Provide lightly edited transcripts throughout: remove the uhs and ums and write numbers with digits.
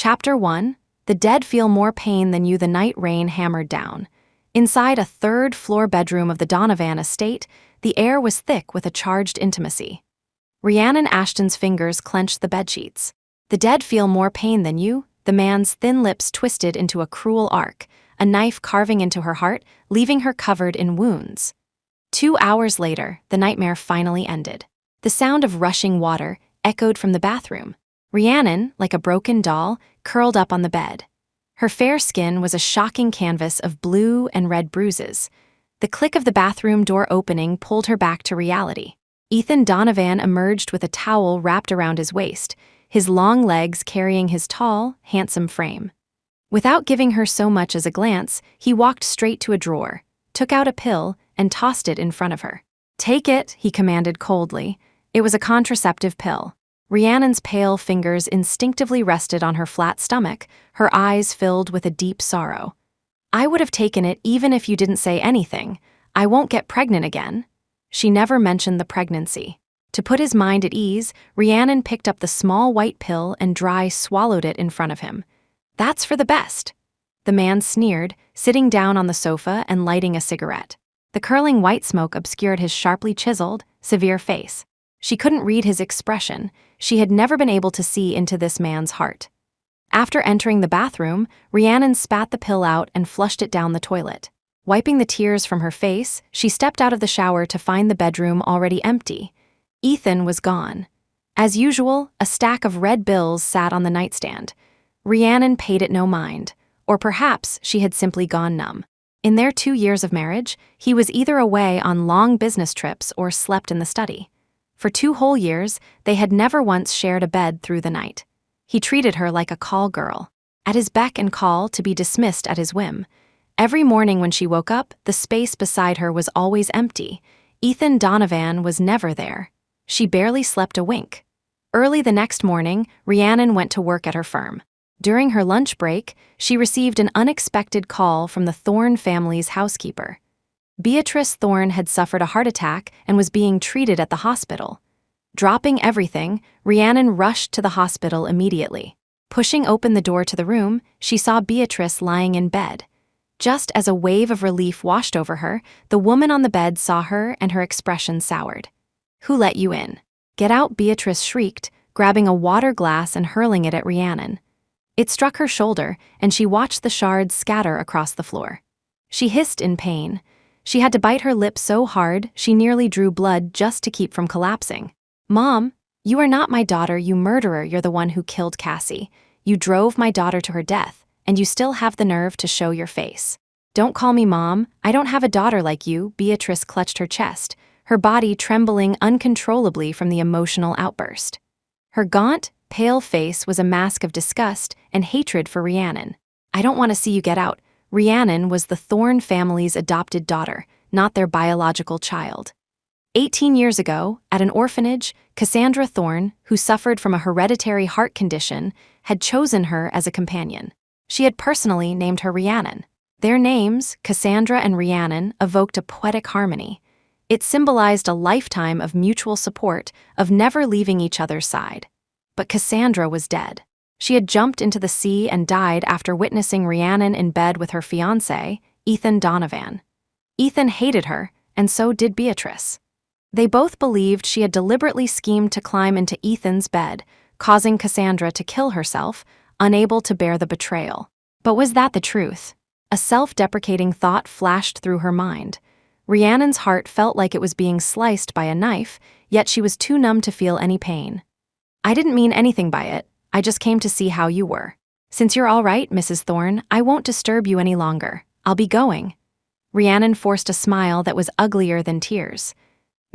Chapter 1. The dead feel more pain than you. The night rain hammered down. Inside a third-floor bedroom of the Donovan estate, the air was thick with a charged intimacy. Rhiannon Ashton's fingers clenched the bedsheets. The dead feel more pain than you. The man's thin lips twisted into a cruel arc, a knife carving into her heart, leaving her covered in wounds. 2 hours later, the nightmare finally ended. The sound of rushing water echoed from the bathroom. Rhiannon, like a broken doll, curled up on the bed. Her fair skin was a shocking canvas of blue and red bruises. The click of the bathroom door opening pulled her back to reality. Ethan Donovan emerged with a towel wrapped around his waist, his long legs carrying his tall, handsome frame. Without giving her so much as a glance, he walked straight to a drawer, took out a pill, and tossed it in front of her. "Take it," he commanded coldly. It was a contraceptive pill. Rhiannon's pale fingers instinctively rested on her flat stomach, her eyes filled with a deep sorrow. "I would have taken it even if you didn't say anything. I won't get pregnant again." She never mentioned the pregnancy. To put his mind at ease, Rhiannon picked up the small white pill and dry swallowed it in front of him. "That's for the best." The man sneered, sitting down on the sofa and lighting a cigarette. The curling white smoke obscured his sharply chiseled, severe face. She couldn't read his expression. She had never been able to see into this man's heart. After entering the bathroom, Rhiannon spat the pill out and flushed it down the toilet. Wiping the tears from her face, she stepped out of the shower to find the bedroom already empty. Ethan was gone. As usual, a stack of red bills sat on the nightstand. Rhiannon paid it no mind, or perhaps she had simply gone numb. In their 2 years of marriage, he was either away on long business trips or slept in the study. For 2 whole years, they had never once shared a bed through the night. He treated her like a call girl, at his beck and call to be dismissed at his whim. Every morning when she woke up, the space beside her was always empty. Ethan Donovan was never there. She barely slept a wink. Early the next morning, Rhiannon went to work at her firm. During her lunch break, she received an unexpected call from the Thorne family's housekeeper. Beatrice Thorne had suffered a heart attack and was being treated at the hospital. Dropping everything, Rhiannon rushed to the hospital immediately. Pushing open the door to the room, she saw Beatrice lying in bed. Just as a wave of relief washed over her, the woman on the bed saw her and her expression soured. "Who let you in? Get out," Beatrice shrieked, grabbing a water glass and hurling it at Rhiannon. It struck her shoulder, and she watched the shards scatter across the floor. She hissed in pain. She had to bite her lip so hard she nearly drew blood just to keep from collapsing. "Mom, you are not my daughter, you murderer. You're the one who killed Cassie. You drove my daughter to her death, and you still have the nerve to show your face. Don't call me Mom. I don't have a daughter like you." Beatrice clutched her chest, her body trembling uncontrollably from the emotional outburst. Her gaunt, pale face was a mask of disgust and hatred for Rhiannon. "I don't want to see you get out." Rhiannon was the Thorne family's adopted daughter, not their biological child. 18 years ago, at an orphanage, Cassandra Thorne, who suffered from a hereditary heart condition, had chosen her as a companion. She had personally named her Rhiannon. Their names, Cassandra and Rhiannon, evoked a poetic harmony. It symbolized a lifetime of mutual support, of never leaving each other's side. But Cassandra was dead. She had jumped into the sea and died after witnessing Rhiannon in bed with her fiancé, Ethan Donovan. Ethan hated her, and so did Beatrice. They both believed she had deliberately schemed to climb into Ethan's bed, causing Cassandra to kill herself, unable to bear the betrayal. But was that the truth? A self-deprecating thought flashed through her mind. Rhiannon's heart felt like it was being sliced by a knife, yet she was too numb to feel any pain. "I didn't mean anything by it. I just came to see how you were. Since you're all right, Mrs. Thorne, I won't disturb you any longer. I'll be going." Rhiannon forced a smile that was uglier than tears.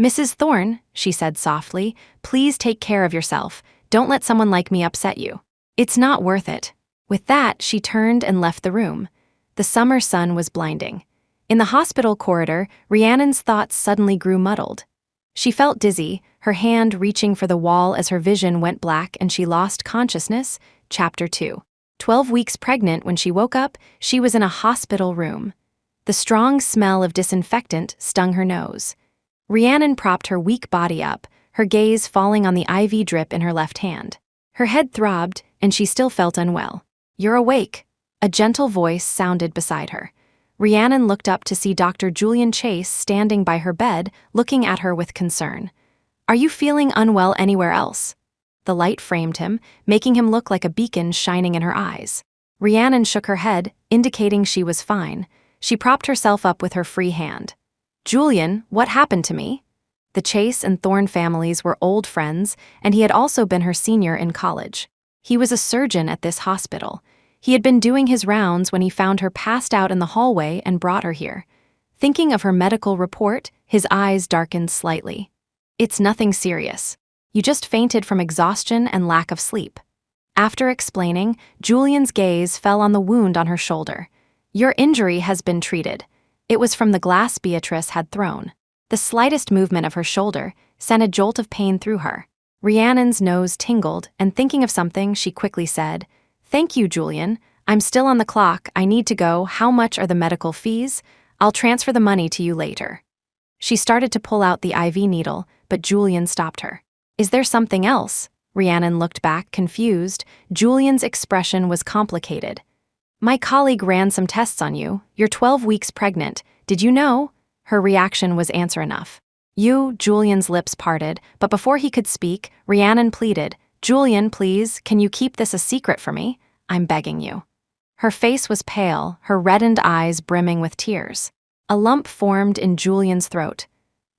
"Mrs. Thorne," she said softly, "please take care of yourself. Don't let someone like me upset you. It's not worth it." With that, she turned and left the room. The summer sun was blinding. In the hospital corridor, Rhiannon's thoughts suddenly grew muddled. She felt dizzy, her hand reaching for the wall as her vision went black and she lost consciousness. Chapter 2. 12 weeks pregnant when she woke up, she was in a hospital room. The strong smell of disinfectant stung her nose. Rhiannon propped her weak body up, her gaze falling on the IV drip in her left hand. Her head throbbed, and and she still felt unwell. "You're awake." A gentle voice sounded beside her. Rhiannon looked up to see Dr. Julian Chase standing by her bed, looking at her with concern. "Are you feeling unwell anywhere else?" The light framed him, making him look like a beacon shining in her eyes. Rhiannon shook her head, indicating she was fine. She propped herself up with her free hand. "Julian, what happened to me?" The Chase and Thorne families were old friends, and he had also been her senior in college. He was a surgeon at this hospital. He had been doing his rounds when he found her passed out in the hallway and brought her here. Thinking of her medical report, his eyes darkened slightly. "It's nothing serious. You just fainted from exhaustion and lack of sleep." After explaining, Julian's gaze fell on the wound on her shoulder. "Your injury has been treated. It was from the glass Beatrice had thrown." The slightest movement of her shoulder sent a jolt of pain through her. Rhiannon's nose tingled, and thinking of something, she quickly said, "Thank you, Julian. I'm still on the clock. I need to go. How much are the medical fees? I'll transfer the money to you later." She started to pull out the IV needle, but Julian stopped her. "Is there something else?" Rhiannon looked back, confused. Julian's expression was complicated. "My colleague ran some tests on you. You're 12 weeks pregnant. Did you know?" Her reaction was answer enough. Julian's lips parted, but before he could speak, Rhiannon pleaded, "Julian, please, can you keep this a secret for me? I'm begging you." Her face was pale, her reddened eyes brimming with tears. A lump formed in Julian's throat.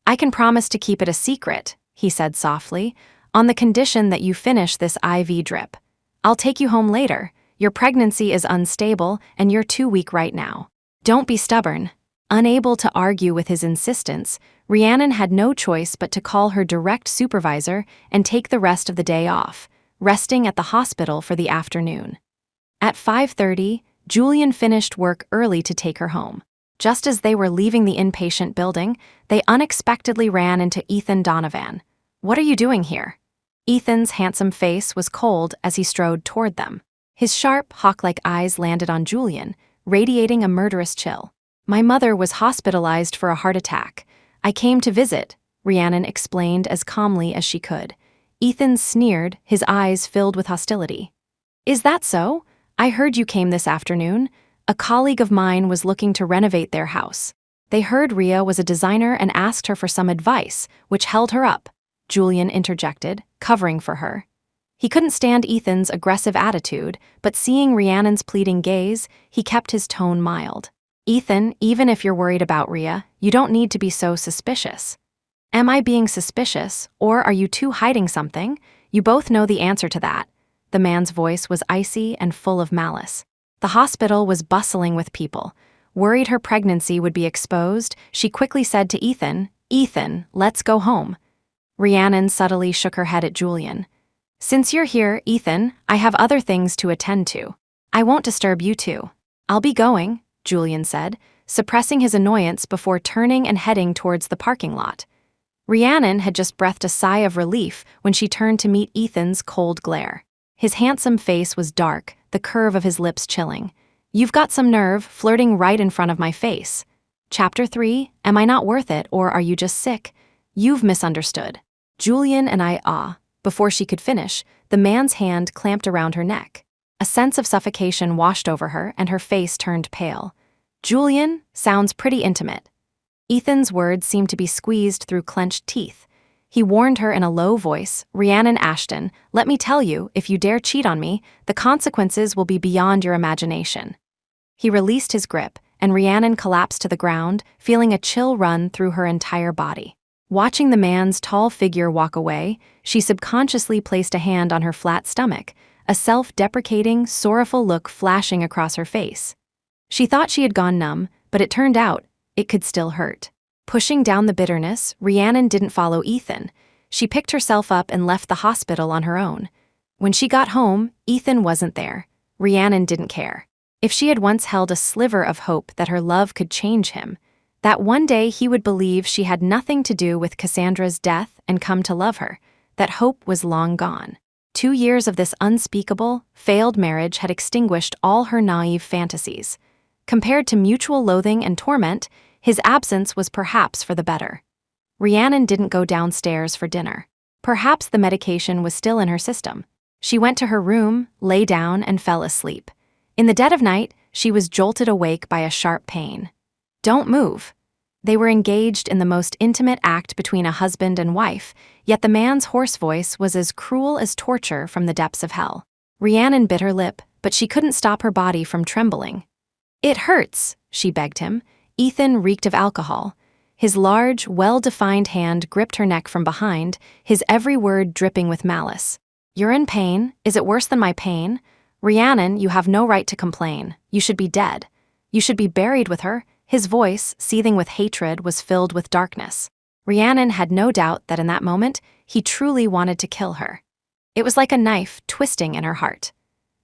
"I can promise to keep it a secret," he said softly, "on the condition that you finish this IV drip. I'll take you home later. Your pregnancy is unstable, and you're too weak right now. Don't be stubborn." Unable to argue with his insistence, Rhiannon had no choice but to call her direct supervisor and take the rest of the day off, resting at the hospital for the afternoon. At 5:30, Julian finished work early to take her home. Just as they were leaving the inpatient building, they unexpectedly ran into Ethan Donovan. "What are you doing here?" Ethan's handsome face was cold as he strode toward them. His sharp, hawk-like eyes landed on Julian, radiating a murderous chill. "My mother was hospitalized for a heart attack. I came to visit," Rhiannon explained as calmly as she could. Ethan sneered, his eyes filled with hostility. "Is that so? I heard you came this afternoon. A colleague of mine was looking to renovate their house. They heard Rhea was a designer and asked her for some advice, which held her up," Julian interjected, covering for her. He couldn't stand Ethan's aggressive attitude, but seeing Rhiannon's pleading gaze, he kept his tone mild. "Ethan, even if you're worried about Rhea, you don't need to be so suspicious." "Am I being suspicious, or are you two hiding something? You both know the answer to that." The man's voice was icy and full of malice. The hospital was bustling with people. Worried her pregnancy would be exposed, she quickly said to Ethan, "Ethan, let's go home." Rhiannon subtly shook her head at Julian. "Since you're here, Ethan, I have other things to attend to. I won't disturb you two." "I'll be going," Julian said, suppressing his annoyance before turning and heading towards the parking lot. Rhiannon had just breathed a sigh of relief when she turned to meet Ethan's cold glare. His handsome face was dark, the curve of his lips chilling. "You've got some nerve, flirting right in front of my face." Chapter 3, Am I Not Worth It, or Are You Just Sick? "You've misunderstood." Julian and I. Before she could finish, the man's hand clamped around her neck. A sense of suffocation washed over her, and her face turned pale. "Julian, sounds pretty intimate." Ethan's words seemed to be squeezed through clenched teeth. He warned her in a low voice, "Rhiannon Ashton, let me tell you, if you dare cheat on me, the consequences will be beyond your imagination." He released his grip, and Rhiannon collapsed to the ground, feeling a chill run through her entire body. Watching the man's tall figure walk away, she subconsciously placed a hand on her flat stomach, a self-deprecating, sorrowful look flashing across her face. She thought she had gone numb, but it turned out it could still hurt. Pushing down the bitterness, Rhiannon didn't follow Ethan. She picked herself up and left the hospital on her own. When she got home, Ethan wasn't there. Rhiannon didn't care. If she had once held a sliver of hope that her love could change him, that one day he would believe she had nothing to do with Cassandra's death and come to love her, that hope was long gone. 2 years of this unspeakable, failed marriage had extinguished all her naive fantasies. Compared to mutual loathing and torment, his absence was perhaps for the better. Rhiannon didn't go downstairs for dinner. Perhaps the medication was still in her system. She went to her room, lay down, and fell asleep. In the dead of night, she was jolted awake by a sharp pain. "Don't move." They were engaged in the most intimate act between a husband and wife, yet the man's hoarse voice was as cruel as torture from the depths of hell. Rhiannon bit her lip, but she couldn't stop her body from trembling. "It hurts," she begged him. Ethan reeked of alcohol. His large, well-defined hand gripped her neck from behind, his every word dripping with malice. "You're in pain. Is it worse than my pain? Rhiannon, you have no right to complain. You should be dead. You should be buried with her." His voice, seething with hatred, was filled with darkness. Rhiannon had no doubt that in that moment, he truly wanted to kill her. It was like a knife twisting in her heart.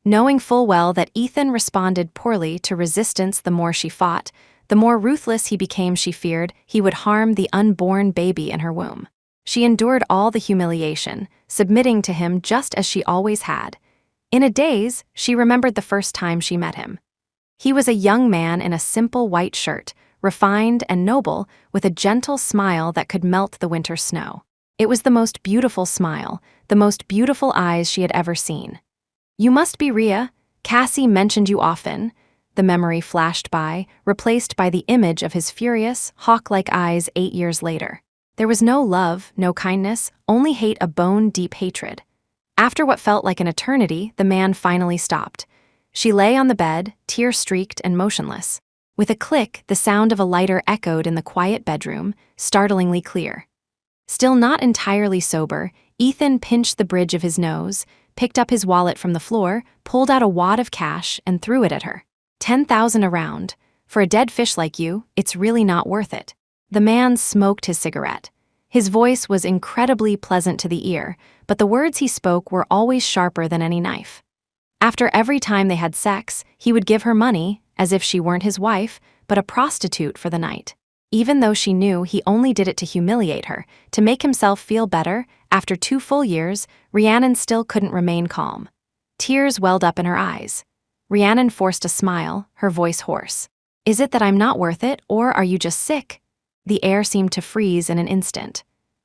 Knowing full well that Ethan responded poorly to resistance the more she fought, the more ruthless he became, she feared he would harm the unborn baby in her womb. She endured all the humiliation, submitting to him just as she always had. In a daze, she remembered the first time she met him. He was a young man in a simple white shirt, refined and noble, with a gentle smile that could melt the winter snow. It was the most beautiful smile, the most beautiful eyes she had ever seen. "You must be Rhea. Cassie mentioned you often." The memory flashed by, replaced by the image of his furious, hawk-like eyes 8 years later. There was no love, no kindness, only hate, a bone-deep hatred. After what felt like an eternity, the man finally stopped. She lay on the bed, tear-streaked and motionless. With a click, the sound of a lighter echoed in the quiet bedroom, startlingly clear. Still not entirely sober, Ethan pinched the bridge of his nose, picked up his wallet from the floor, pulled out a wad of cash, and threw it at her. 10,000 around. For a dead fish like you, it's really not worth it." The man smoked his cigarette. His voice was incredibly pleasant to the ear, but the words he spoke were always sharper than any knife. After every time they had sex, he would give her money, as if she weren't his wife, but a prostitute for the night. Even though she knew he only did it to humiliate her, to make himself feel better, after 2 full years, Rhiannon still couldn't remain calm. Tears welled up in her eyes. Rhiannon forced a smile, her voice hoarse. "Is it that I'm not worth it, or are you just sick?" The air seemed to freeze in an instant.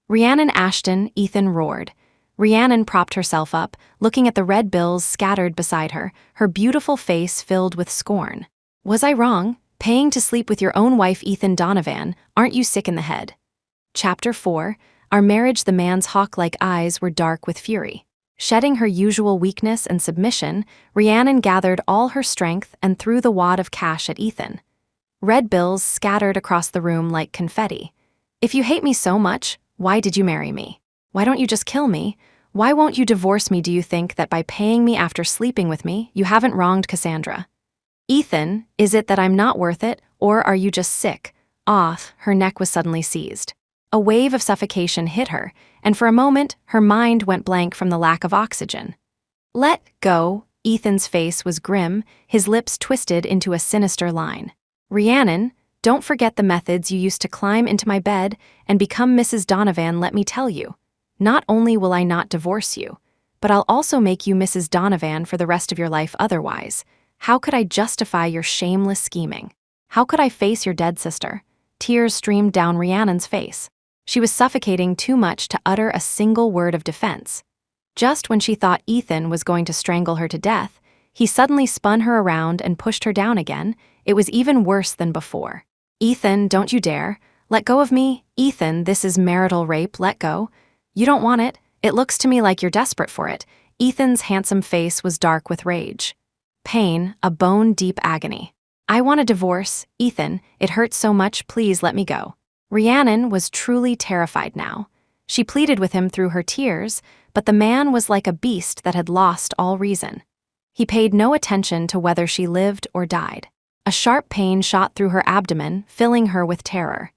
"Rhiannon Ashton," Ethan roared. Rhiannon propped herself up, looking at the red bills scattered beside her, her beautiful face filled with scorn. "Was I wrong? Paying to sleep with your own wife, Ethan Donovan, aren't you sick in the head?" Chapter 4. Our marriage. The man's hawk-like eyes were dark with fury. Shedding her usual weakness and submission, Rhiannon gathered all her strength and threw the wad of cash at Ethan. Red bills scattered across the room like confetti. "If you hate me so much, why did you marry me? Why don't you just kill me? Why won't you divorce me? Do you think that by paying me after sleeping with me, you haven't wronged Cassandra? Ethan, is it that I'm not worth it, or are you just sick?" Her neck was suddenly seized. A wave of suffocation hit her, and for a moment, her mind went blank from the lack of oxygen. "Let go." Ethan's face was grim, his lips twisted into a sinister line. "Rhiannon, don't forget the methods you used to climb into my bed and become Mrs. Donovan. Let me tell you. Not only will I not divorce you, but I'll also make you Mrs. Donovan for the rest of your life otherwise. How could I justify your shameless scheming? How could I face your dead sister?" Tears streamed down Rhiannon's face. She was suffocating too much to utter a single word of defense. Just when she thought Ethan was going to strangle her to death, he suddenly spun her around and pushed her down again. It was even worse than before. "Ethan, don't you dare. Let go of me. Ethan, this is marital rape. Let go. You don't want it. It looks to me like you're desperate for it." Ethan's handsome face was dark with rage. Pain, a bone-deep agony. "I want a divorce. Ethan, it hurts so much. Please let me go." Rhiannon was truly terrified now. She pleaded with him through her tears, but the man was like a beast that had lost all reason. He paid no attention to whether she lived or died. A sharp pain shot through her abdomen, filling her with terror.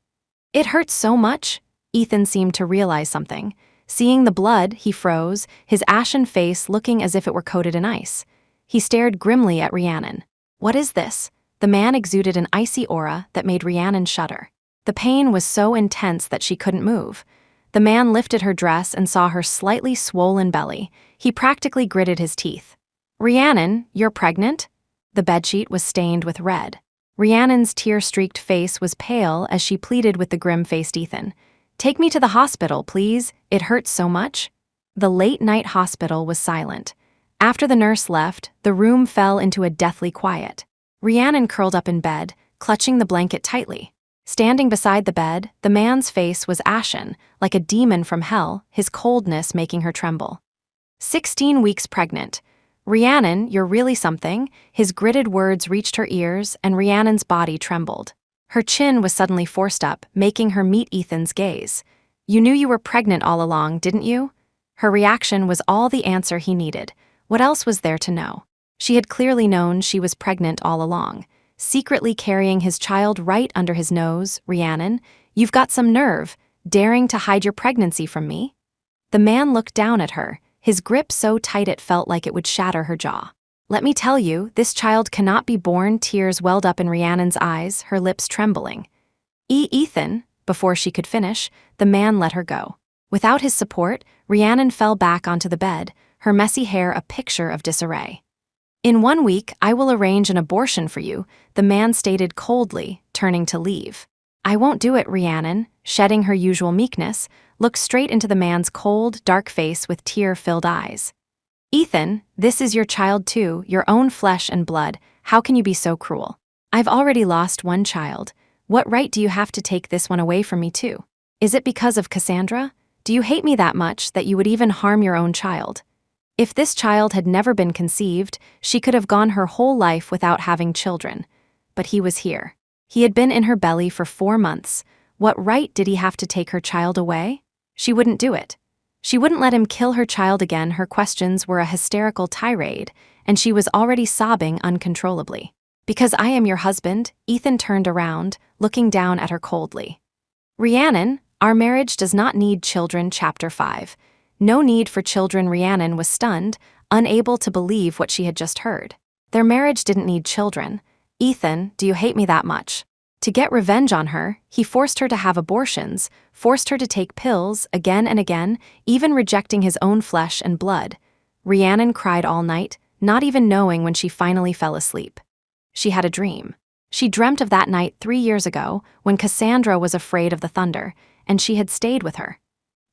"It hurts so much." Ethan seemed to realize something. Seeing the blood, he froze, his ashen face looking as if it were coated in ice. He stared grimly at Rhiannon. "What is this?" The man exuded an icy aura that made Rhiannon shudder. The pain was so intense that she couldn't move. The man lifted her dress and saw her slightly swollen belly. He practically gritted his teeth. "Rhiannon, you're pregnant?" The bedsheet was stained with red. Rhiannon's tear-streaked face was pale as she pleaded with the grim-faced Ethan. "Take me to the hospital, please. It hurts so much." The late-night hospital was silent. After the nurse left, the room fell into a deathly quiet. Rhiannon curled up in bed, clutching the blanket tightly. Standing beside the bed, the man's face was ashen, like a demon from hell, his coldness making her tremble. 16 weeks pregnant. Rhiannon, you're really something. His gritted words reached her ears, and Rhiannon's body trembled. Her chin was suddenly forced up, making her meet Ethan's gaze. You knew you were pregnant all along, didn't you? Her reaction was all the answer he needed. What else was there to know? She had clearly known she was pregnant all along. Secretly carrying his child right under his nose, Rhiannon, you've got some nerve, daring to hide your pregnancy from me? The man looked down at her, his grip so tight it felt like it would shatter her jaw. Let me tell you, this child cannot be born. Tears welled up in Rhiannon's eyes, her lips trembling. Ethan, before she could finish, the man let her go. Without his support, Rhiannon fell back onto the bed, her messy hair a picture of disarray. In 1 week, I will arrange an abortion for you, the man stated coldly, turning to leave. I won't do it, Rhiannon, shedding her usual meekness, looked straight into the man's cold, dark face with tear-filled eyes. Ethan, this is your child too, your own flesh and blood. How can you be so cruel? I've already lost one child. What right do you have to take this one away from me too? Is it because of Cassandra? Do you hate me that much that you would even harm your own child? If this child had never been conceived, she could have gone her whole life without having children. But he was here. He had been in her belly for 4 months. What right did he have to take her child away? She wouldn't do it. She wouldn't let him kill her child again. Her questions were a hysterical tirade, and she was already sobbing uncontrollably. Because I am your husband, Ethan turned around, looking down at her coldly. Rhiannon, our marriage does not need children. Chapter 5. No need for children. Rhiannon was stunned, unable to believe what she had just heard. Their marriage didn't need children. Ethan, do you hate me that much? To get revenge on her, he forced her to have abortions, forced her to take pills again and again, even rejecting his own flesh and blood. Rhiannon cried all night, not even knowing when she finally fell asleep. She had a dream. She dreamt of that night 3 years ago, when Cassandra was afraid of the thunder, and she had stayed with her.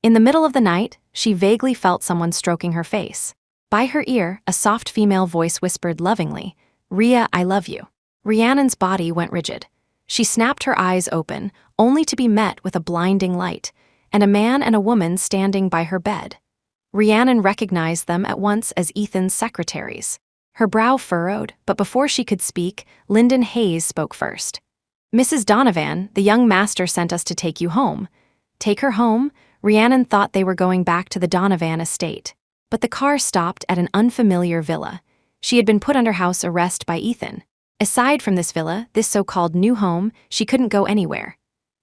In the middle of the night, she vaguely felt someone stroking her face. By her ear, a soft female voice whispered lovingly, "Rhea, I love you." Rhiannon's body went rigid. She snapped her eyes open, only to be met with a blinding light, and a man and a woman standing by her bed. Rhiannon recognized them at once as Ethan's secretaries. Her brow furrowed, but before she could speak, Lyndon Hayes spoke first. "Mrs. Donovan, the young master sent us to take you home." Take her home? Rhiannon thought they were going back to the Donovan estate. But the car stopped at an unfamiliar villa. She had been put under house arrest by Ethan. Aside from this villa, this so-called new home, she couldn't go anywhere.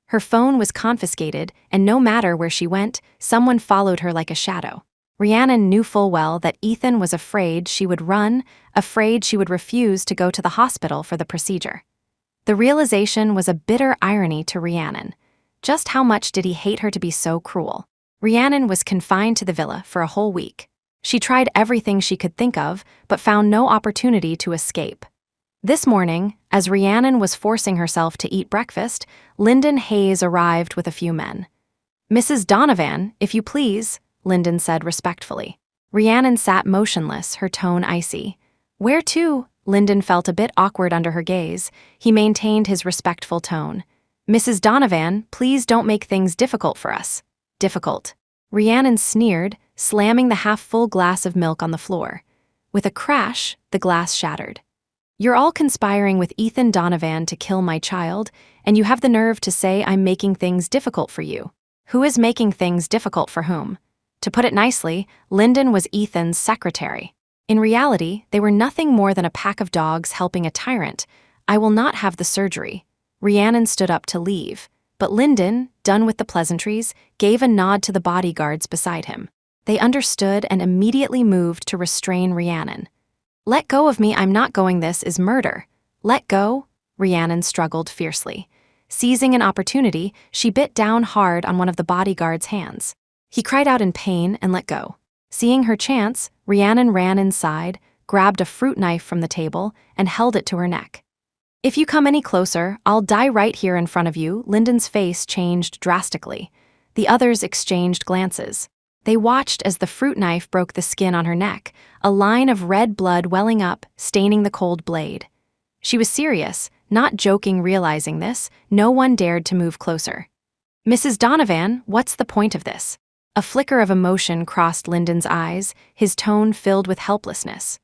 Her phone was confiscated, and no matter where she went, someone followed her like a shadow. Rhiannon knew full well that Ethan was afraid she would run, afraid she would refuse to go to the hospital for the procedure. The realization was a bitter irony to Rhiannon. Just how much did he hate her to be so cruel? Rhiannon was confined to the villa for a whole week. She tried everything she could think of, but found no opportunity to escape. This morning, as Rhiannon was forcing herself to eat breakfast, Lyndon Hayes arrived with a few men. "Mrs. Donovan, if you please," Lyndon said respectfully. Rhiannon sat motionless, her tone icy. "Where to?" Lyndon felt a bit awkward under her gaze. He maintained his respectful tone. "Mrs. Donovan, please don't make things difficult for us." "Difficult." Rhiannon sneered, slamming the half-full glass of milk on the floor. With a crash, the glass shattered. "You're all conspiring with Ethan Donovan to kill my child, and you have the nerve to say I'm making things difficult for you. Who is making things difficult for whom?" To put it nicely, Lyndon was Ethan's secretary. In reality, they were nothing more than a pack of dogs helping a tyrant. "I will not have the surgery." Rhiannon stood up to leave, but Lyndon, done with the pleasantries, gave a nod to the bodyguards beside him. They understood and immediately moved to restrain Rhiannon. "Let go of me, I'm not going, this is murder." "Let go?" Rhiannon struggled fiercely. Seizing an opportunity, she bit down hard on one of the bodyguard's hands. He cried out in pain and let go. Seeing her chance, Rhiannon ran inside, grabbed a fruit knife from the table, and held it to her neck. "If you come any closer, I'll die right here in front of you." Lyndon's face changed drastically. The others exchanged glances. They watched as the fruit knife broke the skin on her neck, a line of red blood welling up, staining the cold blade. She was serious, not joking. Realizing this, no one dared to move closer. "Mrs. Donovan, what's the point of this?" A flicker of emotion crossed Lyndon's eyes, his tone filled with helplessness.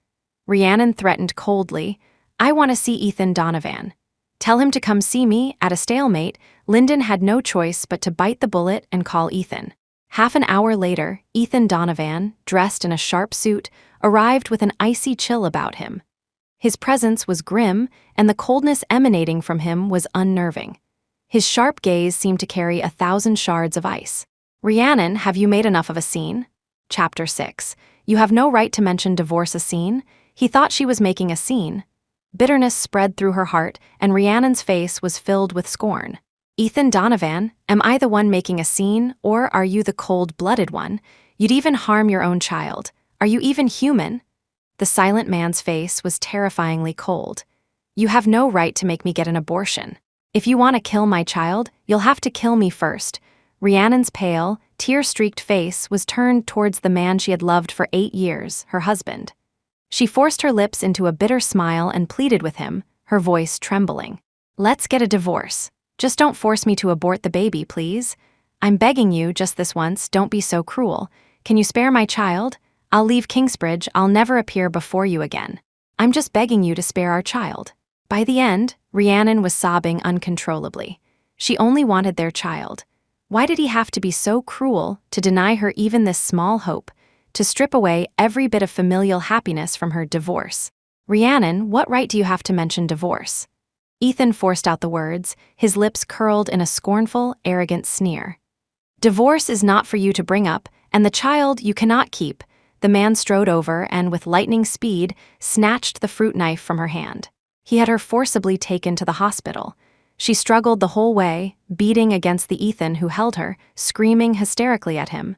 Rhiannon threatened coldly, "I want to see Ethan Donovan. Tell him to come see me." At a stalemate, Lyndon had no choice but to bite the bullet and call Ethan. Half an hour later, Ethan Donovan, dressed in a sharp suit, arrived with an icy chill about him. His presence was grim, and the coldness emanating from him was unnerving. His sharp gaze seemed to carry 1,000 shards of ice. "Rhiannon, have you made enough of a scene?" Chapter 6. You have no right to mention divorce. A scene? He thought she was making a scene. Bitterness spread through her heart, and Rhiannon's face was filled with scorn. "Ethan Donovan, am I the one making a scene, or are you the cold-blooded one? You'd even harm your own child. Are you even human?" The silent man's face was terrifyingly cold. "You have no right to make me get an abortion. If you want to kill my child, you'll have to kill me first." Rhiannon's pale, tear-streaked face was turned towards the man she had loved for 8 years, her husband. She forced her lips into a bitter smile and pleaded with him, her voice trembling. "Let's get a divorce. Just don't force me to abort the baby, please. I'm begging you, just this once, don't be so cruel. Can you spare my child? I'll leave Kingsbridge. I'll never appear before you again. I'm just begging you to spare our child." By the end, Rhiannon was sobbing uncontrollably. She only wanted their child. Why did he have to be so cruel to deny her even this small hope, to strip away every bit of familial happiness from her? "Divorce. Rhiannon, what right do you have to mention divorce?" Ethan forced out the words, his lips curled in a scornful, arrogant sneer. "Divorce is not for you to bring up, and the child you cannot keep." The man strode over and, with lightning speed, snatched the fruit knife from her hand. He had her forcibly taken to the hospital. She struggled the whole way, beating against the Ethan who held her, screaming hysterically at him.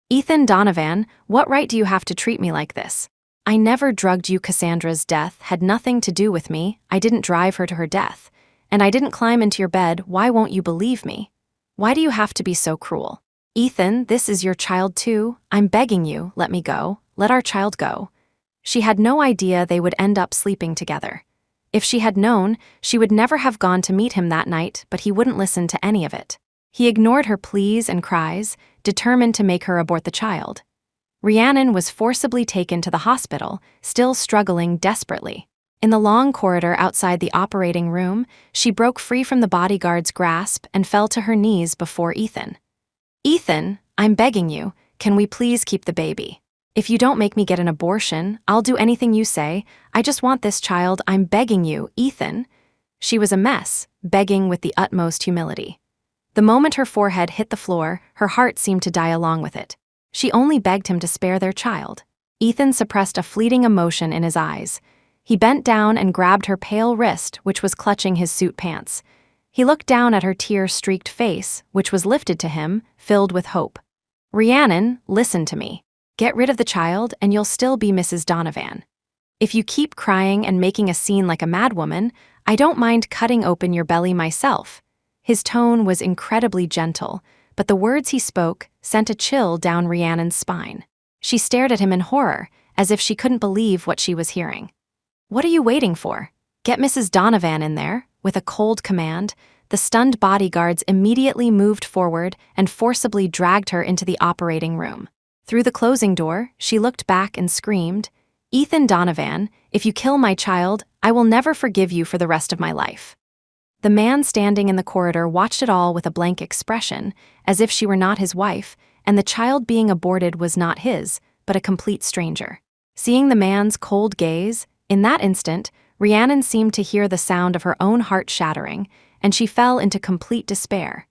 "Ethan Donovan, what right do you have to treat me like this? I never drugged you. Cassandra's death had nothing to do with me. I didn't drive her to her death. And I didn't climb into your bed. Why won't you believe me? Why do you have to be so cruel? Ethan, this is your child too. I'm begging you, let me go. Let our child go." She had no idea they would end up sleeping together. If she had known, she would never have gone to meet him that night, but he wouldn't listen to any of it. He ignored her pleas and cries, determined to make her abort the child. Rhiannon was forcibly taken to the hospital, still struggling desperately. In the long corridor outside the operating room, she broke free from the bodyguard's grasp and fell to her knees before Ethan. "Ethan, I'm begging you, can we please keep the baby? If you don't make me get an abortion, I'll do anything you say. I just want this child. I'm begging you, Ethan." She was a mess, begging with the utmost humility. The moment her forehead hit the floor, her heart seemed to die along with it. She only begged him to spare their child. Ethan suppressed a fleeting emotion in his eyes. He bent down and grabbed her pale wrist, which was clutching his suit pants. He looked down at her tear-streaked face, which was lifted to him, filled with hope. "Rhiannon, listen to me. Get rid of the child, and you'll still be Mrs. Donovan. If you keep crying and making a scene like a madwoman, I don't mind cutting open your belly myself." His tone was incredibly gentle, but the words he spoke sent a chill down Rhiannon's spine. She stared at him in horror, as if she couldn't believe what she was hearing. "What are you waiting for? Get Mrs. Donovan in there." With a cold command, the stunned bodyguards immediately moved forward and forcibly dragged her into the operating room. Through the closing door, she looked back and screamed, "Ethan Donovan, if you kill my child, I will never forgive you for the rest of my life." The man standing in the corridor watched it all with a blank expression, as if she were not his wife, and the child being aborted was not his, but a complete stranger. Seeing the man's cold gaze, in that instant, Rhiannon seemed to hear the sound of her own heart shattering, and she fell into complete despair.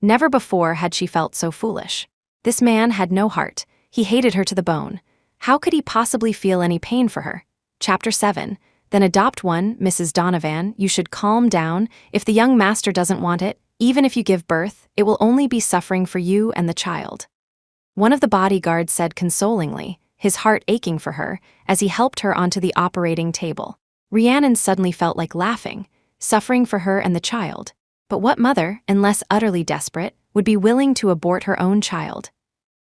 Never before had she felt so foolish. This man had no heart. He hated her to the bone. How could he possibly feel any pain for her? Chapter 7. Then adopt one, Mrs. Donovan. You should calm down. If the young master doesn't want it, even if you give birth, it will only be suffering for you and the child. One of the bodyguards said consolingly, his heart aching for her, as he helped her onto the operating table. Rhiannon suddenly felt like laughing, suffering for her and the child. But what mother, unless utterly desperate, would be willing to abort her own child?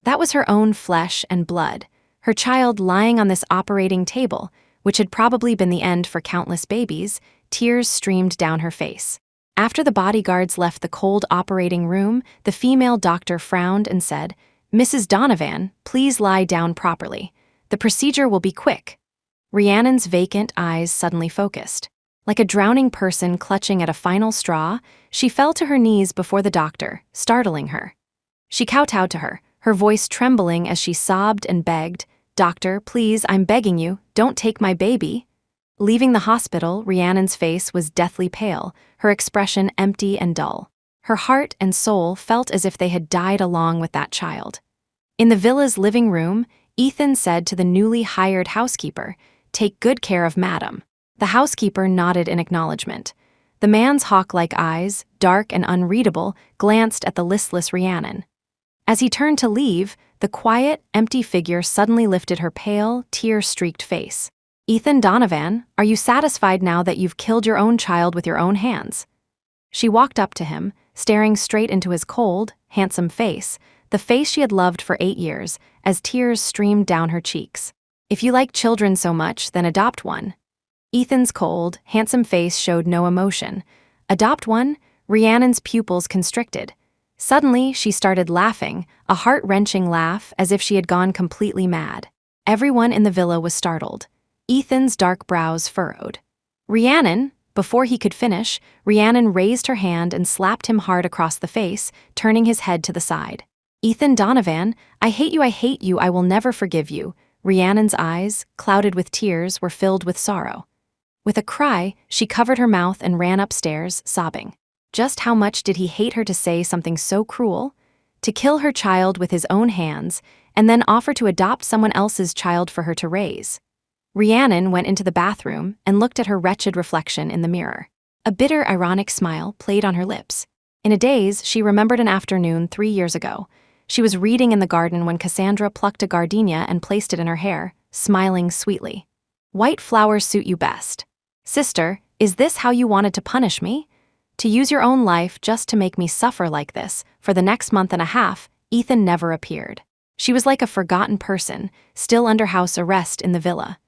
That was her own flesh and blood, her child lying on this operating table, which had probably been the end for countless babies. Tears streamed down her face. After the bodyguards left the cold operating room, the female doctor frowned and said, "Mrs. Donovan, please lie down properly. The procedure will be quick." Rhiannon's vacant eyes suddenly focused. Like a drowning person clutching at a final straw, she fell to her knees before the doctor, startling her. She kowtowed to her voice trembling as she sobbed and begged, "Doctor, please, I'm begging you, don't take my baby." Leaving the hospital, Rhiannon's face was deathly pale, her expression empty and dull. Her heart and soul felt as if they had died along with that child. In the villa's living room, Ethan said to the newly hired housekeeper, "Take good care of Madam." The housekeeper nodded in acknowledgement. The man's hawk-like eyes, dark and unreadable, glanced at the listless Rhiannon. As he turned to leave, the quiet, empty figure suddenly lifted her pale, tear-streaked face. "Ethan Donovan, are you satisfied now that you've killed your own child with your own hands?" She walked up to him, staring straight into his cold, handsome face, the face she had loved for 8 years, as tears streamed down her cheeks. "If you like children so much, then adopt one." Ethan's cold, handsome face showed no emotion. "Adopt one?" Rhiannon's pupils constricted. Suddenly, she started laughing, a heart-wrenching laugh as if she had gone completely mad. Everyone in the villa was startled. Ethan's dark brows furrowed. "Rhiannon," before he could finish, Rhiannon raised her hand and slapped him hard across the face, turning his head to the side. "Ethan Donovan, I hate you, I will never forgive you." Rhiannon's eyes, clouded with tears, were filled with sorrow. With a cry, she covered her mouth and ran upstairs, sobbing. Just how much did he hate her to say something so cruel? To kill her child with his own hands, and then offer to adopt someone else's child for her to raise. Rhiannon went into the bathroom and looked at her wretched reflection in the mirror. A bitter, ironic smile played on her lips. In a daze, she remembered an afternoon 3 years ago. She was reading in the garden when Cassandra plucked a gardenia and placed it in her hair, smiling sweetly. "White flowers suit you best. Sister, is this how you wanted to punish me? To use your own life just to make me suffer like this?" For the next month and a half, Ethan never appeared. She was like a forgotten person, still under house arrest in the villa.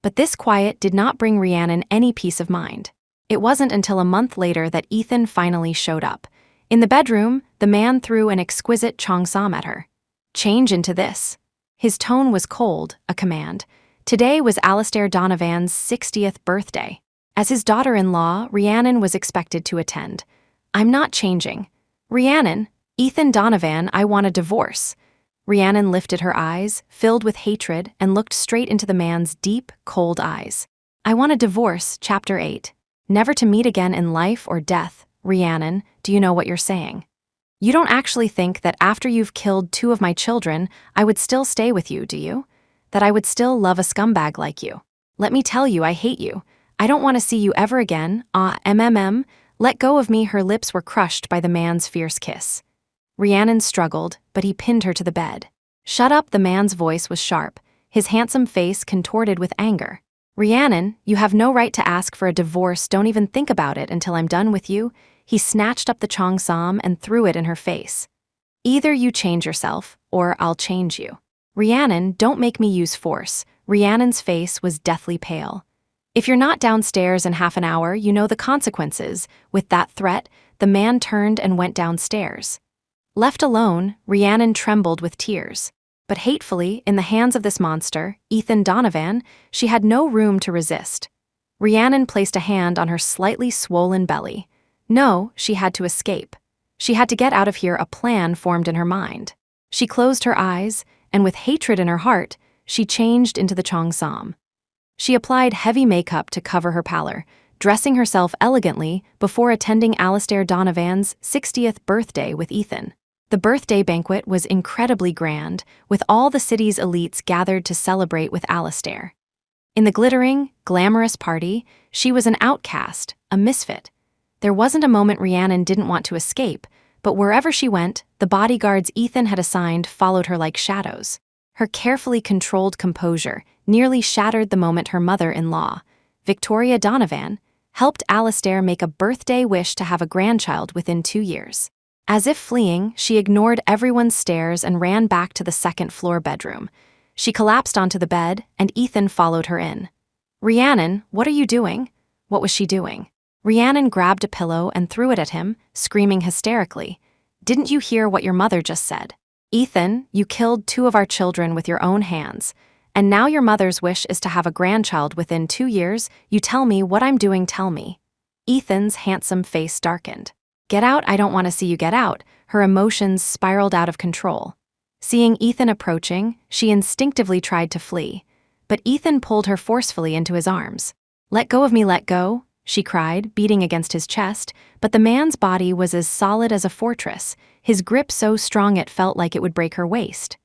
But this quiet did not bring Rhiannon any peace of mind. It wasn't until a month later that Ethan finally showed up. In the bedroom, the man threw an exquisite cheongsam at her. "Change into this." His tone was cold, a command. Today was Alastair Donovan's 60th birthday. As his daughter-in-law, Rhiannon was expected to attend. "I'm not changing." "Rhiannon, Ethan Donovan, I want a divorce." Rhiannon lifted her eyes, filled with hatred, and looked straight into the man's deep, cold eyes. "I want a divorce," Chapter 8. Never to meet again in life or death. Rhiannon, do you know what you're saying? You don't actually think that after you've killed 2 of my children, I would still stay with you, do you? That I would still love a scumbag like you? Let me tell you, I hate you. I don't want to see you ever again. Let go of me." Her lips were crushed by the man's fierce kiss. Rhiannon struggled, but he pinned her to the bed. "Shut up," the man's voice was sharp, his handsome face contorted with anger. "Rhiannon, you have no right to ask for a divorce. Don't even think about it until I'm done with you." He snatched up the cheongsam and threw it in her face. "Either you change yourself, or I'll change you." "Rhiannon, don't make me use force." Rhiannon's face was deathly pale. "If you're not downstairs in half an hour, you know the consequences." With that threat, the man turned and went downstairs. Left alone, Rhiannon trembled with tears. But hatefully, in the hands of this monster, Ethan Donovan, she had no room to resist. Rhiannon placed a hand on her slightly swollen belly. No, she had to escape. She had to get out of here. A plan formed in her mind. She closed her eyes, and with hatred in her heart, she changed into the cheongsam. She applied heavy makeup to cover her pallor, dressing herself elegantly before attending Alastair Donovan's 60th birthday with Ethan. The birthday banquet was incredibly grand, with all the city's elites gathered to celebrate with Alastair. In the glittering, glamorous party, she was an outcast, a misfit. There wasn't a moment Rhiannon didn't want to escape, but wherever she went, the bodyguards Ethan had assigned followed her like shadows. Her carefully controlled composure nearly shattered the moment her mother-in-law, Victoria Donovan, helped Alastair make a birthday wish to have a grandchild within 2 years. As if fleeing, she ignored everyone's stares and ran back to the second-floor bedroom. She collapsed onto the bed, and Ethan followed her in. "Rhiannon, what are you doing?" What was she doing? Rhiannon grabbed a pillow and threw it at him, screaming hysterically. "Didn't you hear what your mother just said? Ethan, you killed 2 of our children with your own hands. And now your mother's wish is to have a grandchild within 2 years. You tell me what I'm doing, tell me." Ethan's handsome face darkened. "Get out, I don't want to see you get out." Her emotions spiraled out of control. Seeing Ethan approaching, she instinctively tried to flee. But Ethan pulled her forcefully into his arms. "Let go of me, let go," she cried, beating against his chest, but the man's body was as solid as a fortress, his grip so strong it felt like it would break her waist.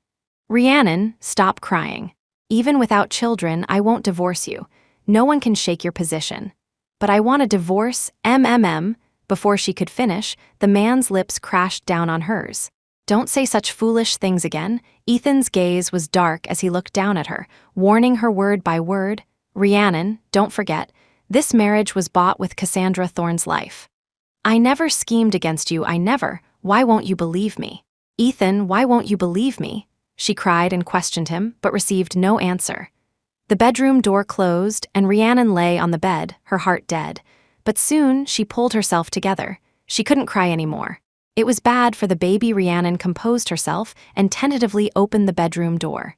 "Rhiannon, stop crying. Even without children, I won't divorce you. No one can shake your position. But I want a divorce, MMM." Before she could finish, the man's lips crashed down on hers. "Don't say such foolish things again." Ethan's gaze was dark as he looked down at her, warning her word by word. "Rhiannon, don't forget, this marriage was bought with Cassandra Thorne's life. I never schemed against you, I never. Why won't you believe me? Ethan, why won't you believe me?" She cried and questioned him, but received no answer. The bedroom door closed, and Rhiannon lay on the bed, her heart dead. But soon she pulled herself together. She couldn't cry anymore. It was bad for the baby. Rhiannon composed herself and tentatively opened the bedroom door.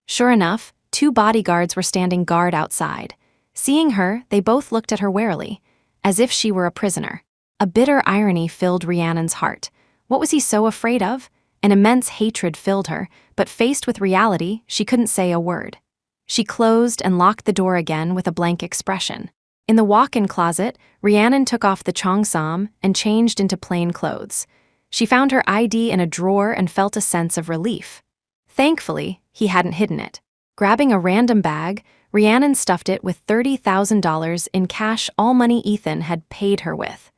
Sure enough, 2 bodyguards were standing guard outside. Seeing her, they both looked at her warily, as if she were a prisoner. A bitter irony filled Rhiannon's heart. What was he so afraid of? An immense hatred filled her, but faced with reality, she couldn't say a word. She closed and locked the door again with a blank expression. In the walk-in closet, Rhiannon took off the cheongsam and changed into plain clothes. She found her ID in a drawer and felt a sense of relief. Thankfully, he hadn't hidden it. Grabbing a random bag, Rhiannon stuffed it with $30,000 in cash, all money Ethan had paid her with.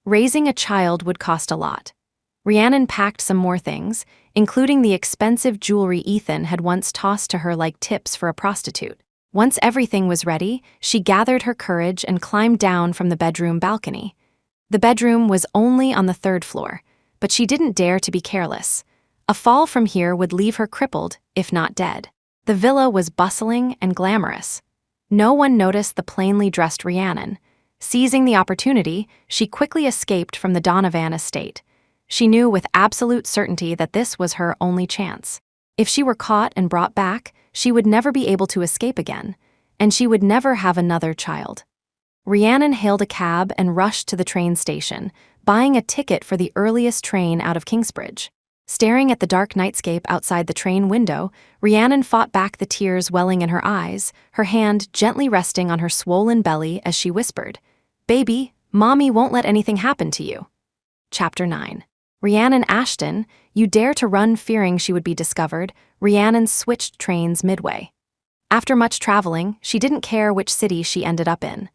Raising a child would cost a lot. Rhiannon packed some more things, including the expensive jewelry Ethan had once tossed to her like tips for a prostitute. Once everything was ready, she gathered her courage and climbed down from the bedroom balcony. The bedroom was only on the 3rd floor, but she didn't dare to be careless. A fall from here would leave her crippled, if not dead. The villa was bustling and glamorous. No one noticed the plainly dressed Rhiannon. Seizing the opportunity, she quickly escaped from the Donovan estate. She knew with absolute certainty that this was her only chance. If she were caught and brought back, she would never be able to escape again, and she would never have another child. Rhiannon hailed a cab and rushed to the train station, buying a ticket for the earliest train out of Kingsbridge. Staring at the dark nightscape outside the train window, Rhiannon fought back the tears welling in her eyes, her hand gently resting on her swollen belly as she whispered, "Baby, Mommy won't let anything happen to you." Chapter 9. Rhiannon Ashton, you dare to run fearing she would be discovered. Rhiannon switched trains midway. After much traveling, she didn't care which city she ended up in.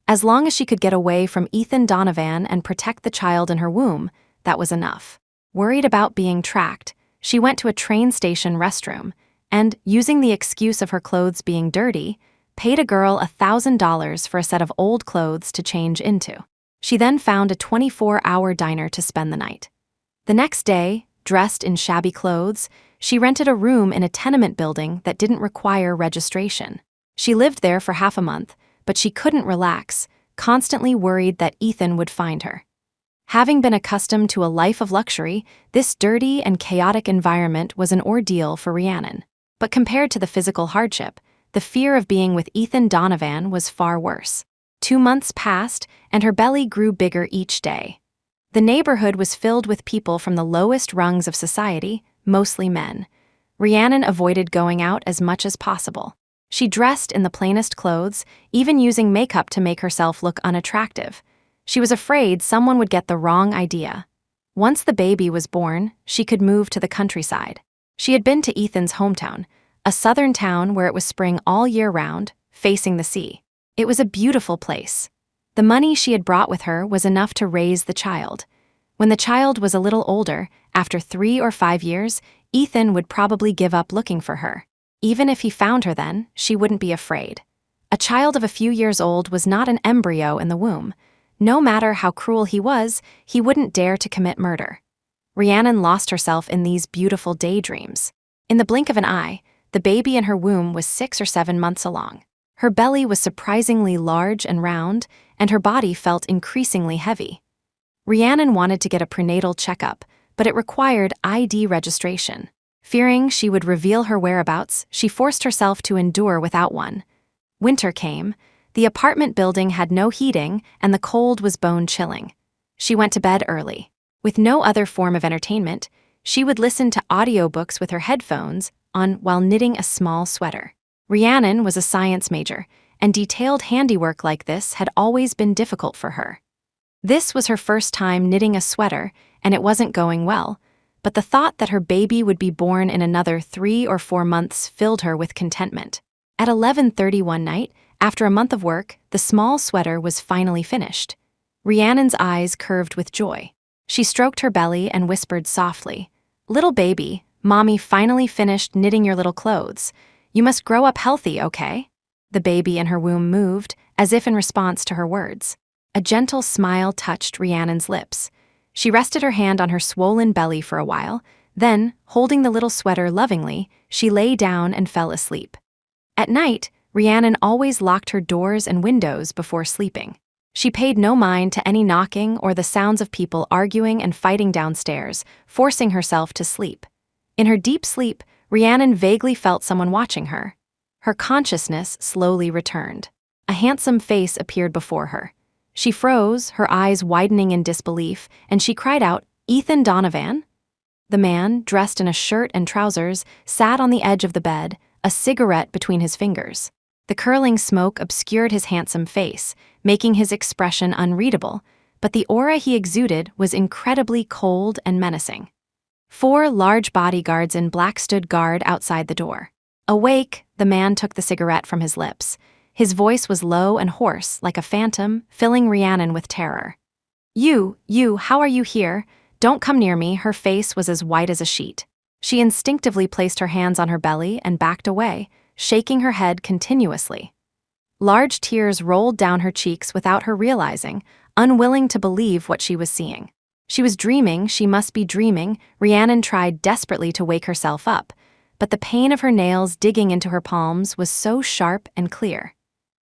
As long as she could get away from Ethan Donovan and protect the child in her womb, that was enough. Worried about being tracked, she went to a train station restroom and, using the excuse of her clothes being dirty, paid a girl $1,000 for a set of old clothes to change into. She then found a 24-hour diner to spend the night. The next day, dressed in shabby clothes, she rented a room in a tenement building that didn't require registration. She lived there for half a month, but she couldn't relax, constantly worried that Ethan would find her. Having been accustomed to a life of luxury, this dirty and chaotic environment was an ordeal for Rhiannon. But compared to the physical hardship, the fear of being with Ethan Donovan was far worse. 2 months passed, and her belly grew bigger each day. The neighborhood was filled with people from the lowest rungs of society, mostly men. Rhiannon avoided going out as much as possible. She dressed in the plainest clothes, even using makeup to make herself look unattractive. She was afraid someone would get the wrong idea. Once the baby was born, she could move to the countryside. She had been to Ethan's hometown, a southern town where it was spring all year round, facing the sea. It was a beautiful place. The money she had brought with her was enough to raise the child. When the child was a little older, after 3 or 5 years, Ethan would probably give up looking for her. Even if he found her then, she wouldn't be afraid. A child of a few years old was not an embryo in the womb. No matter how cruel he was, he wouldn't dare to commit murder. Rhiannon lost herself in these beautiful daydreams. In the blink of an eye, the baby in her womb was 6 or 7 months along. Her belly was surprisingly large and round, and her body felt increasingly heavy. Rhiannon wanted to get a prenatal checkup, but it required ID registration. Fearing she would reveal her whereabouts, she forced herself to endure without one. Winter came. The apartment building had no heating, and the cold was bone-chilling. She went to bed early. With no other form of entertainment, she would listen to audiobooks with her headphones on while knitting a small sweater. Rhiannon was a science major, and detailed handiwork like this had always been difficult for her. This was her first time knitting a sweater, and it wasn't going well, but the thought that her baby would be born in another 3 or 4 months filled her with contentment. At 11:30 one night, after a month of work, the small sweater was finally finished. Rhiannon's eyes curved with joy. She stroked her belly and whispered softly, "Little baby, Mommy finally finished knitting your little clothes. You must grow up healthy, okay?" The baby in her womb moved, as if in response to her words. A gentle smile touched Rhiannon's lips. She rested her hand on her swollen belly for a while, then, holding the little sweater lovingly, she lay down and fell asleep. At night, Rhiannon always locked her doors and windows before sleeping. She paid no mind to any knocking or the sounds of people arguing and fighting downstairs, forcing herself to sleep. In her deep sleep, Rhiannon vaguely felt someone watching her. Her consciousness slowly returned. A handsome face appeared before her. She froze, her eyes widening in disbelief, and she cried out, "Ethan Donovan?" The man, dressed in a shirt and trousers, sat on the edge of the bed, a cigarette between his fingers. The curling smoke obscured his handsome face, making his expression unreadable, but the aura he exuded was incredibly cold and menacing. 4 large bodyguards in black stood guard outside the door. Awake, the man took the cigarette from his lips. His voice was low and hoarse, like a phantom, filling Rhiannon with terror. You, how are you here? Don't come near me." Her face was as white as a sheet. She instinctively placed her hands on her belly and backed away, shaking her head continuously. Large tears rolled down her cheeks without her realizing, unwilling to believe what she was seeing. She was dreaming, she must be dreaming. Rhiannon tried desperately to wake herself up, but the pain of her nails digging into her palms was so sharp and clear.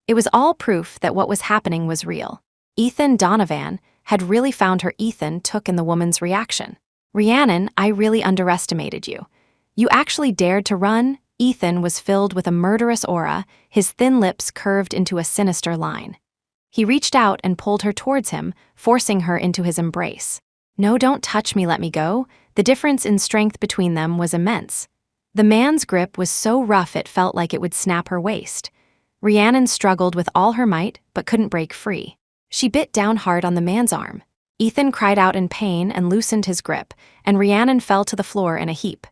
It was all proof that what was happening was real. Ethan Donovan had really found her. Ethan took in the woman's reaction. "Rhiannon, I really underestimated you. You actually dared to run?" Ethan was filled with a murderous aura, his thin lips curved into a sinister line. He reached out and pulled her towards him, forcing her into his embrace. "No, don't touch me, let me go." The difference in strength between them was immense. The man's grip was so rough it felt like it would snap her waist. Rhiannon struggled with all her might, but couldn't break free. She bit down hard on the man's arm. Ethan cried out in pain and loosened his grip, and Rhiannon fell to the floor in a heap.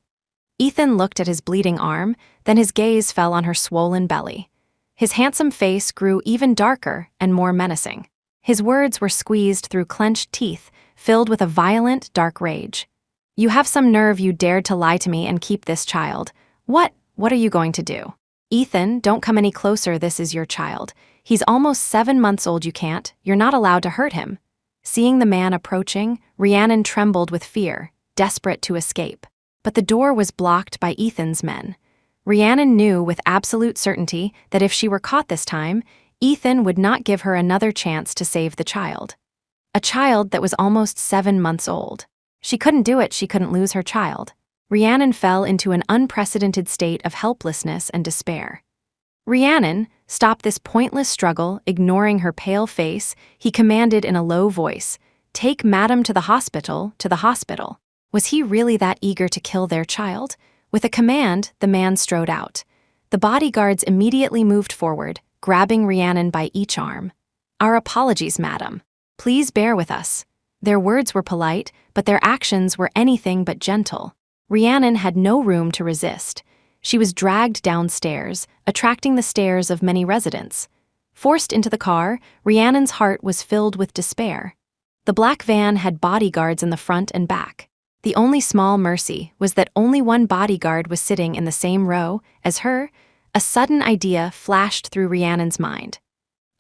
Ethan looked at his bleeding arm, then his gaze fell on her swollen belly. His handsome face grew even darker and more menacing. His words were squeezed through clenched teeth, filled with a violent, dark rage. "You have some nerve, you dared to lie to me and keep this child. What are you going to do?" "Ethan, don't come any closer, this is your child. He's almost 7 months old, you're not allowed to hurt him." Seeing the man approaching, Rhiannon trembled with fear, desperate to escape. But the door was blocked by Ethan's men. Rhiannon knew with absolute certainty that if she were caught this time, Ethan would not give her another chance to save the child. A child that was almost 7 months old. She couldn't do it, she couldn't lose her child. Rhiannon fell into an unprecedented state of helplessness and despair. "Rhiannon, stop this pointless struggle." Ignoring her pale face, he commanded in a low voice, "Take Madam to the hospital, to the hospital." Was he really that eager to kill their child? With a command, the man strode out. The bodyguards immediately moved forward, grabbing Rhiannon by each arm. "Our apologies, madam. Please bear with us." Their words were polite, but their actions were anything but gentle. Rhiannon had no room to resist. She was dragged downstairs, attracting the stares of many residents. Forced into the car, Rhiannon's heart was filled with despair. The black van had bodyguards in the front and back. The only small mercy was that only one bodyguard was sitting in the same row as her. A sudden idea flashed through Rhiannon's mind.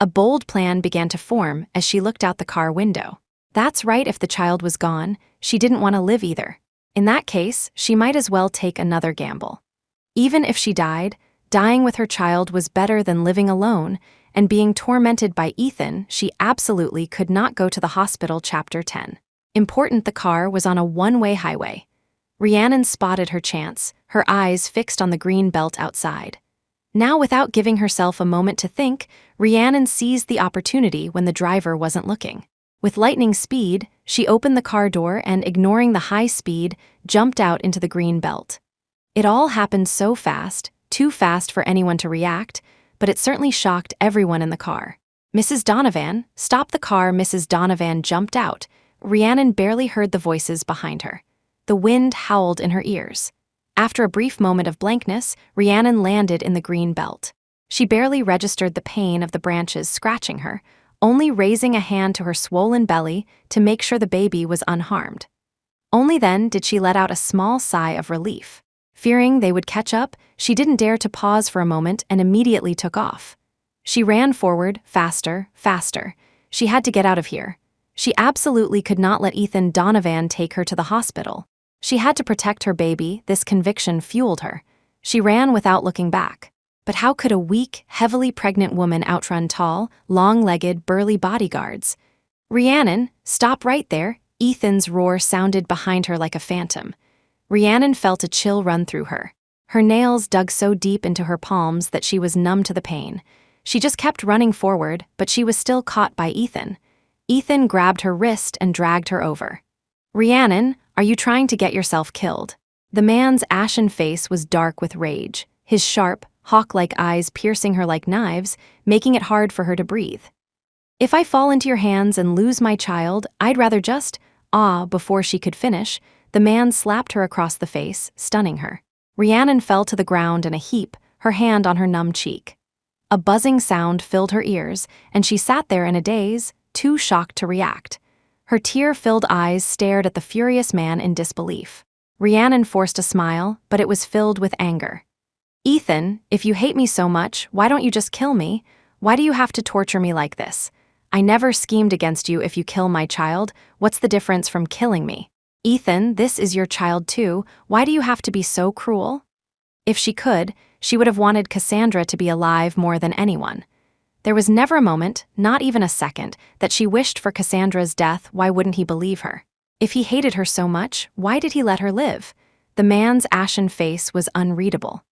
A bold plan began to form as she looked out the car window. That's right, if the child was gone, she didn't want to live either. In that case, she might as well take another gamble. Even if she died, dying with her child was better than living alone, and being tormented by Ethan, she absolutely could not go to the hospital. Chapter 10. Important, the car was on a one-way highway. Rhiannon spotted her chance, her eyes fixed on the green belt outside. Now, without giving herself a moment to think, Rhiannon seized the opportunity when the driver wasn't looking. With lightning speed, she opened the car door and, ignoring the high speed, jumped out into the green belt. It all happened so fast, too fast for anyone to react, but it certainly shocked everyone in the car. "Mrs. Donovan, stop the car!" Mrs. Donovan jumped out. Rhiannon barely heard the voices behind her. The wind howled in her ears. After a brief moment of blankness, Rhiannon landed in the green belt. She barely registered the pain of the branches scratching her, only raising a hand to her swollen belly to make sure the baby was unharmed. Only then did she let out a small sigh of relief. Fearing they would catch up, she didn't dare to pause for a moment and immediately took off. She ran forward, faster, faster. She had to get out of here. She absolutely could not let Ethan Donovan take her to the hospital. She had to protect her baby. This conviction fueled her. She ran without looking back. But how could a weak, heavily pregnant woman outrun tall, long-legged, burly bodyguards? "Rhiannon, stop right there!" Ethan's roar sounded behind her like a phantom. Rhiannon felt a chill run through her. Her nails dug so deep into her palms that she was numb to the pain. She just kept running forward, but she was still caught by Ethan. Ethan grabbed her wrist and dragged her over. "Rhiannon, are you trying to get yourself killed?" The man's ashen face was dark with rage, his sharp, hawk-like eyes piercing her like knives, making it hard for her to breathe. "If I fall into your hands and lose my child, I'd rather just—" Before she could finish, the man slapped her across the face, stunning her. Rhiannon fell to the ground in a heap, her hand on her numb cheek. A buzzing sound filled her ears, and she sat there in a daze, too shocked to react. Her tear-filled eyes stared at the furious man in disbelief. Rhiannon forced a smile, but it was filled with anger. "Ethan, if you hate me so much, why don't you just kill me? Why do you have to torture me like this? I never schemed against you. If you kill my child, what's the difference from killing me? Ethan, this is your child too. Why do you have to be so cruel?" If she could, she would have wanted Cassandra to be alive more than anyone. There was never a moment, not even a second, that she wished for Cassandra's death. Why wouldn't he believe her? If he hated her so much, why did he let her live? The man's ashen face was unreadable.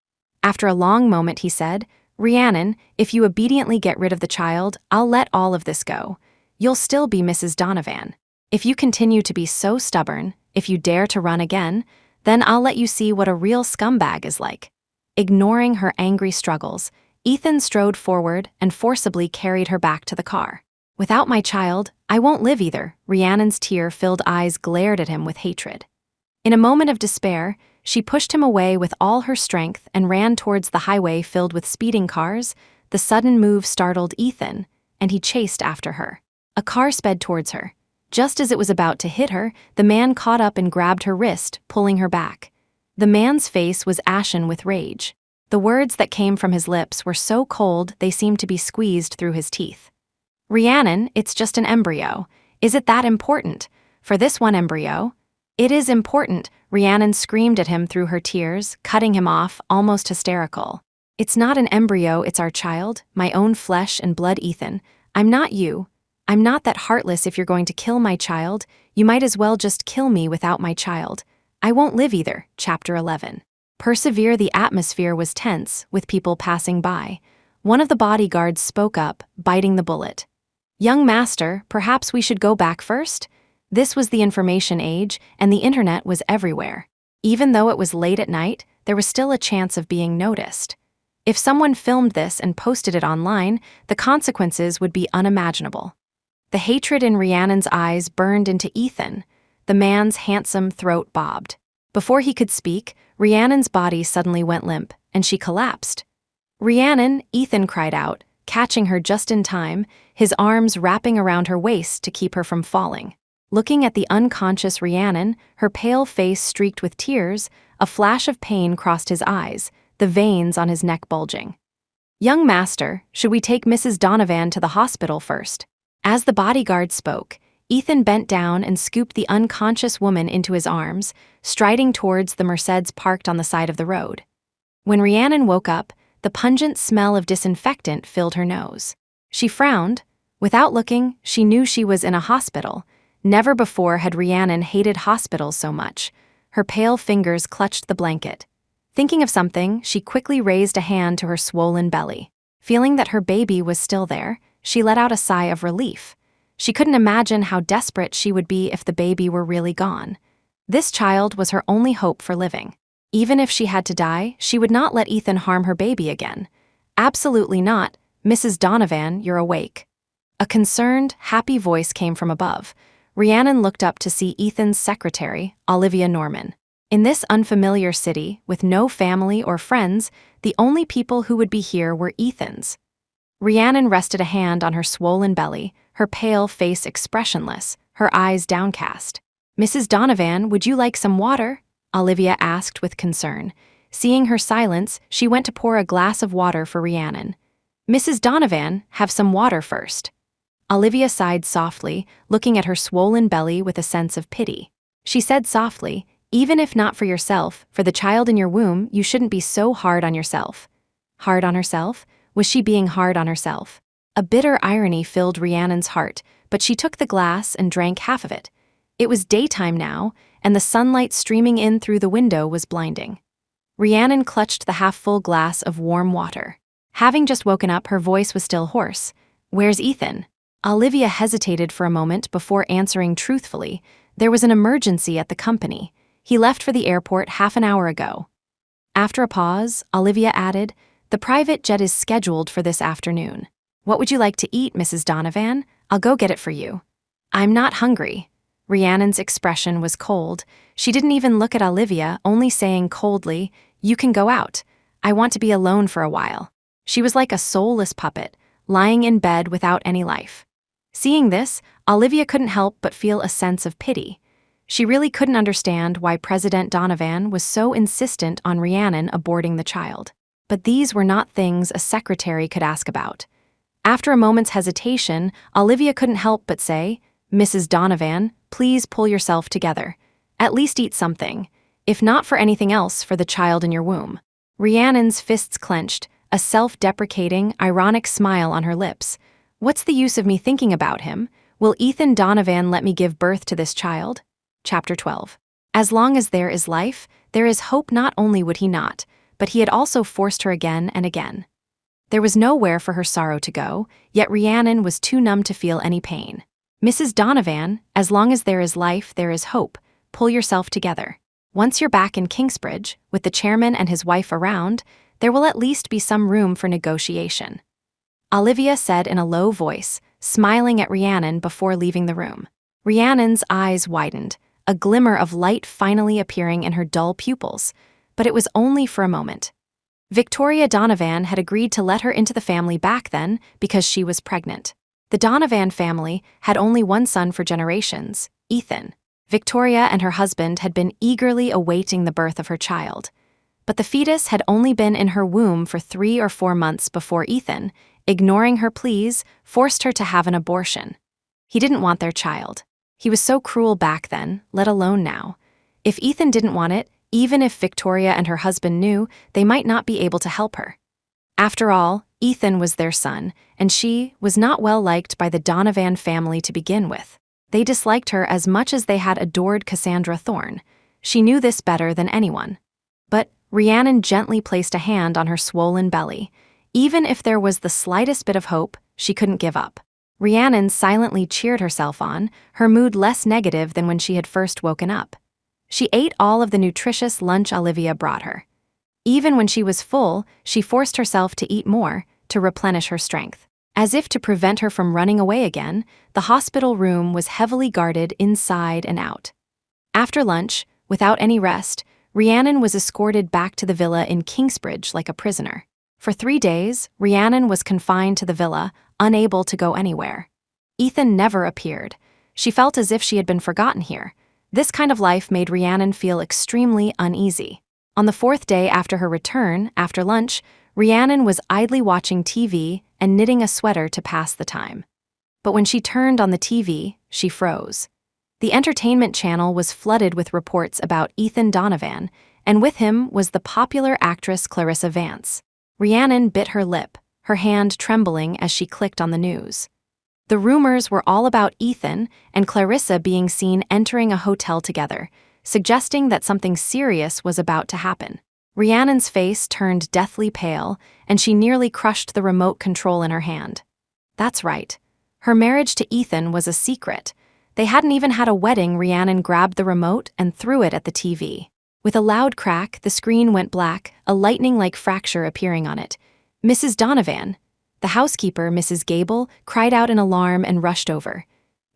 After a long moment, he said, "Rhiannon, if you obediently get rid of the child, I'll let all of this go. You'll still be Mrs. Donovan. If you continue to be so stubborn, if you dare to run again, then I'll let you see what a real scumbag is like." Ignoring her angry struggles, Ethan strode forward and forcibly carried her back to the car. "Without my child, I won't live either." Rhiannon's tear-filled eyes glared at him with hatred. In a moment of despair, she pushed him away with all her strength and ran towards the highway filled with speeding cars. The sudden move startled Ethan, and he chased after her. A car sped towards her. Just as it was about to hit her, the man caught up and grabbed her wrist, pulling her back. The man's face was ashen with rage. The words that came from his lips were so cold they seemed to be squeezed through his teeth. "Rhiannon, it's just an embryo. Is it that important? For this one embryo?" "It is important," Rhiannon screamed at him through her tears, cutting him off, almost hysterical. "It's not an embryo, it's our child, my own flesh and blood, Ethan. I'm not you. I'm not that heartless. If you're going to kill my child, you might as well just kill me without my child. I won't live either." Chapter 11. Persevere. The atmosphere was tense, with people passing by. One of the bodyguards spoke up, biting the bullet. "Young master, perhaps we should go back first?" This was the information age, and the internet was everywhere. Even though it was late at night, there was still a chance of being noticed. If someone filmed this and posted it online, the consequences would be unimaginable. The hatred in Rhiannon's eyes burned into Ethan. The man's handsome throat bobbed. Before he could speak, Rhiannon's body suddenly went limp, and she collapsed. "Rhiannon," Ethan cried out, catching her just in time, his arms wrapping around her waist to keep her from falling. Looking at the unconscious Rhiannon, her pale face streaked with tears, a flash of pain crossed his eyes, the veins on his neck bulging. "Young master, should we take Mrs. Donovan to the hospital first?" As the bodyguard spoke, Ethan bent down and scooped the unconscious woman into his arms, striding towards the Mercedes parked on the side of the road. When Rhiannon woke up, the pungent smell of disinfectant filled her nose. She frowned. Without looking, she knew she was in a hospital. Never before had Rhiannon hated hospitals so much. Her pale fingers clutched the blanket. Thinking of something, she quickly raised a hand to her swollen belly. Feeling that her baby was still there, she let out a sigh of relief. She couldn't imagine how desperate she would be if the baby were really gone. This child was her only hope for living. Even if she had to die, she would not let Ethan harm her baby again. Absolutely not. Mrs. Donovan, you're awake. A concerned, happy voice came from above. Rhiannon looked up to see Ethan's secretary, Olivia Norman. In this unfamiliar city, with no family or friends, the only people who would be here were Ethan's. Rhiannon rested a hand on her swollen belly, her pale face expressionless, her eyes downcast. Mrs. Donovan, would you like some water? Olivia asked with concern. Seeing her silence, she went to pour a glass of water for Rhiannon. Mrs. Donovan, have some water first. Olivia sighed softly, looking at her swollen belly with a sense of pity. She said softly, even if not for yourself, for the child in your womb, you shouldn't be so hard on yourself. Hard on herself? Was she being hard on herself? A bitter irony filled Rhiannon's heart, but she took the glass and drank half of it. It was daytime now, and the sunlight streaming in through the window was blinding. Rhiannon clutched the half-full glass of warm water. Having just woken up, her voice was still hoarse. Where's Ethan? Olivia hesitated for a moment before answering truthfully. There was an emergency at the company. He left for the airport half an hour ago. After a pause, Olivia added, the private jet is scheduled for this afternoon. What would you like to eat, Mrs. Donovan? I'll go get it for you. I'm not hungry. Rhiannon's expression was cold. She didn't even look at Olivia, only saying coldly, you can go out. I want to be alone for a while. She was like a soulless puppet, lying in bed without any life. Seeing this, Olivia couldn't help but feel a sense of pity. She really couldn't understand why President Donovan was so insistent on Rhiannon aborting the child. But these were not things a secretary could ask about. After a moment's hesitation, Olivia couldn't help but say, Mrs. Donovan, please pull yourself together. At least eat something. If not for anything else, for the child in your womb. Rhiannon's fists clenched, a self-deprecating, ironic smile on her lips. What's the use of me thinking about him? Will Ethan Donovan let me give birth to this child? Chapter 12. As long as there is life, there is hope. Not only would he not, but he had also forced her again and again. There was nowhere for her sorrow to go, yet Rhiannon was too numb to feel any pain. Mrs. Donovan, as long as there is life, there is hope. Pull yourself together. Once you're back in Kingsbridge, with the chairman and his wife around, there will at least be some room for negotiation. Olivia said in a low voice, smiling at Rhiannon before leaving the room. Rhiannon's eyes widened, a glimmer of light finally appearing in her dull pupils, but it was only for a moment. Victoria Donovan had agreed to let her into the family back then because she was pregnant. The Donovan family had only one son for generations, Ethan. Victoria and her husband had been eagerly awaiting the birth of her child. But the fetus had only been in her womb for 3 or 4 months before Ethan, ignoring her pleas, forced her to have an abortion. He didn't want their child. He was so cruel back then, let alone now. If Ethan didn't want it, even if Victoria and her husband knew, they might not be able to help her. After all, Ethan was their son, and she was not well liked by the Donovan family to begin with. They disliked her as much as they had adored Cassandra Thorne. She knew this better than anyone. But Rhiannon gently placed a hand on her swollen belly. Even if there was the slightest bit of hope, she couldn't give up. Rhiannon silently cheered herself on, her mood less negative than when she had first woken up. She ate all of the nutritious lunch Olivia brought her. Even when she was full, she forced herself to eat more, to replenish her strength. As if to prevent her from running away again, the hospital room was heavily guarded inside and out. After lunch, without any rest, Rhiannon was escorted back to the villa in Kingsbridge like a prisoner. For 3 days, Rhiannon was confined to the villa, unable to go anywhere. Ethan never appeared. She felt as if she had been forgotten here. This kind of life made Rhiannon feel extremely uneasy. On the 4th day after her return, after lunch, Rhiannon was idly watching TV and knitting a sweater to pass the time. But when she turned on the TV, she froze. The entertainment channel was flooded with reports about Ethan Donovan, and with him was the popular actress Clarissa Vance. Rhiannon bit her lip, her hand trembling as she clicked on the news. The rumors were all about Ethan and Clarissa being seen entering a hotel together, suggesting that something serious was about to happen. Rhiannon's face turned deathly pale, and she nearly crushed the remote control in her hand. That's right. Her marriage to Ethan was a secret. They hadn't even had a wedding. Rhiannon grabbed the remote and threw it at the TV. With a loud crack, the screen went black, a lightning-like fracture appearing on it. "Mrs. Donovan!" The housekeeper, Mrs. Gable, cried out in alarm and rushed over.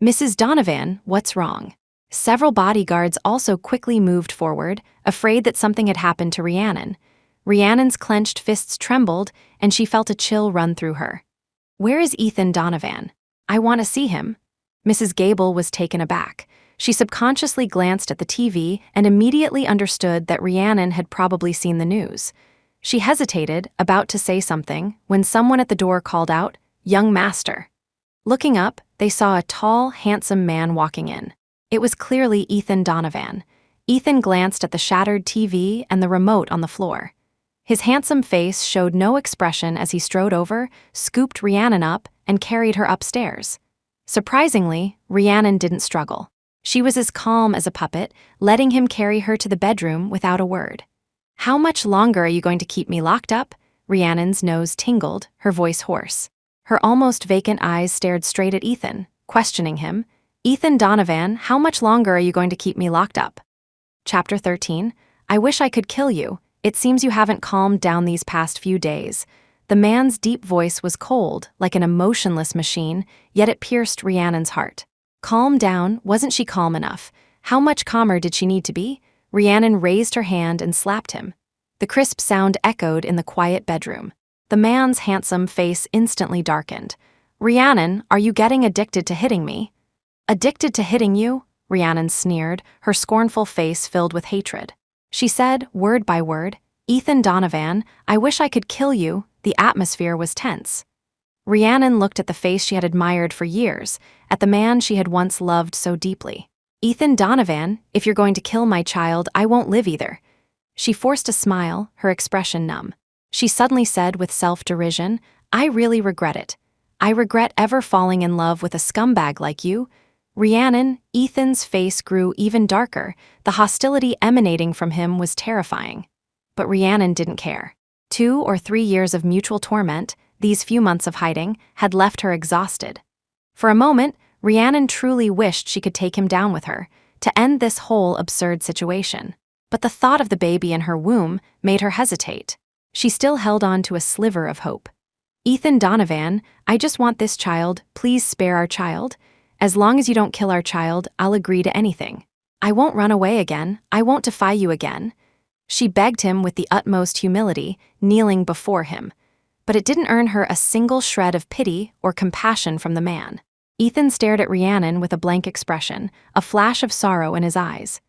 "Mrs. Donovan, what's wrong?" Several bodyguards also quickly moved forward, afraid that something had happened to Rhiannon. Rhiannon's clenched fists trembled, and she felt a chill run through her. "Where is Ethan Donovan? I want to see him." Mrs. Gable was taken aback. She subconsciously glanced at the TV and immediately understood that Rhiannon had probably seen the news. She hesitated, about to say something, when someone at the door called out, "Young master." Looking up, they saw a tall, handsome man walking in. It was clearly Ethan Donovan. Ethan glanced at the shattered TV and the remote on the floor. His handsome face showed no expression as he strode over, scooped Rhiannon up, and carried her upstairs. Surprisingly, Rhiannon didn't struggle. She was as calm as a puppet, letting him carry her to the bedroom without a word. "How much longer are you going to keep me locked up?" Rhiannon's nose tingled, her voice hoarse. Her almost vacant eyes stared straight at Ethan, questioning him. "Ethan Donovan, how much longer are you going to keep me locked up?" Chapter 13. I wish I could kill you. It seems you haven't calmed down these past few days. The man's deep voice was cold, like an emotionless machine, yet it pierced Rhiannon's heart. Calm down? Wasn't she calm enough? How much calmer did she need to be? Rhiannon raised her hand and slapped him. The crisp sound echoed in the quiet bedroom. The man's handsome face instantly darkened. "Rhiannon, are you getting addicted to hitting me?" "Addicted to hitting you?" Rhiannon sneered, her scornful face filled with hatred. She said, word by word, "Ethan Donovan, I wish I could kill you." The atmosphere was tense. Rhiannon looked at the face she had admired for years, at the man she had once loved so deeply. "Ethan Donovan, if you're going to kill my child, I won't live either." She forced a smile, her expression numb. She suddenly said with self-derision, "I really regret it. I regret ever falling in love with a scumbag like you." Rhiannon, Ethan's face grew even darker. The hostility emanating from him was terrifying. But Rhiannon didn't care. 2 or 3 years of mutual torment, these few months of hiding, had left her exhausted. For a moment, Rhiannon truly wished she could take him down with her, to end this whole absurd situation. But the thought of the baby in her womb made her hesitate. She still held on to a sliver of hope. "Ethan Donovan, I just want this child. Please spare our child. As long as you don't kill our child, I'll agree to anything. I won't run away again. I won't defy you again." She begged him with the utmost humility, kneeling before him. But it didn't earn her a single shred of pity or compassion from the man. Ethan stared at Rhiannon with a blank expression, a flash of sorrow in his eyes.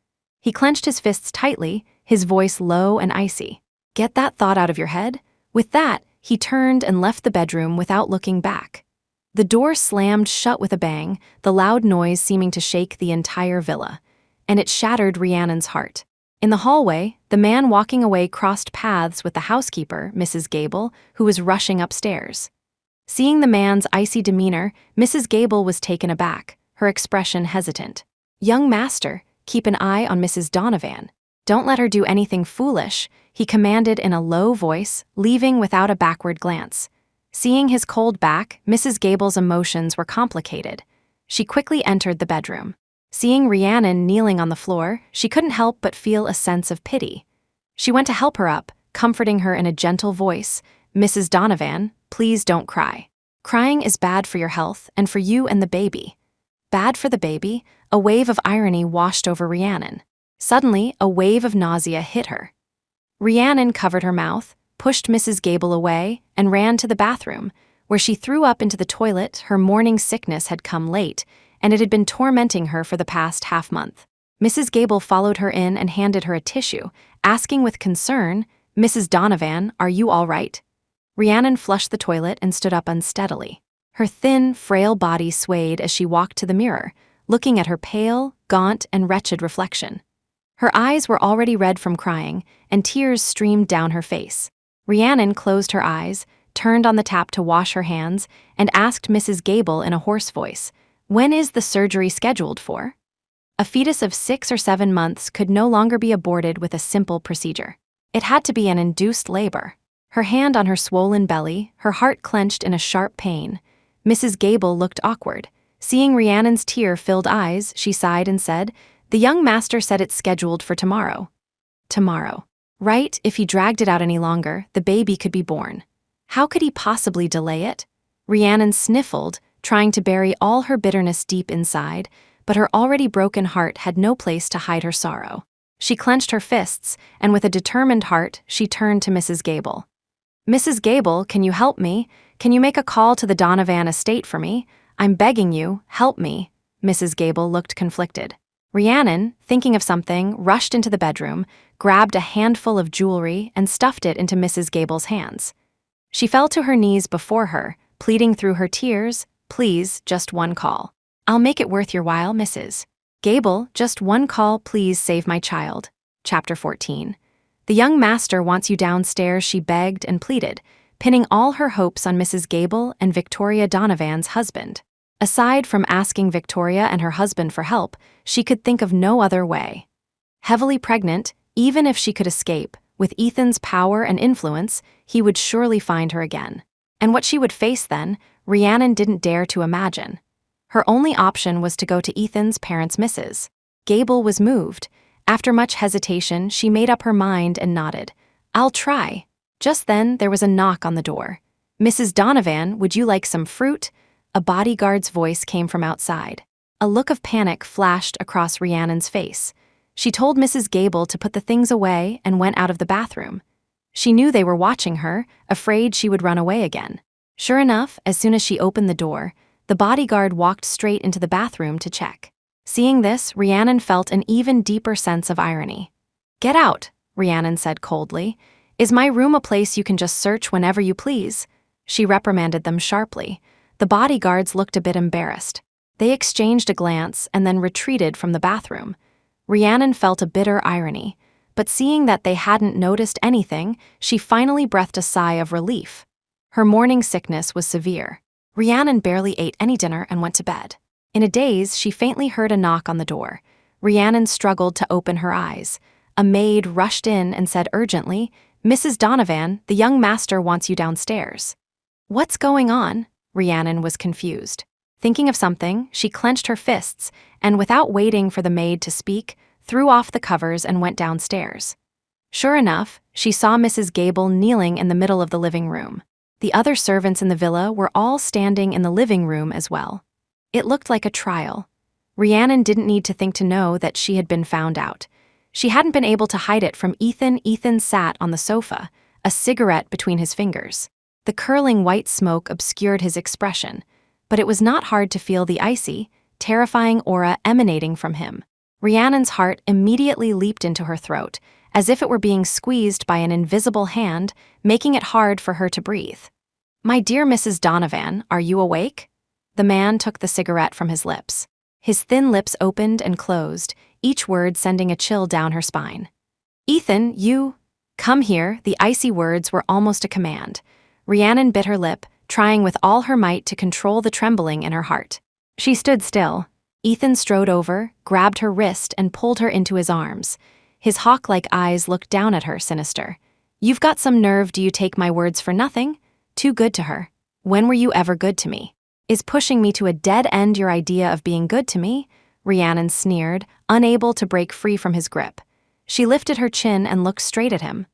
He clenched his fists tightly, his voice low and icy. "Get that thought out of your head?" With that, he turned and left the bedroom without looking back. The door slammed shut with a bang, the loud noise seeming to shake the entire villa. And it shattered Rhiannon's heart. In the hallway, the man walking away crossed paths with the housekeeper, Mrs. Gable, who was rushing upstairs. Seeing the man's icy demeanor, Mrs. Gable was taken aback, her expression hesitant. "Young master, keep an eye on Mrs. Donovan. Don't let her do anything foolish," he commanded in a low voice, leaving without a backward glance. Seeing his cold back, Mrs. Gable's emotions were complicated. She quickly entered the bedroom. Seeing Rhiannon kneeling on the floor, she couldn't help but feel a sense of pity. She went to help her up, comforting her in a gentle voice. "Mrs. Donovan, please don't cry. Crying is bad for your health and for you and the baby." Bad for the baby? A wave of irony washed over Rhiannon. Suddenly, a wave of nausea hit her. Rhiannon covered her mouth, pushed Mrs. Gable away, and ran to the bathroom, where she threw up into the toilet. Her morning sickness had come late, and it had been tormenting her for the past half-month. Mrs. Gable followed her in and handed her a tissue, asking with concern, "Mrs. Donovan, are you all right?" Rhiannon flushed the toilet and stood up unsteadily. Her thin, frail body swayed as she walked to the mirror, looking at her pale, gaunt, and wretched reflection. Her eyes were already red from crying, and tears streamed down her face. Rhiannon closed her eyes, turned on the tap to wash her hands, and asked Mrs. Gable in a hoarse voice, "When is the surgery scheduled for?" A fetus of 6 or 7 months could no longer be aborted with a simple procedure. It had to be an induced labor. Her hand on her swollen belly, her heart clenched in a sharp pain. Mrs. Gable looked awkward. Seeing Rhiannon's tear-filled eyes, she sighed and said, "The young master said it's scheduled for tomorrow." Tomorrow. Right, if he dragged it out any longer, the baby could be born. How could he possibly delay it? Rhiannon sniffled, trying to bury all her bitterness deep inside, but her already broken heart had no place to hide her sorrow. She clenched her fists, and with a determined heart, she turned to Mrs. Gable. "Mrs. Gable, can you help me? Can you make a call to the Donovan estate for me? I'm begging you, help me." Mrs. Gable looked conflicted. Rhiannon, thinking of something, rushed into the bedroom, grabbed a handful of jewelry, and stuffed it into Mrs. Gable's hands. She fell to her knees before her, pleading through her tears, "Please, just one call. I'll make it worth your while, Mrs. Gable, just one call, please save my child." Chapter 14. "The young master wants you downstairs," she begged and pleaded, pinning all her hopes on Mrs. Gable and Victoria Donovan's husband. Aside from asking Victoria and her husband for help, she could think of no other way. Heavily pregnant, even if she could escape, with Ethan's power and influence, he would surely find her again. And what she would face then, Rhiannon didn't dare to imagine. Her only option was to go to Ethan's parents' Mrs. Gable was moved. After much hesitation, she made up her mind and nodded. "I'll try." Just then, there was a knock on the door. "Mrs. Donovan, would you like some fruit?" A bodyguard's voice came from outside. A look of panic flashed across Rhiannon's face. She told Mrs. Gable to put the things away and went out of the bathroom. She knew they were watching her, afraid she would run away again. Sure enough, as soon as she opened the door, the bodyguard walked straight into the bathroom to check. Seeing this, Rhiannon felt an even deeper sense of irony. "Get out," Rhiannon said coldly. "Is my room a place you can just search whenever you please?" She reprimanded them sharply. The bodyguards looked a bit embarrassed. They exchanged a glance and then retreated from the bathroom. Rhiannon felt a bitter irony, but seeing that they hadn't noticed anything, she finally breathed a sigh of relief. Her morning sickness was severe. Rhiannon barely ate any dinner and went to bed. In a daze, she faintly heard a knock on the door. Rhiannon struggled to open her eyes. A maid rushed in and said urgently, "Mrs. Donovan, the young master wants you downstairs." "What's going on?" Rhiannon was confused. Thinking of something, she clenched her fists and, without waiting for the maid to speak, threw off the covers and went downstairs. Sure enough, she saw Mrs. Gable kneeling in the middle of the living room. The other servants in the villa were all standing in the living room as well. It looked like a trial. Rhiannon didn't need to think to know that she had been found out. She hadn't been able to hide it from Ethan. Ethan sat on the sofa, a cigarette between his fingers. The curling white smoke obscured his expression, but it was not hard to feel the icy, terrifying aura emanating from him. Rhiannon's heart immediately leaped into her throat, as if it were being squeezed by an invisible hand, making it hard for her to breathe. "My dear Mrs. Donovan, are you awake?" The man took the cigarette from his lips. His thin lips opened and closed, each word sending a chill down her spine. "Ethan, you... come here." The icy words were almost a command. Rhiannon bit her lip, trying with all her might to control the trembling in her heart. She stood still. Ethan strode over, grabbed her wrist, and pulled her into his arms. His hawk-like eyes looked down at her, sinister. "You've got some nerve. Do you take my words for nothing? Too good to her. When were you ever good to me? Is pushing me to a dead end your idea of being good to me?" Rhiannon sneered, unable to break free from his grip. She lifted her chin and looked straight at him.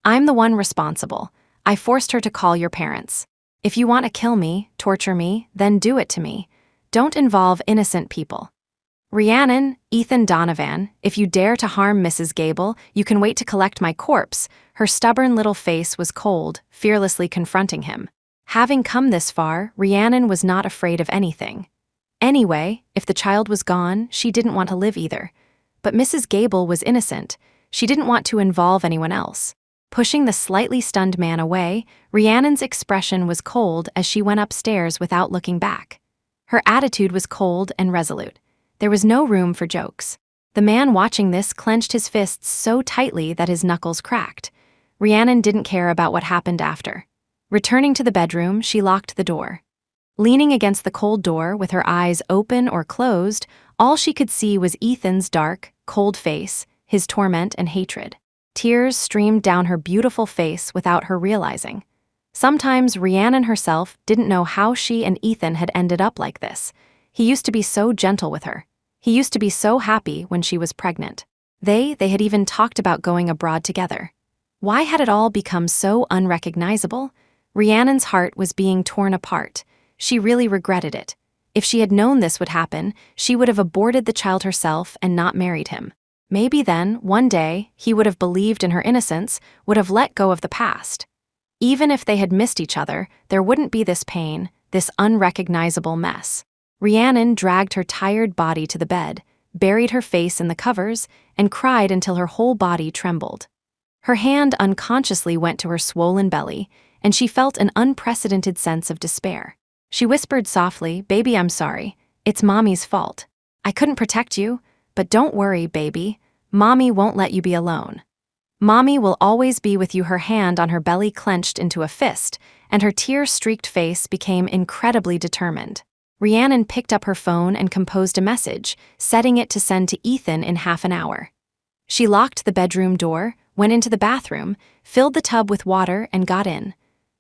"I'm the one responsible. I forced her to call your parents. If you want to kill me, torture me, then do it to me. Don't involve innocent people." "Rhiannon, Ethan Donovan, if you dare to harm Mrs. Gable, you can wait to collect my corpse." Her stubborn little face was cold, fearlessly confronting him. Having come this far, Rhiannon was not afraid of anything. Anyway, if the child was gone, she didn't want to live either. But Mrs. Gable was innocent. She didn't want to involve anyone else. Pushing the slightly stunned man away, Rhiannon's expression was cold as she went upstairs without looking back. Her attitude was cold and resolute. There was no room for jokes. The man watching this clenched his fists so tightly that his knuckles cracked. Rhiannon didn't care about what happened after. Returning to the bedroom, she locked the door. Leaning against the cold door with her eyes open or closed, all she could see was Ethan's dark, cold face, his torment and hatred. Tears streamed down her beautiful face without her realizing. Sometimes Rhiannon herself didn't know how she and Ethan had ended up like this. He used to be so gentle with her. He used to be so happy when she was pregnant. They had even talked about going abroad together. Why had it all become so unrecognizable? Rhiannon's heart was being torn apart. She really regretted it. If she had known this would happen, she would have aborted the child herself and not married him. Maybe then, one day, he would have believed in her innocence, would have let go of the past. Even if they had missed each other, there wouldn't be this pain, this unrecognizable mess. Rhiannon dragged her tired body to the bed, buried her face in the covers, and cried until her whole body trembled. Her hand unconsciously went to her swollen belly, and she felt an unprecedented sense of despair. She whispered softly, "Baby, I'm sorry. It's Mommy's fault. I couldn't protect you, but don't worry, baby. Mommy won't let you be alone. Mommy will always be with you." Her hand on her belly clenched into a fist, and her tear-streaked face became incredibly determined. Rhiannon picked up her phone and composed a message, setting it to send to Ethan in half an hour. She locked the bedroom door, went into the bathroom, filled the tub with water, and got in.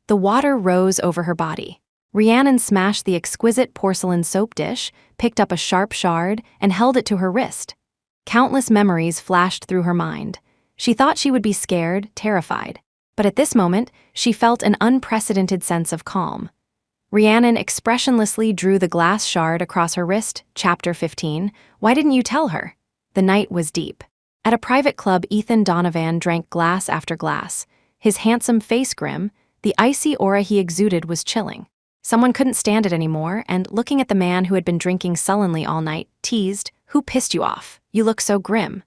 The water rose over her body. Rhiannon smashed the exquisite porcelain soap dish, picked up a sharp shard, and held it to her wrist. Countless memories flashed through her mind. She thought she would be scared, terrified. But at this moment, she felt an unprecedented sense of calm. Rhiannon expressionlessly drew the glass shard across her wrist. Chapter 15. Why didn't you tell her? The night was deep. At a private club, Ethan Donovan drank glass after glass. His handsome face grim, the icy aura he exuded was chilling. Someone couldn't stand it anymore, and looking at the man who had been drinking sullenly all night, teased, "Who pissed you off? You look so grim."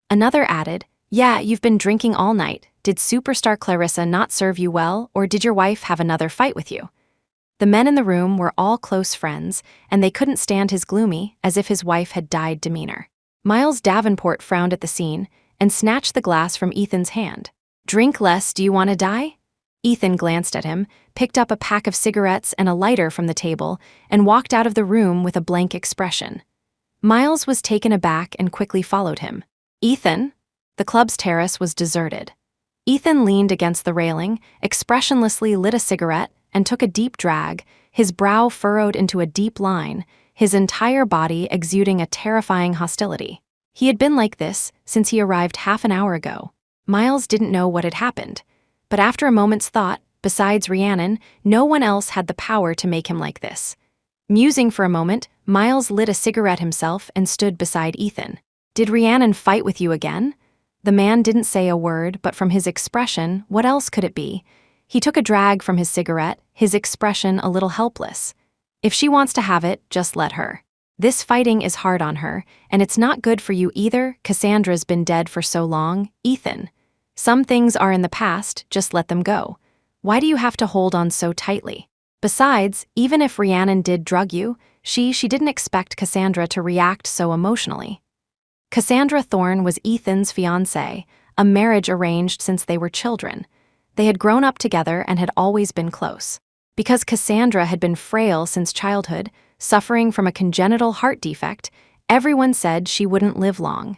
Another added, "Yeah, you've been drinking all night. Did superstar Clarissa not serve you well, or did your wife have another fight with you?" The men in the room were all close friends, and they couldn't stand his gloomy, as if his wife had died demeanor. Miles Davenport frowned at the scene and snatched the glass from Ethan's hand. "Drink less, do you want to die?" Ethan glanced at him, picked up a pack of cigarettes and a lighter from the table, and walked out of the room with a blank expression. Miles was taken aback and quickly followed him. "Ethan?" The club's terrace was deserted. Ethan leaned against the railing, expressionlessly lit a cigarette, and took a deep drag, his brow furrowed into a deep line, his entire body exuding a terrifying hostility. He had been like this since he arrived half an hour ago. Miles didn't know what had happened. But after a moment's thought, besides Rhiannon, no one else had the power to make him like this. Musing for a moment, Miles lit a cigarette himself and stood beside Ethan. "Did Rhiannon fight with you again?" The man didn't say a word, but from his expression, what else could it be? He took a drag from his cigarette, his expression a little helpless. "If she wants to have it, just let her. This fighting is hard on her, and it's not good for you either. Cassandra's been dead for so long, Ethan. Some things are in the past, just let them go. Why do you have to hold on so tightly? Besides, even if Rhiannon did drug you, she didn't expect Cassandra to react so emotionally." Cassandra Thorne was Ethan's fiancée, a marriage arranged since they were children. They had grown up together and had always been close. Because Cassandra had been frail since childhood, suffering from a congenital heart defect, everyone said she wouldn't live long.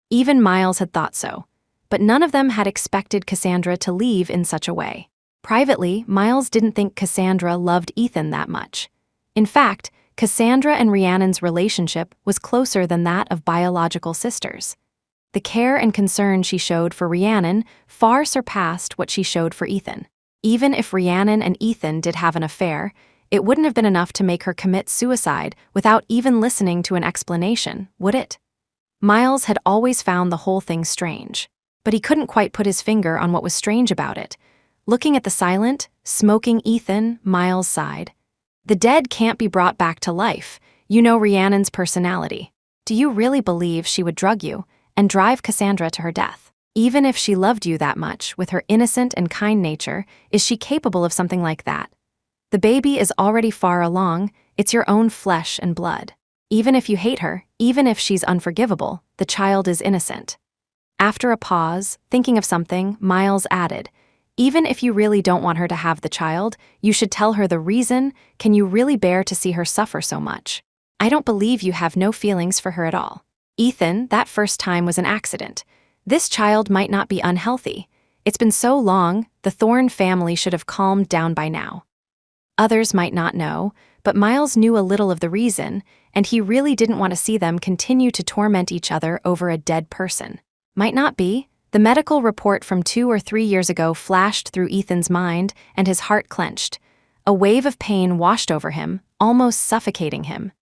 Even Miles had thought so. But none of them had expected Cassandra to leave in such a way. Privately, Miles didn't think Cassandra loved Ethan that much. In fact, Cassandra and Rhiannon's relationship was closer than that of biological sisters. The care and concern she showed for Rhiannon far surpassed what she showed for Ethan. Even if Rhiannon and Ethan did have an affair, it wouldn't have been enough to make her commit suicide without even listening to an explanation, would it? Miles had always found the whole thing strange. But he couldn't quite put his finger on what was strange about it. Looking at the silent, smoking Ethan, Miles sighed. "The dead can't be brought back to life. You know Rhiannon's personality. Do you really believe she would drug you and drive Cassandra to her death? Even if she loved you that much, with her innocent and kind nature, is she capable of something like that? The baby is already far along, it's your own flesh and blood. Even if you hate her, even if she's unforgivable, the child is innocent. After a pause, thinking of something, Miles added, even if you really don't want her to have the child, you should tell her the reason. Can you really bear to see her suffer so much? I don't believe you have no feelings for her at all. Ethan, that first time was an accident. This child might not be unhealthy. It's been so long, the Thorne family should have calmed down by now. Others might not know, but Miles knew a little of the reason, and he really didn't want to see them continue to torment each other over a dead person. Might not be. The medical report from 2 or 3 years ago flashed through Ethan's mind, and his heart clenched. A wave of pain washed over him, almost suffocating him.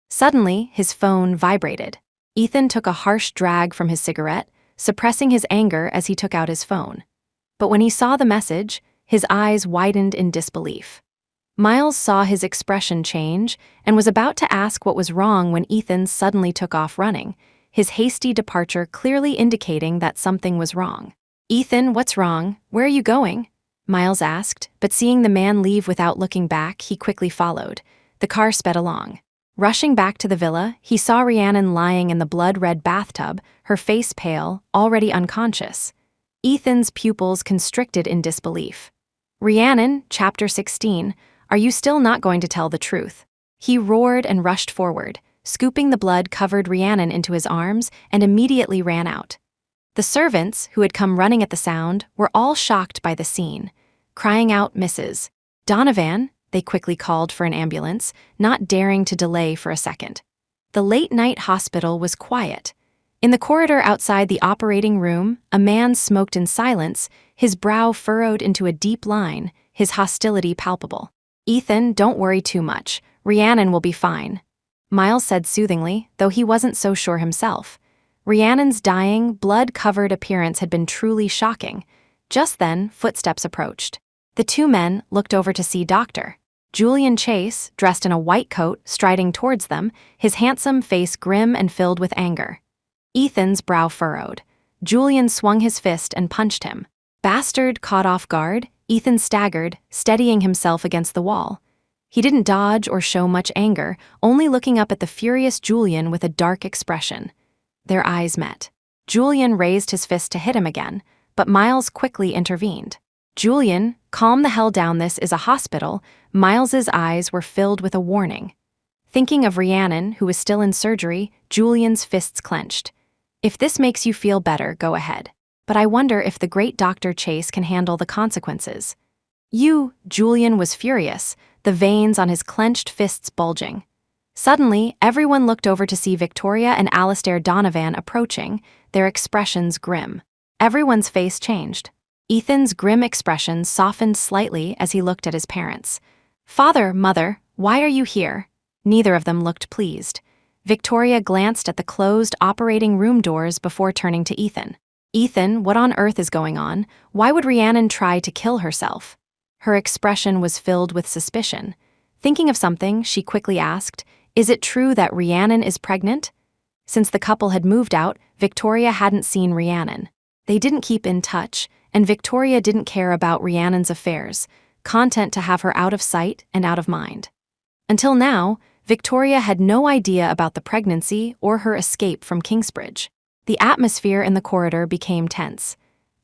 Suddenly, his phone vibrated. Ethan took a harsh drag from his cigarette, suppressing his anger as he took out his phone. But when he saw the message, his eyes widened in disbelief. Miles saw his expression change and was about to ask what was wrong when Ethan suddenly took off running, his hasty departure clearly indicating that something was wrong. "Ethan, what's wrong? Where are you going?" Miles asked, but seeing the man leave without looking back, he quickly followed. The car sped along. Rushing back to the villa, he saw Rhiannon lying in the blood-red bathtub, her face pale, already unconscious. Ethan's pupils constricted in disbelief. "Rhiannon, Chapter 16, are you still not going to tell the truth?" He roared and rushed forward, scooping the blood-covered Rhiannon into his arms, and immediately ran out. The servants, who had come running at the sound, were all shocked by the scene, crying out, "Mrs. Donovan," they quickly called for an ambulance, not daring to delay for a second. The late-night hospital was quiet. In the corridor outside the operating room, a man smoked in silence, his brow furrowed into a deep line, his hostility palpable. "Ethan, don't worry too much. Rhiannon will be fine," Miles said soothingly, though he wasn't so sure himself. Rhiannon's dying, blood-covered appearance had been truly shocking. Just then, footsteps approached. The two men looked over to see Dr. Julian Chase, dressed in a white coat, striding towards them, his handsome face grim and filled with anger. Ethan's brow furrowed. Julian swung his fist and punched him. Bastard! Caught off guard, Ethan staggered, steadying himself against the wall. He didn't dodge or show much anger, only looking up at the furious Julian with a dark expression. Their eyes met. Julian raised his fist to hit him again, but Miles quickly intervened. "Julian, calm the hell down, this is a hospital." Miles's eyes were filled with a warning. Thinking of Rhiannon, who was still in surgery, Julian's fists clenched. "If this makes you feel better, go ahead. But I wonder if the great Dr. Chase can handle the consequences." Julian was furious, the veins on his clenched fists bulging. Suddenly, everyone looked over to see Victoria and Alistair Donovan approaching, their expressions grim. Everyone's face changed. Ethan's grim expression softened slightly as he looked at his parents. "Father, Mother, why are you here?" Neither of them looked pleased. Victoria glanced at the closed operating room doors before turning to Ethan. "Ethan, what on earth is going on? Why would Rhiannon try to kill herself?" Her expression was filled with suspicion. Thinking of something, she quickly asked, "Is it true that Rhiannon is pregnant?" Since the couple had moved out, Victoria hadn't seen Rhiannon. They didn't keep in touch, and Victoria didn't care about Rhiannon's affairs, content to have her out of sight and out of mind. Until now, Victoria had no idea about the pregnancy or her escape from Kingsbridge. The atmosphere in the corridor became tense.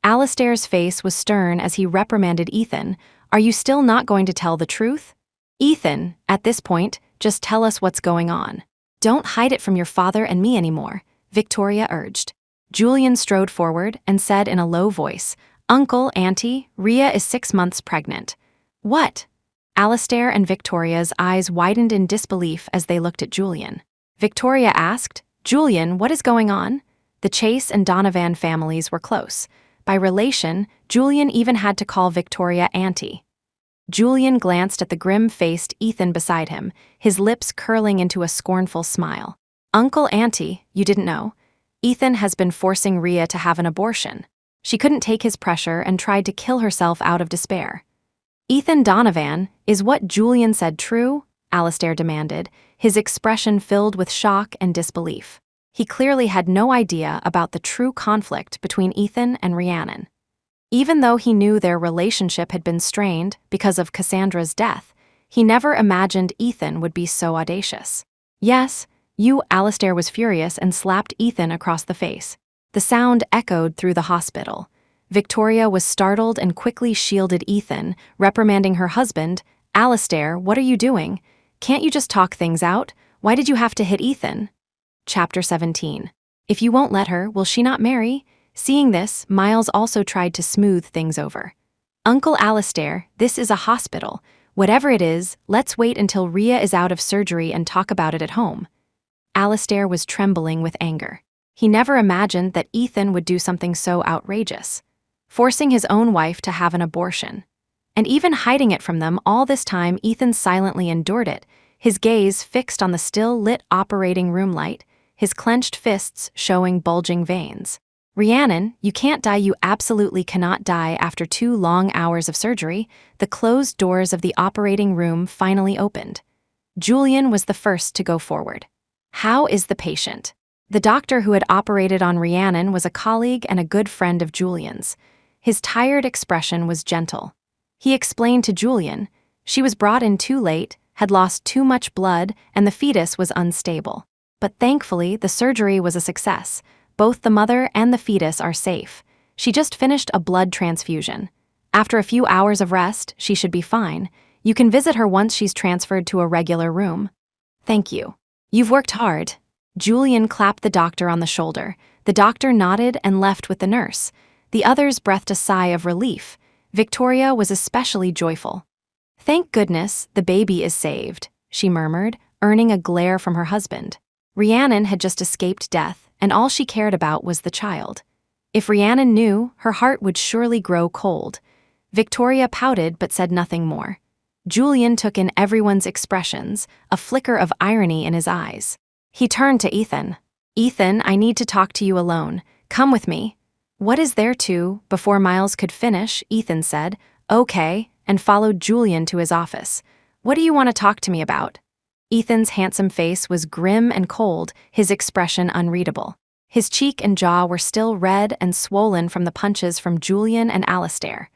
Alistair's face was stern as he reprimanded Ethan. "Are you still not going to tell the truth?" "Ethan, at this point, just tell us what's going on. Don't hide it from your father and me anymore," Victoria urged. Julian strode forward and said in a low voice, "Uncle, Auntie, Rhea is 6 months pregnant." "What?" Alistair and Victoria's eyes widened in disbelief as they looked at Julian. Victoria asked, "Julian, what is going on?" The Chase and Donovan families were close. By relation, Julian even had to call Victoria Auntie. Julian glanced at the grim-faced Ethan beside him, his lips curling into a scornful smile. "Uncle, Auntie, you didn't know? Ethan has been forcing Rhea to have an abortion. She couldn't take his pressure and tried to kill herself out of despair." "Ethan Donovan, is what Julian said true?" Alistair demanded, his expression filled with shock and disbelief. He clearly had no idea about the true conflict between Ethan and Rhiannon. Even though he knew their relationship had been strained because of Cassandra's death, he never imagined Ethan would be so audacious. "Yes, You, Alistair was furious and slapped Ethan across the face. The sound echoed through the hospital. Victoria was startled and quickly shielded Ethan, reprimanding her husband. Alistair, what are you doing? Can't you just talk things out? Why did you have to hit Ethan? Chapter 17. If you won't let her, will she not marry? Seeing this, Miles also tried to smooth things over. Uncle Alistair, this is a hospital. Whatever it is, let's wait until Rhea is out of surgery and talk about it at home. Alistair was trembling with anger. He never imagined that Ethan would do something so outrageous, forcing his own wife to have an abortion. And even hiding it from them all this time, Ethan silently endured it, his gaze fixed on the still-lit operating room light, his clenched fists showing bulging veins. Rhiannon, you can't die, you absolutely cannot die after 2 long hours of surgery. The closed doors of the operating room finally opened. Julian was the first to go forward. How is the patient? The doctor who had operated on Rhiannon was a colleague and a good friend of Julian's. His tired expression was gentle. He explained to Julian, she was brought in too late, had lost too much blood, and the fetus was unstable. But thankfully, the surgery was a success. Both the mother and the fetus are safe. She just finished a blood transfusion. After a few hours of rest, she should be fine. You can visit her once she's transferred to a regular room. Thank you. You've worked hard. Julian clapped the doctor on the shoulder. The doctor nodded and left with the nurse. The others breathed a sigh of relief. Victoria was especially joyful. Thank goodness, the baby is saved, she murmured, earning a glare from her husband. Rhiannon had just escaped death, and all she cared about was the child. If Rhiannon knew, her heart would surely grow cold. Victoria pouted but said nothing more. Julian took in everyone's expressions, a flicker of irony in his eyes. He turned to Ethan. Ethan, I need to talk to you alone. Come with me. What is there to? Before Miles could finish, Ethan said, okay, and followed Julian to his office. What do you want to talk to me about? Ethan's handsome face was grim and cold, his expression unreadable. His cheek and jaw were still red and swollen from the punches from Julian and Alistair.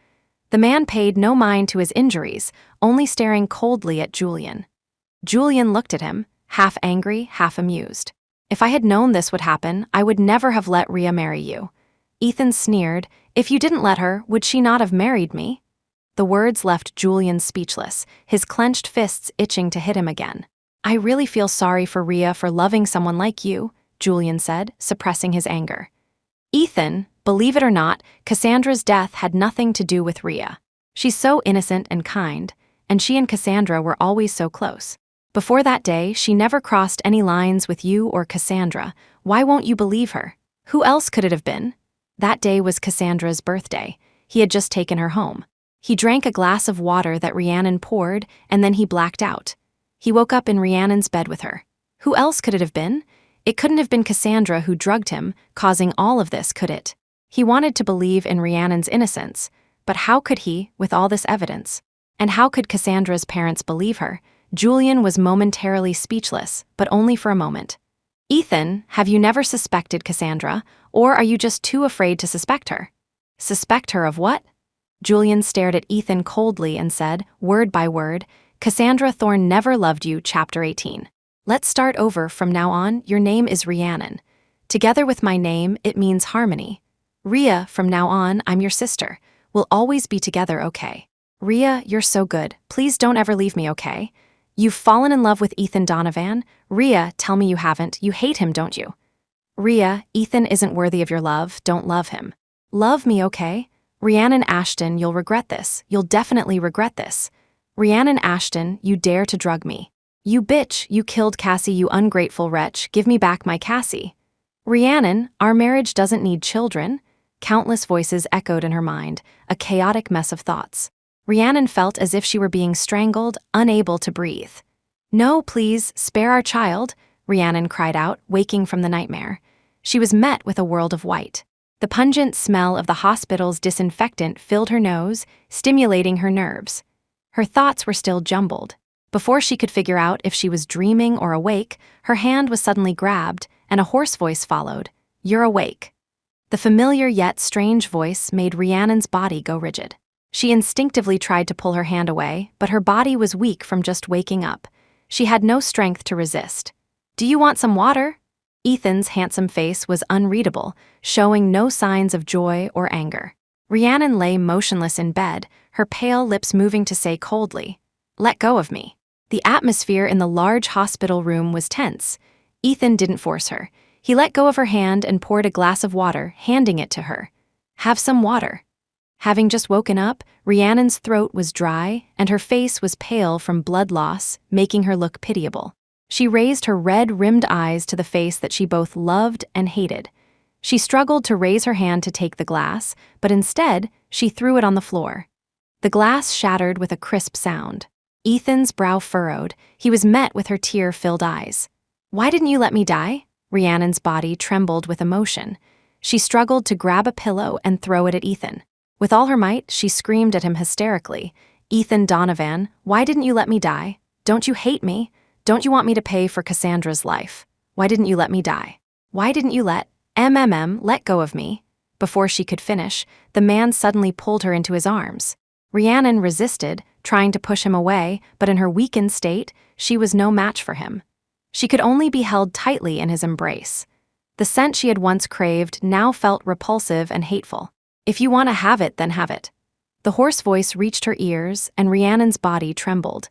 The man paid no mind to his injuries, only staring coldly at Julian. Julian looked at him, half angry, half amused. If I had known this would happen, I would never have let Rhea marry you. Ethan sneered, if you didn't let her, would she not have married me? The words left Julian speechless, his clenched fists itching to hit him again. I really feel sorry for Rhea for loving someone like you, Julian said, suppressing his anger. Ethan, believe it or not, Cassandra's death had nothing to do with Rhea. She's so innocent and kind, and she and Cassandra were always so close. Before that day, she never crossed any lines with you or Cassandra. Why won't you believe her? Who else could it have been? That day was Cassandra's birthday. He had just taken her home. He drank a glass of water that Rhiannon poured, and then he blacked out. He woke up in Rhiannon's bed with her. Who else could it have been? It couldn't have been Cassandra who drugged him, causing all of this, could it? He wanted to believe in Rhiannon's innocence, but how could he, with all this evidence? And how could Cassandra's parents believe her? Julian was momentarily speechless, but only for a moment. Ethan, have you never suspected Cassandra, or are you just too afraid to suspect her? Suspect her of what? Julian stared at Ethan coldly and said, word by word, Cassandra Thorne never loved you, Chapter 18. Let's start over from now on, your name is Rhiannon. Together with my name, it means harmony. Rhea, from now on, I'm your sister. We'll always be together, okay? Rhea, you're so good. Please don't ever leave me, okay? You've fallen in love with Ethan Donovan? Rhea, tell me you haven't. You hate him, don't you? Rhea, Ethan isn't worthy of your love. Don't love him. Love me, okay? Rhiannon Ashton, you'll regret this. You'll definitely regret this. Rhiannon Ashton, you dare to drug me. You bitch, you killed Cassie, you ungrateful wretch. Give me back my Cassie. Rhiannon, our marriage doesn't need children. Countless voices echoed in her mind, a chaotic mess of thoughts. Rhiannon felt as if she were being strangled, unable to breathe. No, please, spare our child, Rhiannon cried out, waking from the nightmare. She was met with a world of white. The pungent smell of the hospital's disinfectant filled her nose, stimulating her nerves. Her thoughts were still jumbled. Before she could figure out if she was dreaming or awake, her hand was suddenly grabbed, and a hoarse voice followed. You're awake. The familiar yet strange voice made Rhiannon's body go rigid. She instinctively tried to pull her hand away, but her body was weak from just waking up. She had no strength to resist. Do you want some water? Ethan's handsome face was unreadable, showing no signs of joy or anger. Rhiannon lay motionless in bed, her pale lips moving to say coldly, "Let go of me." The atmosphere in the large hospital room was tense. Ethan didn't force her. He let go of her hand and poured a glass of water, handing it to her. "Have some water." Having just woken up, Rhiannon's throat was dry and her face was pale from blood loss, making her look pitiable. She raised her red-rimmed eyes to the face that she both loved and hated. She struggled to raise her hand to take the glass, but instead, she threw it on the floor. The glass shattered with a crisp sound. Ethan's brow furrowed. He was met with her tear-filled eyes. "Why didn't you let me die?" Rhiannon's body trembled with emotion. She struggled to grab a pillow and throw it at Ethan. With all her might, she screamed at him hysterically. "Ethan Donovan, why didn't you let me die? Don't you hate me? Don't you want me to pay for Cassandra's life? Why didn't you let me die? Why didn't you let let go of me?" Before she could finish, the man suddenly pulled her into his arms. Rhiannon resisted, trying to push him away, but in her weakened state, she was no match for him. She could only be held tightly in his embrace. The scent she had once craved now felt repulsive and hateful. "If you want to have it, then have it." The hoarse voice reached her ears, and Rhiannon's body trembled.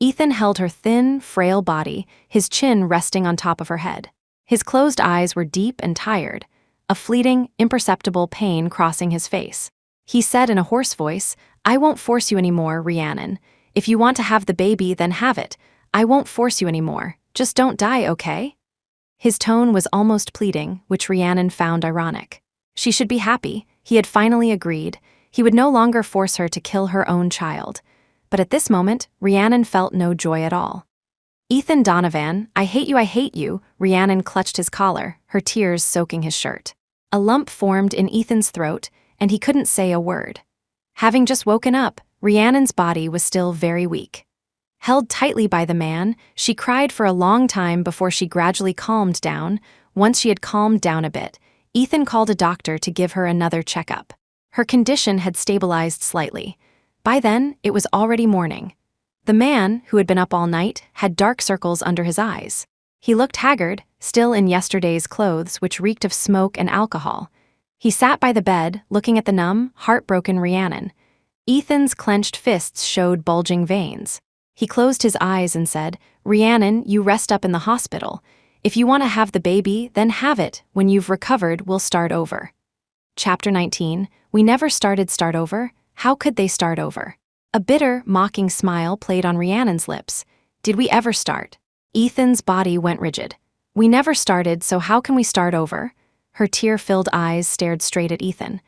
Ethan held her thin, frail body, his chin resting on top of her head. His closed eyes were deep and tired, a fleeting, imperceptible pain crossing his face. He said in a hoarse voice, "I won't force you anymore, Rhiannon. If you want to have the baby, then have it. I won't force you anymore. Just don't die, okay?" His tone was almost pleading, which Rhiannon found ironic. She should be happy. He had finally agreed. He would no longer force her to kill her own child. But at this moment, Rhiannon felt no joy at all. "Ethan Donovan, I hate you," Rhiannon clutched his collar, her tears soaking his shirt. A lump formed in Ethan's throat, and he couldn't say a word. Having just woken up, Rhiannon's body was still very weak. Held tightly by the man, she cried for a long time before she gradually calmed down. Once she had calmed down a bit, Ethan called a doctor to give her another checkup. Her condition had stabilized slightly. By then, it was already morning. The man, who had been up all night, had dark circles under his eyes. He looked haggard, still in yesterday's clothes, which reeked of smoke and alcohol. He sat by the bed, looking at the numb, heartbroken Rhiannon. Ethan's clenched fists showed bulging veins. He closed his eyes and said, "Rhiannon, you rest up in the hospital. If you want to have the baby, then have it. When you've recovered, we'll start over." Chapter 19, We never start over? How could they start over? A bitter, mocking smile played on Rhiannon's lips. "Did we ever start?" Ethan's body went rigid. "We never started, so how can we start over?" Her tear-filled eyes stared straight at Ethan.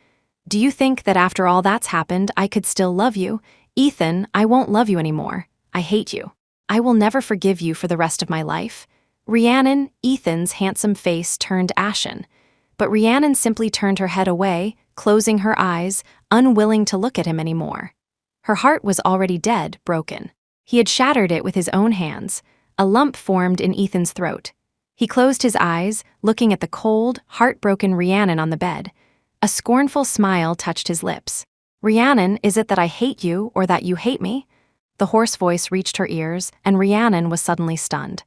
"Do you think that after all that's happened, I could still love you? Ethan, I won't love you anymore. I hate you. I will never forgive you for the rest of my life." Rhiannon, Ethan's handsome face turned ashen. But Rhiannon simply turned her head away, closing her eyes, unwilling to look at him anymore. Her heart was already dead, broken. He had shattered it with his own hands. A lump formed in Ethan's throat. He closed his eyes, looking at the cold, heartbroken Rhiannon on the bed. A scornful smile touched his lips. "Rhiannon, is it that I hate you or that you hate me?" The hoarse voice reached her ears, and Rhiannon was suddenly stunned.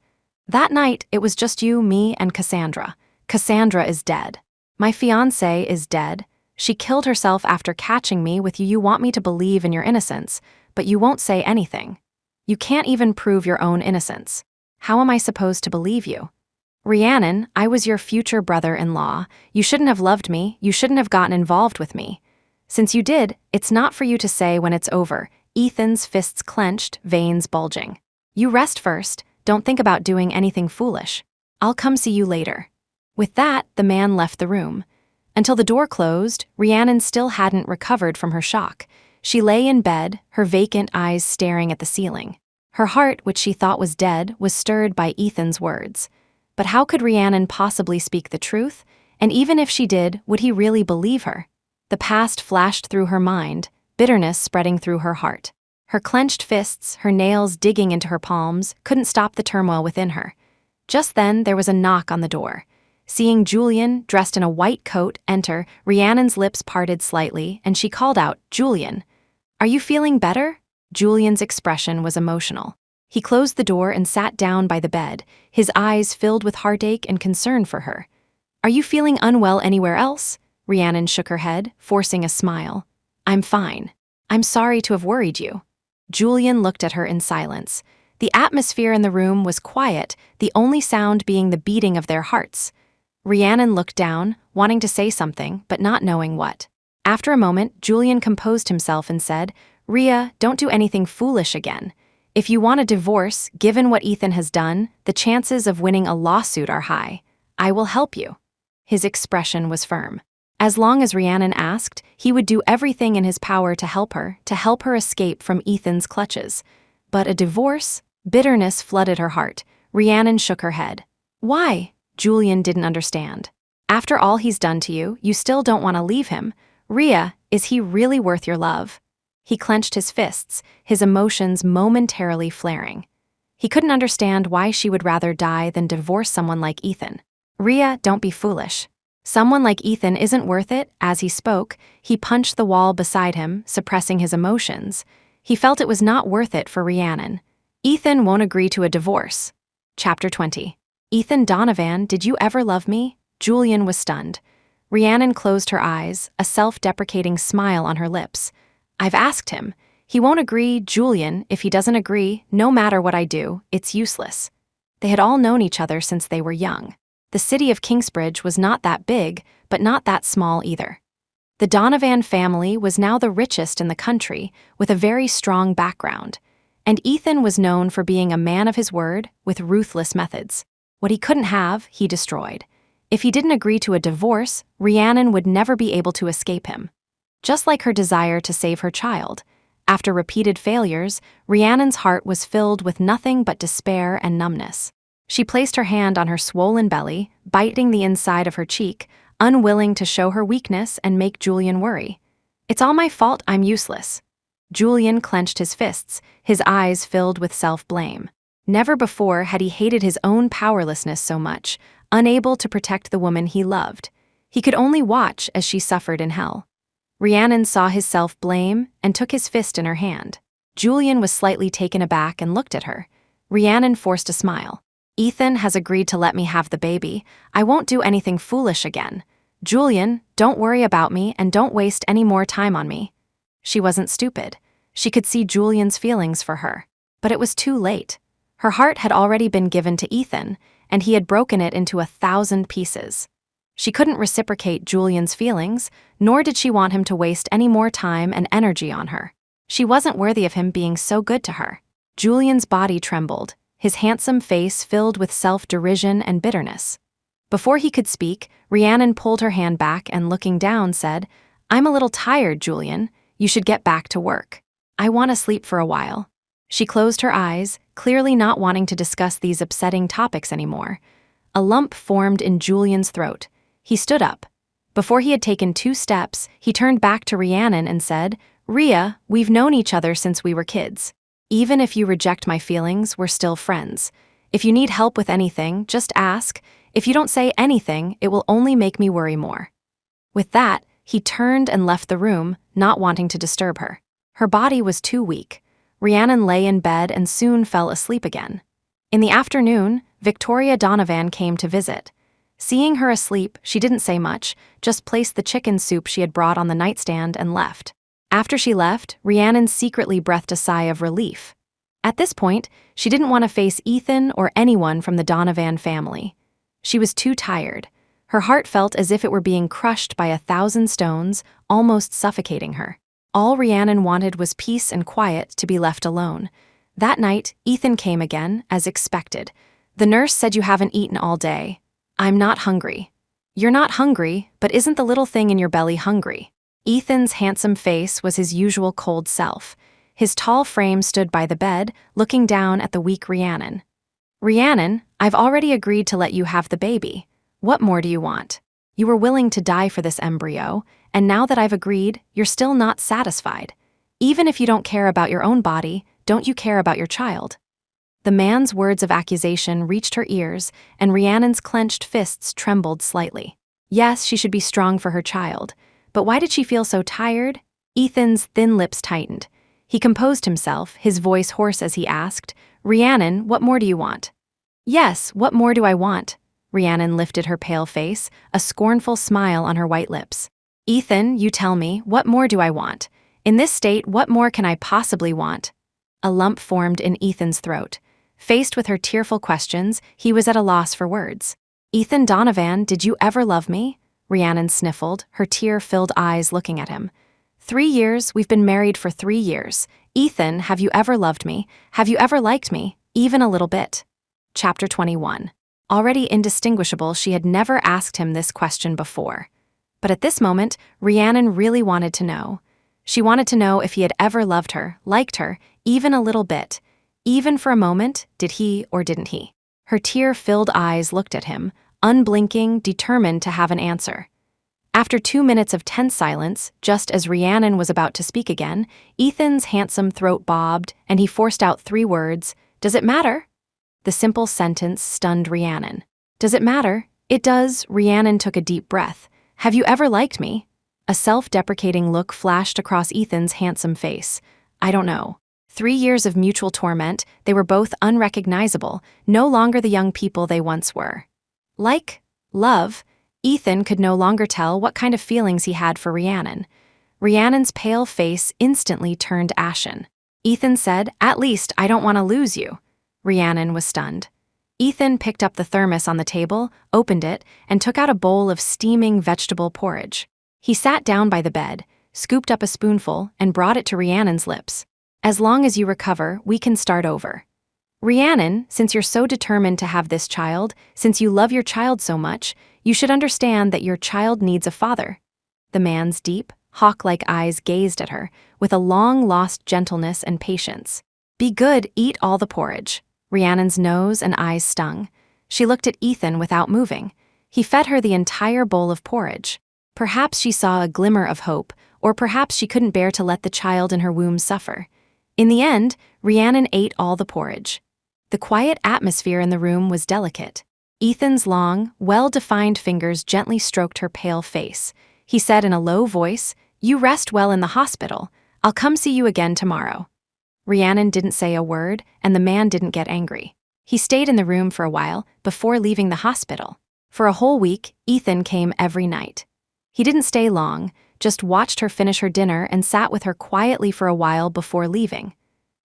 "That night, it was just you, me, and Cassandra. Cassandra is dead. My fiancée is dead. She killed herself after catching me with you. You want me to believe in your innocence, but you won't say anything. You can't even prove your own innocence. How am I supposed to believe you? Rhiannon, I was your future brother-in-law. You shouldn't have loved me. You shouldn't have gotten involved with me. Since you did, it's not for you to say when it's over." Ethan's fists clenched, veins bulging. "You rest first. Don't think about doing anything foolish. I'll come see you later." With that, the man left the room. Until the door closed, Rhiannon still hadn't recovered from her shock. She lay in bed, her vacant eyes staring at the ceiling. Her heart, which she thought was dead, was stirred by Ethan's words. But how could Rhiannon possibly speak the truth? And even if she did, would he really believe her? The past flashed through her mind, bitterness spreading through her heart. Her clenched fists, her nails digging into her palms, couldn't stop the turmoil within her. Just then, there was a knock on the door. Seeing Julian, dressed in a white coat, enter, Rhiannon's lips parted slightly, and she called out, "Julian, are you feeling better?" Julian's expression was emotional. He closed the door and sat down by the bed, his eyes filled with heartache and concern for her. "Are you feeling unwell anywhere else?" Rhiannon shook her head, forcing a smile. "I'm fine. I'm sorry to have worried you." Julian looked at her in silence. The atmosphere in the room was quiet, the only sound being the beating of their hearts. Rhiannon looked down, wanting to say something, but not knowing what. After a moment, Julian composed himself and said, "Rhea, don't do anything foolish again. If you want a divorce, given what Ethan has done, the chances of winning a lawsuit are high. I will help you." His expression was firm. As long as Rhiannon asked, he would do everything in his power to help her escape from Ethan's clutches. But a divorce? Bitterness flooded her heart. Rhiannon shook her head. "Why?" Julian didn't understand. "After all he's done to you, you still don't want to leave him. Rhea, is he really worth your love?" He clenched his fists, his emotions momentarily flaring. He couldn't understand why she would rather die than divorce someone like Ethan. "Rhea, don't be foolish. Someone like Ethan isn't worth it." As he spoke, he punched the wall beside him, suppressing his emotions. He felt it was not worth it for Rhiannon. Ethan won't agree to a divorce. Chapter 20. "Ethan Donovan, did you ever love me?" Julian was stunned. Rhiannon closed her eyes, a self-deprecating smile on her lips. "I've asked him. He won't agree. Julian, if he doesn't agree, no matter what I do, it's useless." They had all known each other since they were young. The city of Kingsbridge was not that big, but not that small either. The Donovan family was now the richest in the country, with a very strong background. And Ethan was known for being a man of his word, with ruthless methods. What he couldn't have, he destroyed. If he didn't agree to a divorce, Rhiannon would never be able to escape him. Just like her desire to save her child. After repeated failures, Rhiannon's heart was filled with nothing but despair and numbness. She placed her hand on her swollen belly, biting the inside of her cheek, unwilling to show her weakness and make Julian worry. "It's all my fault, I'm useless." Julian clenched his fists, his eyes filled with self-blame. Never before had he hated his own powerlessness so much, unable to protect the woman he loved. He could only watch as she suffered in hell. Rhiannon saw his self-blame and took his fist in her hand. Julian was slightly taken aback and looked at her. Rhiannon forced a smile. "Ethan has agreed to let me have the baby. I won't do anything foolish again. Julian, don't worry about me and don't waste any more time on me." She wasn't stupid. She could see Julian's feelings for her. But it was too late. Her heart had already been given to Ethan, and he had broken it into 1,000 pieces. She couldn't reciprocate Julian's feelings, nor did she want him to waste any more time and energy on her. She wasn't worthy of him being so good to her. Julian's body trembled, his handsome face filled with self-derision and bitterness. Before he could speak, Rhiannon pulled her hand back and, looking down, said, "I'm a little tired, Julian. You should get back to work. I want to sleep for a while." She closed her eyes, clearly not wanting to discuss these upsetting topics anymore. A lump formed in Julian's throat. He stood up. Before he had taken 2 steps, he turned back to Rhiannon and said, "Rhea, we've known each other since we were kids. Even if you reject my feelings, we're still friends. If you need help with anything, just ask. If you don't say anything, it will only make me worry more." With that, he turned and left the room, not wanting to disturb her. Her body was too weak. Rhiannon lay in bed and soon fell asleep again. In the afternoon, Victoria Donovan came to visit. Seeing her asleep, she didn't say much, just placed the chicken soup she had brought on the nightstand and left. After she left, Rhiannon secretly breathed a sigh of relief. At this point, she didn't want to face Ethan or anyone from the Donovan family. She was too tired. Her heart felt as if it were being crushed by 1,000 stones, almost suffocating her. All Rhiannon wanted was peace and quiet, to be left alone. That night, Ethan came again, as expected. "The nurse said you haven't eaten all day." "I'm not hungry." "You're not hungry, but isn't the little thing in your belly hungry?" Ethan's handsome face was his usual cold self. His tall frame stood by the bed, looking down at the weak Rhiannon. "Rhiannon, I've already agreed to let you have the baby. What more do you want? You were willing to die for this embryo, and now that I've agreed, you're still not satisfied. Even if you don't care about your own body, don't you care about your child?" The man's words of accusation reached her ears, and Rhiannon's clenched fists trembled slightly. Yes, she should be strong for her child. But why did she feel so tired? Ethan's thin lips tightened. He composed himself, his voice hoarse as he asked, Rhiannon, what more do you want? Yes, what more do I want? Rhiannon lifted her pale face, a scornful smile on her white lips. Ethan, you tell me, what more do I want? In this state, what more can I possibly want? A lump formed in Ethan's throat. Faced with her tearful questions, he was at a loss for words. Ethan Donovan, did you ever love me? Rhiannon sniffled, her tear-filled eyes looking at him. 3 years, we've been married for 3 years. Ethan, have you ever loved me? Have you ever liked me? Even a little bit? Chapter 21. Already indistinguishable, she had never asked him this question before. But at this moment, Rhiannon really wanted to know. She wanted to know if he had ever loved her, liked her, even a little bit. Even for a moment, did he or didn't he? Her tear-filled eyes looked at him, unblinking, determined to have an answer. After 2 minutes of tense silence, just as Rhiannon was about to speak again, Ethan's handsome throat bobbed, and he forced out 3 words, "Does it matter?" The simple sentence stunned Rhiannon. "Does it matter?" "It does." Rhiannon took a deep breath. "Have you ever liked me?" A self-deprecating look flashed across Ethan's handsome face. "I don't know." 3 years of mutual torment, they were both unrecognizable, no longer the young people they once were. Like, love, Ethan could no longer tell what kind of feelings he had for Rhiannon. Rhiannon's pale face instantly turned ashen. Ethan said, "At least I don't want to lose you." Rhiannon was stunned. Ethan picked up the thermos on the table, opened it, and took out a bowl of steaming vegetable porridge. He sat down by the bed, scooped up a spoonful, and brought it to Rhiannon's lips. "As long as you recover, we can start over. Rhiannon, since you're so determined to have this child, since you love your child so much, you should understand that your child needs a father." The man's deep, hawk-like eyes gazed at her, with a long-lost gentleness and patience. "Be good, eat all the porridge." Rhiannon's nose and eyes stung. She looked at Ethan without moving. He fed her the entire bowl of porridge. Perhaps she saw a glimmer of hope, or perhaps she couldn't bear to let the child in her womb suffer. In the end, Rhiannon ate all the porridge. The quiet atmosphere in the room was delicate. Ethan's long, well-defined fingers gently stroked her pale face. He said in a low voice, "You rest well in the hospital. I'll come see you again tomorrow." Rhiannon didn't say a word, and the man didn't get angry. He stayed in the room for a while before leaving the hospital. For a whole week, Ethan came every night. He didn't stay long, just watched her finish her dinner and sat with her quietly for a while before leaving.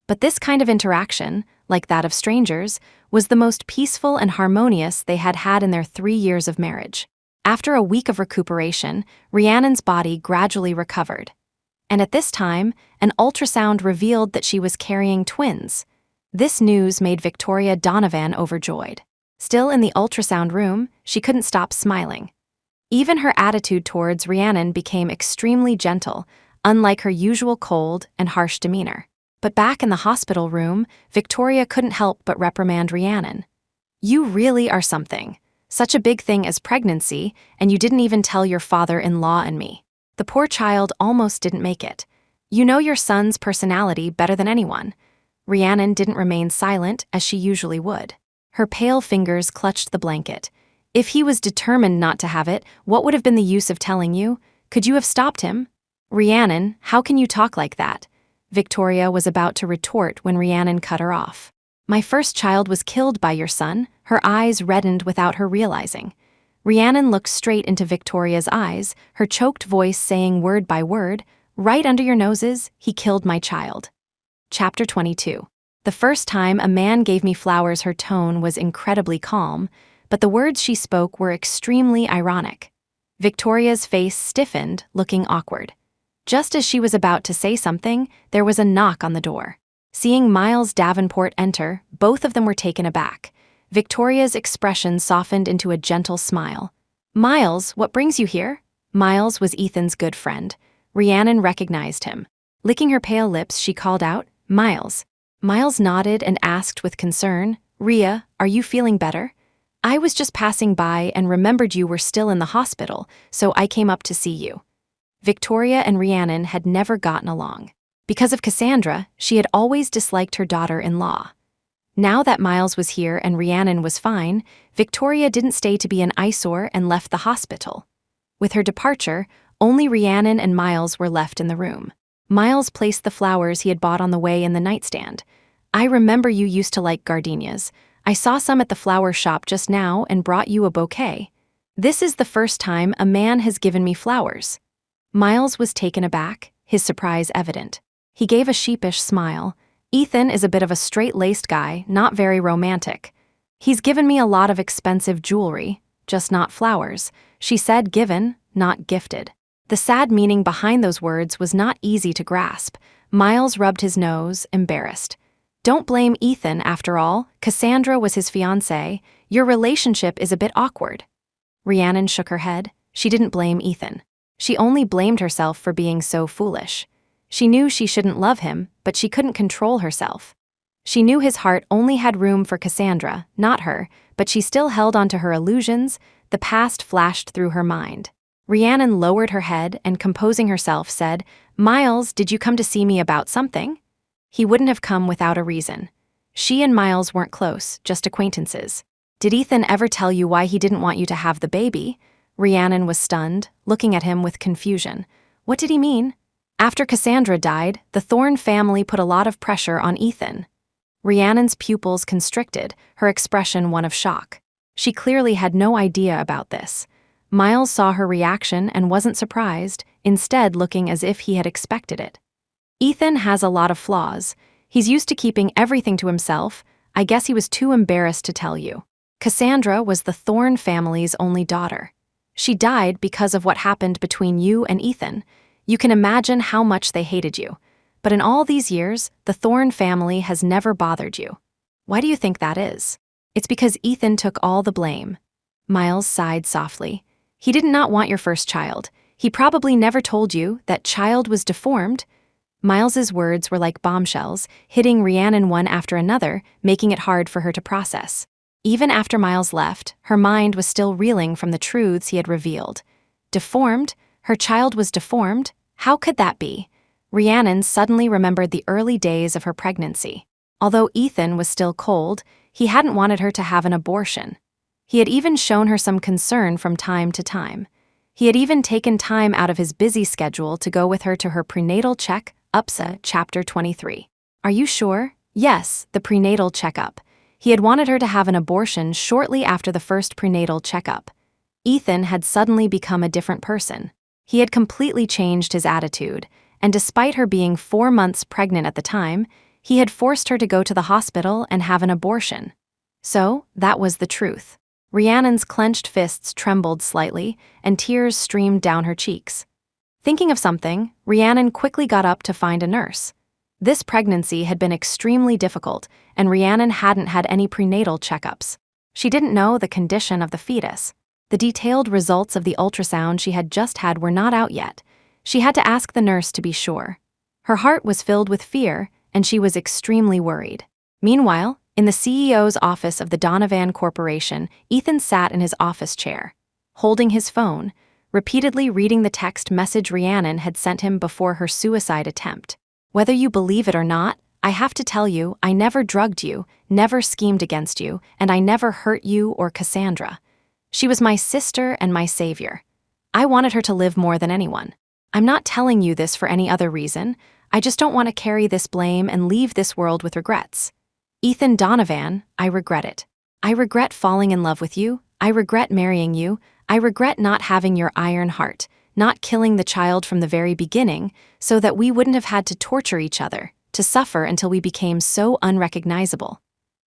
But this kind of interaction, like that of strangers, was the most peaceful and harmonious they had had in their 3 years of marriage. After a week of recuperation, Rhiannon's body gradually recovered. And at this time, an ultrasound revealed that she was carrying twins. This news made Victoria Donovan overjoyed. Still in the ultrasound room, she couldn't stop smiling. Even her attitude towards Rhiannon became extremely gentle, unlike her usual cold and harsh demeanor. But back in the hospital room, Victoria couldn't help but reprimand Rhiannon. "You really are something. Such a big thing as pregnancy, and you didn't even tell your father-in-law and me. The poor child almost didn't make it. You know your son's personality better than anyone." Rhiannon didn't remain silent as she usually would. Her pale fingers clutched the blanket. "If he was determined not to have it, what would have been the use of telling you? Could you have stopped him?" "Rhiannon, how can you talk like that?" Victoria was about to retort when Rhiannon cut her off. "My first child was killed by your son." Her eyes reddened without her realizing. Rhiannon looked straight into Victoria's eyes, her choked voice saying word by word, "Right under your noses, he killed my child." Chapter 22. The first time a man gave me flowers, her tone was incredibly calm, but the words she spoke were extremely ironic. Victoria's face stiffened, looking awkward. Just as she was about to say something, there was a knock on the door. Seeing Miles Davenport enter, both of them were taken aback. Victoria's expression softened into a gentle smile. "Miles, what brings you here?" Miles was Ethan's good friend. Rhiannon recognized him. Licking her pale lips, she called out, "Miles." Miles nodded and asked with concern, "Rhea, are you feeling better?" "I was just passing by and remembered you were still in the hospital, so I came up to see you." Victoria and Rhiannon had never gotten along. Because of Cassandra, she had always disliked her daughter-in-law. Now that Miles was here and Rhiannon was fine, Victoria didn't stay to be an eyesore and left the hospital. With her departure, only Rhiannon and Miles were left in the room. Miles placed the flowers he had bought on the way in the nightstand. I remember you used to like gardenias. I saw some at the flower shop just now and brought you a bouquet. This is the first time a man has given me flowers. Miles was taken aback, his surprise evident. He gave a sheepish smile. Ethan is a bit of a straight-laced guy, not very romantic. He's given me a lot of expensive jewelry, just not flowers. She said given, not gifted. The sad meaning behind those words was not easy to grasp. Miles rubbed his nose, embarrassed. Don't blame Ethan, after all. Cassandra was his fiancée. Your relationship is a bit awkward. Rhiannon shook her head. She didn't blame Ethan. She only blamed herself for being so foolish. She knew she shouldn't love him, but she couldn't control herself. She knew his heart only had room for Cassandra, not her, but she still held on to her illusions. The past flashed through her mind. Rhiannon lowered her head and, composing herself, said, Miles, did you come to see me about something? He wouldn't have come without a reason. She and Miles weren't close, just acquaintances. Did Ethan ever tell you why he didn't want you to have the baby? Rhiannon was stunned, looking at him with confusion. What did he mean? After Cassandra died, the Thorne family put a lot of pressure on Ethan. Rhiannon's pupils constricted, her expression one of shock. She clearly had no idea about this. Miles saw her reaction and wasn't surprised, instead looking as if he had expected it. Ethan has a lot of flaws. He's used to keeping everything to himself. I guess he was too embarrassed to tell you. Cassandra was the Thorne family's only daughter. She died because of what happened between you and Ethan. You can imagine how much they hated you. But in all these years, the Thorne family has never bothered you. Why do you think that is? It's because Ethan took all the blame. Miles sighed softly. He did not want your first child. He probably never told you that child was deformed. Miles's words were like bombshells, hitting Rhiannon one after another, making it hard for her to process. Even after Miles left, her mind was still reeling from the truths he had revealed. Deformed? Her child was deformed? How could that be? Rhiannon suddenly remembered the early days of her pregnancy. Although Ethan was still cold, he hadn't wanted her to have an abortion. He had even shown her some concern from time to time. He had even taken time out of his busy schedule to go with her to her prenatal check, UPSA, Chapter 23. Are you sure? Yes, the prenatal checkup. He had wanted her to have an abortion shortly after the first prenatal checkup. Ethan had suddenly become a different person. He had completely changed his attitude, and despite her being 4 months pregnant at the time, he had forced her to go to the hospital and have an abortion. So, that was the truth. Rhiannon's clenched fists trembled slightly, and tears streamed down her cheeks. Thinking of something, Rhiannon quickly got up to find a nurse. This pregnancy had been extremely difficult, and Rhiannon hadn't had any prenatal checkups. She didn't know the condition of the fetus. The detailed results of the ultrasound she had just had were not out yet. She had to ask the nurse to be sure. Her heart was filled with fear, and she was extremely worried. Meanwhile, in the CEO's office of the Donovan Corporation, Ethan sat in his office chair, holding his phone, repeatedly reading the text message Rhiannon had sent him before her suicide attempt. Whether you believe it or not, I have to tell you, I never drugged you, never schemed against you, and I never hurt you or Cassandra. She was my sister and my savior. I wanted her to live more than anyone. I'm not telling you this for any other reason. I just don't want to carry this blame and leave this world with regrets. Ethan Donovan, I regret it. I regret falling in love with you. I regret marrying you. I regret not having your iron heart, not killing the child from the very beginning, so that we wouldn't have had to torture each other, to suffer until we became so unrecognizable.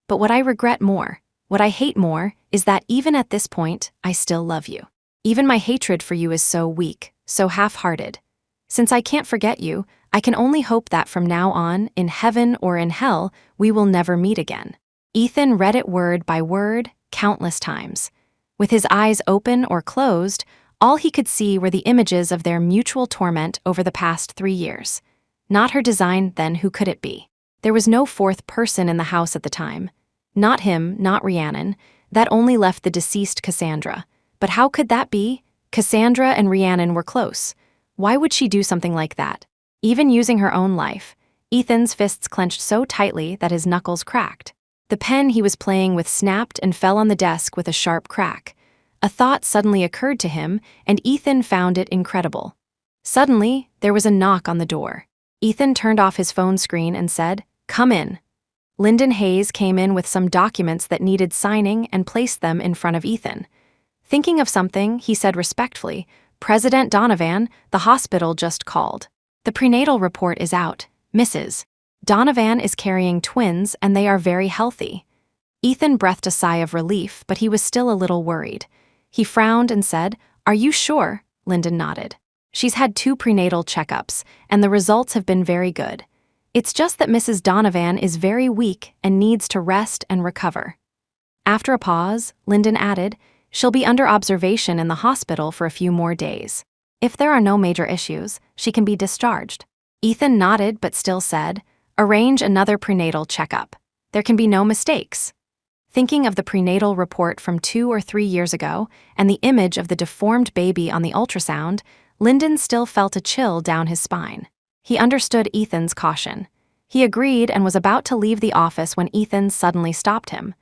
But what I regret more, what I hate more, is that even at this point, I still love you. Even my hatred for you is so weak, so half-hearted. Since I can't forget you, I can only hope that from now on, in heaven or in hell, we will never meet again. Ethan read it word by word, countless times. With his eyes open or closed, all he could see were the images of their mutual torment over the past 3 years. Not her design, then who could it be? There was no fourth person in the house at the time. Not him, not Rhiannon. That only left the deceased Cassandra. But how could that be? Cassandra and Rhiannon were close. Why would she do something like that? Even using her own life. Ethan's fists clenched so tightly that his knuckles cracked. The pen he was playing with snapped and fell on the desk with a sharp crack. A thought suddenly occurred to him, and Ethan found it incredible. Suddenly, there was a knock on the door. Ethan turned off his phone screen and said, "Come in." Lyndon Hayes came in with some documents that needed signing and placed them in front of Ethan. Thinking of something, he said respectfully, "President Donovan, the hospital just called. The prenatal report is out, Mrs. Donovan is carrying twins and they are very healthy." Ethan breathed a sigh of relief, but he was still a little worried. He frowned and said, "Are you sure?" Lyndon nodded. "She's had 2 prenatal checkups, and the results have been very good. It's just that Mrs. Donovan is very weak and needs to rest and recover." After a pause, Lyndon added, "She'll be under observation in the hospital for a few more days. If there are no major issues, she can be discharged." Ethan nodded but still said, "Arrange another prenatal checkup. There can be no mistakes." Thinking of the prenatal report from 2 or 3 years ago and the image of the deformed baby on the ultrasound, Lyndon still felt a chill down his spine. He understood Ethan's caution. He agreed and was about to leave the office when Ethan suddenly stopped him.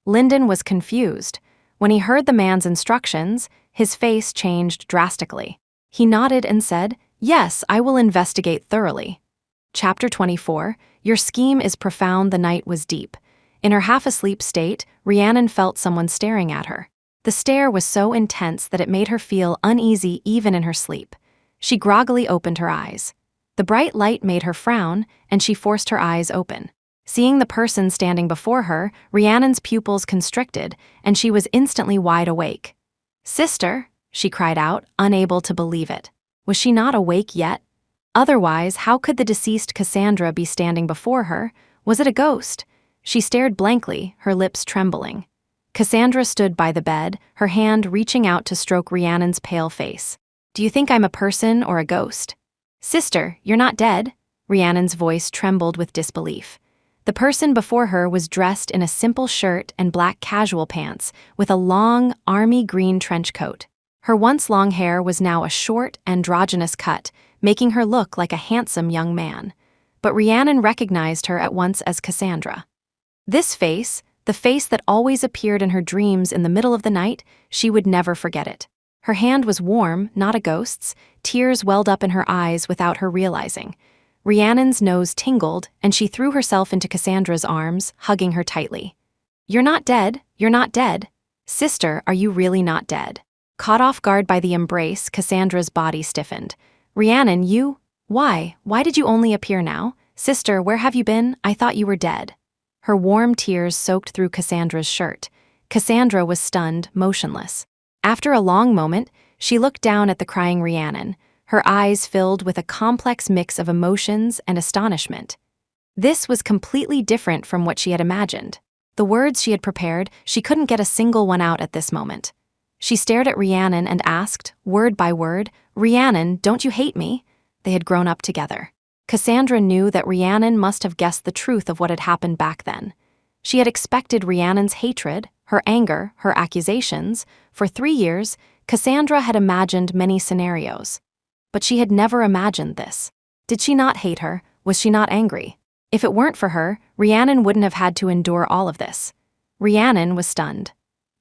Lyndon was confused. When he heard the man's instructions, his face changed drastically. He nodded and said, "Yes, I will investigate thoroughly." Chapter 24, Your scheme is profound, the night was deep. In her half-asleep state, Rhiannon felt someone staring at her. The stare was so intense that it made her feel uneasy even in her sleep. She groggily opened her eyes. The bright light made her frown, and she forced her eyes open. Seeing the person standing before her, Rhiannon's pupils constricted, and she was instantly wide awake. "Sister," she cried out, unable to believe it. Was she not awake yet? Otherwise, how could the deceased Cassandra be standing before her? Was it a ghost? She stared blankly, her lips trembling. Cassandra stood by the bed, her hand reaching out to stroke Rhiannon's pale face. "Do you think I'm a person or a ghost?" "Sister, you're not dead." Rhiannon's voice trembled with disbelief. The person before her was dressed in a simple shirt and black casual pants, with a long, army green trench coat. Her once long hair was now a short, androgynous cut, making her look like a handsome young man. But Rhiannon recognized her at once as Cassandra. This face, the face that always appeared in her dreams in the middle of the night, she would never forget it. Her hand was warm, not a ghost's. Tears welled up in her eyes without her realizing. Rhiannon's nose tingled, and she threw herself into Cassandra's arms, hugging her tightly. "You're not dead, you're not dead. Sister, are you really not dead?" Caught off guard by the embrace, Cassandra's body stiffened. "Rhiannon, you? Why did you only appear now? Sister, where have you been? I thought you were dead." Her warm tears soaked through Cassandra's shirt. Cassandra was stunned, motionless. After a long moment, she looked down at the crying Rhiannon, her eyes filled with a complex mix of emotions and astonishment. This was completely different from what she had imagined. The words she had prepared, she couldn't get a single one out at this moment. She stared at Rhiannon and asked, word by word, "Rhiannon, don't you hate me?" They had grown up together. Cassandra knew that Rhiannon must have guessed the truth of what had happened back then. She had expected Rhiannon's hatred, her anger, her accusations. For 3 years, Cassandra had imagined many scenarios. But she had never imagined this. Did she not hate her? Was she not angry? If it weren't for her, Rhiannon wouldn't have had to endure all of this. Rhiannon was stunned.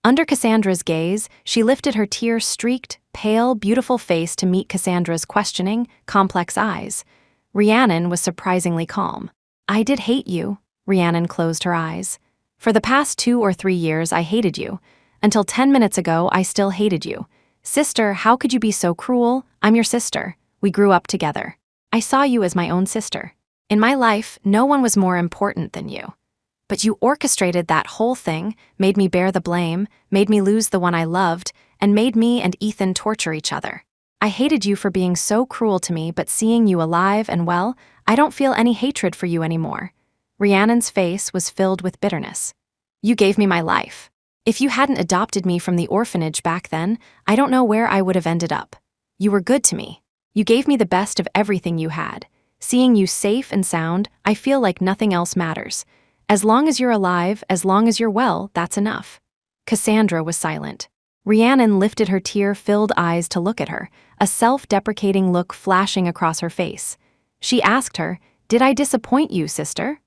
Under Cassandra's gaze, she lifted her tear-streaked, pale, beautiful face to meet Cassandra's questioning, complex eyes. Rhiannon was surprisingly calm. "I did hate you." Rhiannon closed her eyes. "For the past 2 or 3 years, I hated you. Until 10 minutes ago, I still hated you. Sister, how could you be so cruel? I'm your sister. We grew up together. I saw you as my own sister. In my life, no one was more important than you. But you orchestrated that whole thing, made me bear the blame, made me lose the one I loved, and made me and Ethan torture each other. I hated you for being so cruel to me, but seeing you alive and well, I don't feel any hatred for you anymore." Rhiannon's face was filled with bitterness. "You gave me my life. If you hadn't adopted me from the orphanage back then, I don't know where I would have ended up. You were good to me. You gave me the best of everything you had. Seeing you safe and sound, I feel like nothing else matters. As long as you're alive, as long as you're well, that's enough." Cassandra was silent. Rhiannon lifted her tear-filled eyes to look at her, a self-deprecating look flashing across her face. She asked her, "Did I disappoint you, sister?"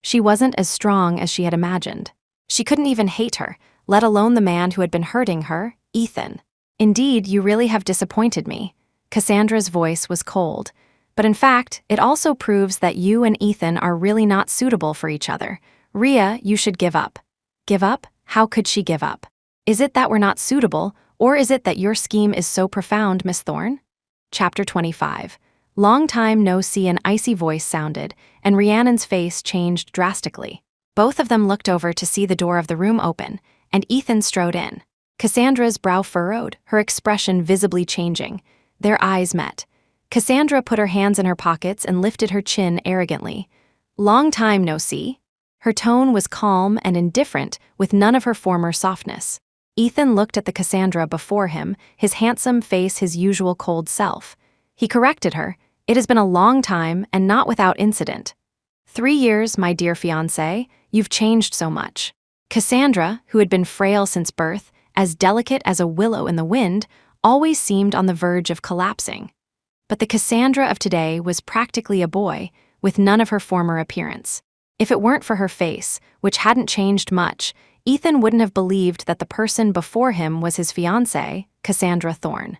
She wasn't as strong as she had imagined. She couldn't even hate her, let alone the man who had been hurting her, Ethan. "Indeed, you really have disappointed me." Cassandra's voice was cold. "But in fact, it also proves that you and Ethan are really not suitable for each other." Rhea, you should give up. Give up? How could she give up? Is it that we're not suitable, or is it that your scheme is so profound, Miss Thorne? Chapter 25. Long time no see, an icy voice sounded, and Rhiannon's face changed drastically. Both of them looked over to see the door of the room open, and Ethan strode in. Cassandra's brow furrowed, her expression visibly changing. Their eyes met. Cassandra put her hands in her pockets and lifted her chin arrogantly. Long time no see. Her tone was calm and indifferent, with none of her former softness. Ethan looked at the Cassandra before him, his handsome face his usual cold self. He corrected her. It has been a long time, and not without incident. 3 years, my dear fiancé, you've changed so much. Cassandra, who had been frail since birth, as delicate as a willow in the wind, always seemed on the verge of collapsing. But the Cassandra of today was practically a boy, with none of her former appearance. If it weren't for her face, which hadn't changed much, Ethan wouldn't have believed that the person before him was his fiancée, Cassandra Thorne.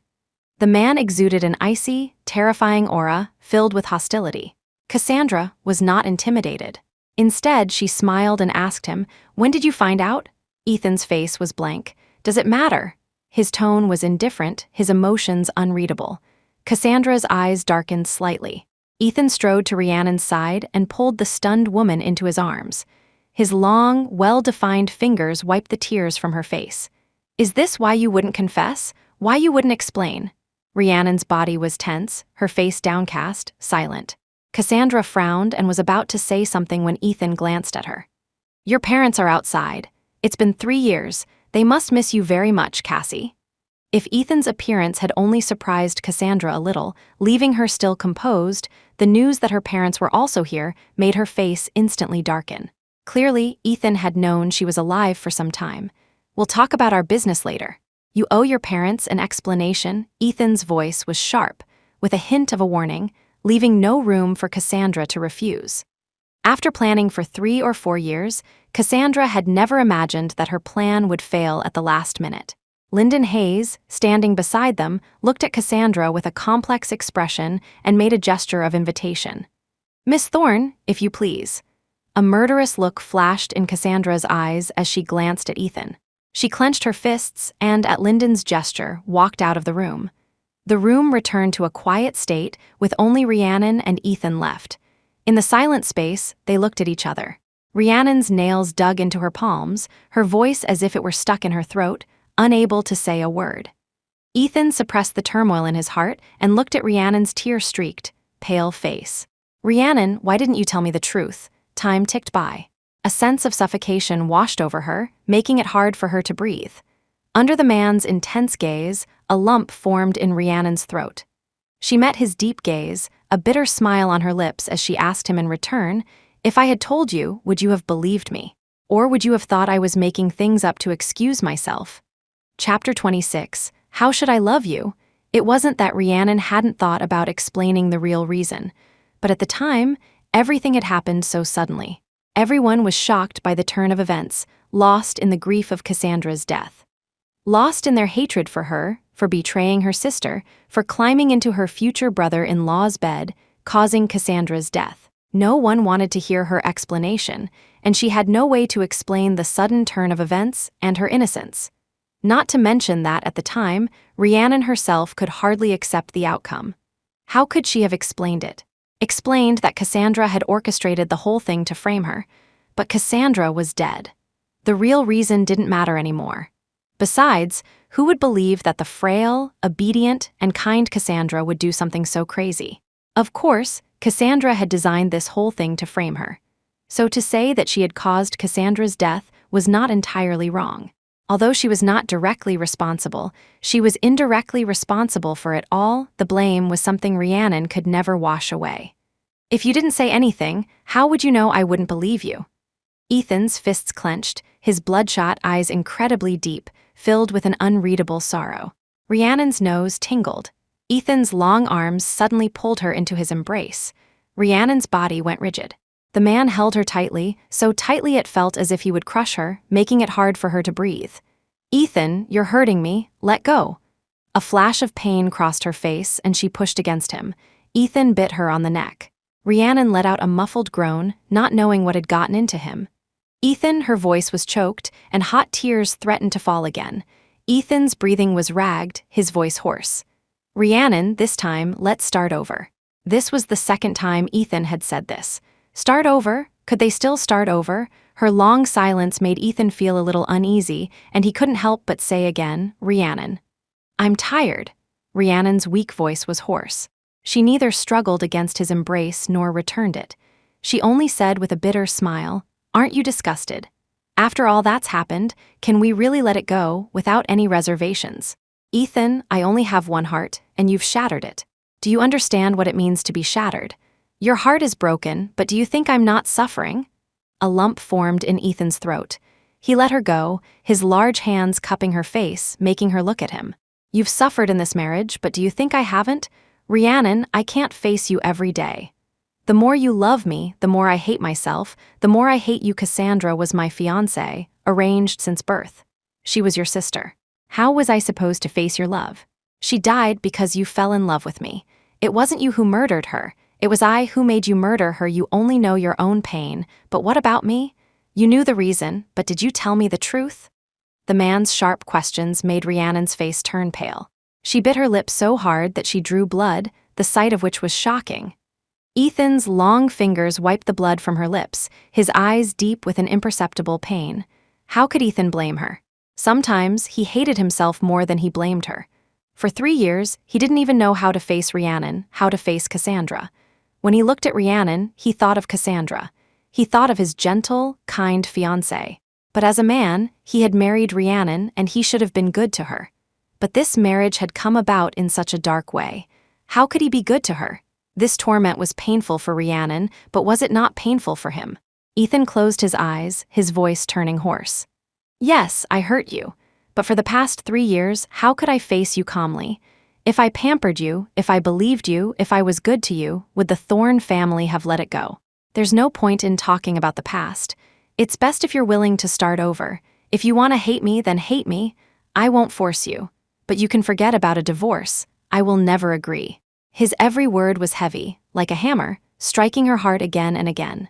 The man exuded an icy, terrifying aura filled with hostility. Cassandra was not intimidated. Instead, she smiled and asked him, "When did you find out?" Ethan's face was blank. "Does it matter?" His tone was indifferent, his emotions unreadable. Cassandra's eyes darkened slightly. Ethan strode to Rhiannon's side and pulled the stunned woman into his arms. His long, well-defined fingers wiped the tears from her face. "Is this why you wouldn't confess? Why you wouldn't explain?" Rhiannon's body was tense, her face downcast, silent. Cassandra frowned and was about to say something when Ethan glanced at her. "Your parents are outside. It's been 3 years. They must miss you very much, Cassie." If Ethan's appearance had only surprised Cassandra a little, leaving her still composed, the news that her parents were also here made her face instantly darken. Clearly, Ethan had known she was alive for some time. "We'll talk about our business later. You owe your parents an explanation." Ethan's voice was sharp, with a hint of a warning, leaving no room for Cassandra to refuse. After planning for 3 or 4 years, Cassandra had never imagined that her plan would fail at the last minute. Lyndon Hayes, standing beside them, looked at Cassandra with a complex expression and made a gesture of invitation. "Miss Thorne, if you please." A murderous look flashed in Cassandra's eyes as she glanced at Ethan. She clenched her fists and, at Lyndon's gesture, walked out of the room. The room returned to a quiet state, with only Rhiannon and Ethan left. In the silent space, they looked at each other. Rhiannon's nails dug into her palms, her voice as if it were stuck in her throat, unable to say a word. Ethan suppressed the turmoil in his heart and looked at Rhiannon's tear-streaked, pale face. "Rhiannon, why didn't you tell me the truth?" Time ticked by. A sense of suffocation washed over her, making it hard for her to breathe. Under the man's intense gaze, a lump formed in Rhiannon's throat. She met his deep gaze, a bitter smile on her lips as she asked him in return, "If I had told you, would you have believed me? Or would you have thought I was making things up to excuse myself?" Chapter 26. How should I love you? It wasn't that Rhiannon hadn't thought about explaining the real reason, but at the time, everything had happened so suddenly. Everyone was shocked by the turn of events, lost in the grief of Cassandra's death. Lost in their hatred for her, for betraying her sister, for climbing into her future brother-in-law's bed, causing Cassandra's death. No one wanted to hear her explanation, and she had no way to explain the sudden turn of events and her innocence. Not to mention that, at the time, Rhiannon herself could hardly accept the outcome. How could she have explained it? Explained that Cassandra had orchestrated the whole thing to frame her, but Cassandra was dead. The real reason didn't matter anymore. Besides, who would believe that the frail, obedient, and kind Cassandra would do something so crazy? Of course, Cassandra had designed this whole thing to frame her. So to say that she had caused Cassandra's death was not entirely wrong. Although she was not directly responsible, she was indirectly responsible for it all. The blame was something Rhiannon could never wash away. "If you didn't say anything, how would you know I wouldn't believe you?" Ethan's fists clenched, his bloodshot eyes incredibly deep, filled with an unreadable sorrow. Rhiannon's nose tingled. Ethan's long arms suddenly pulled her into his embrace. Rhiannon's body went rigid. The man held her tightly, so tightly it felt as if he would crush her, making it hard for her to breathe. "Ethan, you're hurting me. Let go." A flash of pain crossed her face, and she pushed against him. Ethan bit her on the neck. Rhiannon let out a muffled groan, not knowing what had gotten into him. Ethan, her voice was choked, and hot tears threatened to fall again. Ethan's breathing was ragged, his voice hoarse. Rhiannon, this time, let's start over. This was the second time Ethan had said this. Start over? Could they still start over? Her long silence made Ethan feel a little uneasy, and he couldn't help but say again, Rhiannon. I'm tired. Rhiannon's weak voice was hoarse. She neither struggled against his embrace nor returned it. She only said with a bitter smile, Aren't you disgusted? After all that's happened, can we really let it go without any reservations? Ethan, I only have one heart, and you've shattered it. Do you understand what it means to be shattered? Your heart is broken, but do you think I'm not suffering? A lump formed in Ethan's throat. He let her go, his large hands cupping her face, making her look at him. You've suffered in this marriage, but do you think I haven't? Rhiannon, I can't face you every day. The more you love me, the more I hate myself, the more I hate you. Cassandra was my fiancée, arranged since birth. She was your sister. How was I supposed to face your love? She died because you fell in love with me. It wasn't you who murdered her. It was I who made you murder her. You only know your own pain. But what about me? You knew the reason, but did you tell me the truth? The man's sharp questions made Rhiannon's face turn pale. She bit her lip so hard that she drew blood, the sight of which was shocking. Ethan's long fingers wiped the blood from her lips, his eyes deep with an imperceptible pain. How could Ethan blame her? Sometimes he hated himself more than he blamed her. For 3 years, he didn't even know how to face Rhiannon, how to face Cassandra. When he looked at Rhiannon, he thought of Cassandra. He thought of his gentle, kind fiancée. But as a man, he had married Rhiannon and he should have been good to her. But this marriage had come about in such a dark way. How could he be good to her? This torment was painful for Rhiannon, but was it not painful for him? Ethan closed his eyes, his voice turning hoarse. Yes, I hurt you. But for the past 3 years, how could I face you calmly? If I pampered you, if I believed you, if I was good to you, would the Thorne family have let it go? There's no point in talking about the past. It's best if you're willing to start over. If you want to hate me, then hate me. I won't force you. But you can forget about a divorce. I will never agree. His every word was heavy, like a hammer, striking her heart again and again.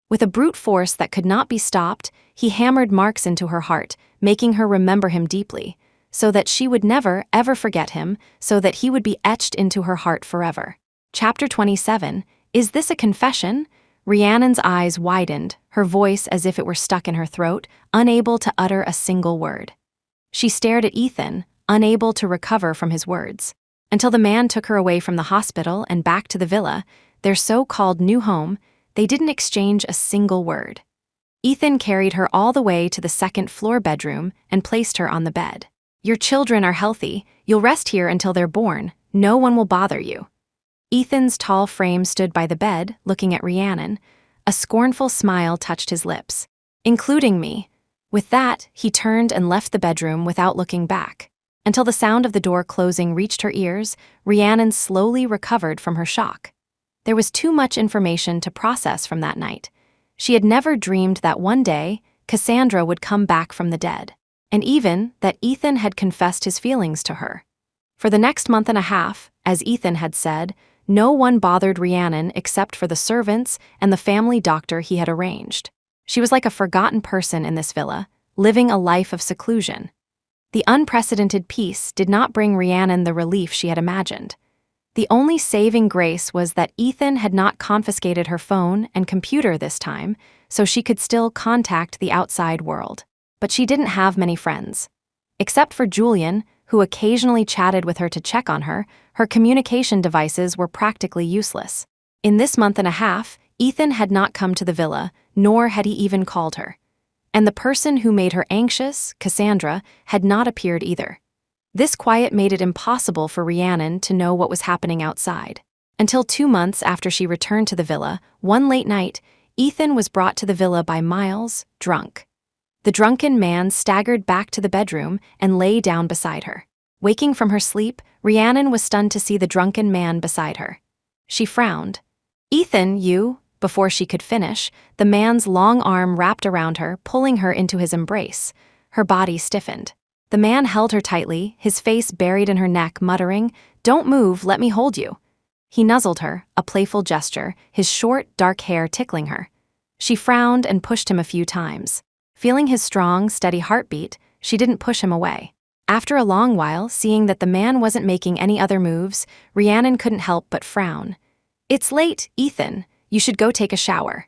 With a brute force that could not be stopped, he hammered marks into her heart, making her remember him deeply, so that she would never, ever forget him, so that he would be etched into her heart forever. Chapter 27. Is this a confession? Rhiannon's eyes widened, her voice as if it were stuck in her throat, unable to utter a single word. She stared at Ethan, unable to recover from his words. Until the man took her away from the hospital and back to the villa, their so-called new home, they didn't exchange a single word. Ethan carried her all the way to the second-floor bedroom and placed her on the bed. Your children are healthy. You'll rest here until they're born. No one will bother you. Ethan's tall frame stood by the bed, looking at Rhiannon. A scornful smile touched his lips. Including me. With that, he turned and left the bedroom without looking back. Until the sound of the door closing reached her ears, Rhiannon slowly recovered from her shock. There was too much information to process from that night. She had never dreamed that one day, Cassandra would come back from the dead, and even that Ethan had confessed his feelings to her. For the next month and a half, as Ethan had said, no one bothered Rhiannon except for the servants and the family doctor he had arranged. She was like a forgotten person in this villa, living a life of seclusion. The unprecedented peace did not bring Rhiannon the relief she had imagined. The only saving grace was that Ethan had not confiscated her phone and computer this time, so she could still contact the outside world. But she didn't have many friends. Except for Julian, who occasionally chatted with her to check on her, her communication devices were practically useless. In this month and a half, Ethan had not come to the villa, nor had he even called her. And the person who made her anxious, Cassandra, had not appeared either. This quiet made it impossible for Rhiannon to know what was happening outside. Until 2 months after she returned to the villa, one late night, Ethan was brought to the villa by Miles, drunk. The drunken man staggered back to the bedroom and lay down beside her. Waking from her sleep, Rhiannon was stunned to see the drunken man beside her. She frowned. Ethan, you... Before she could finish, the man's long arm wrapped around her, pulling her into his embrace. Her body stiffened. The man held her tightly, his face buried in her neck, muttering, "Don't move, let me hold you." He nuzzled her, a playful gesture, his short, dark hair tickling her. She frowned and pushed him a few times. Feeling his strong, steady heartbeat, she didn't push him away. After a long while, seeing that the man wasn't making any other moves, Rhiannon couldn't help but frown. "It's late, Ethan. You should go take a shower."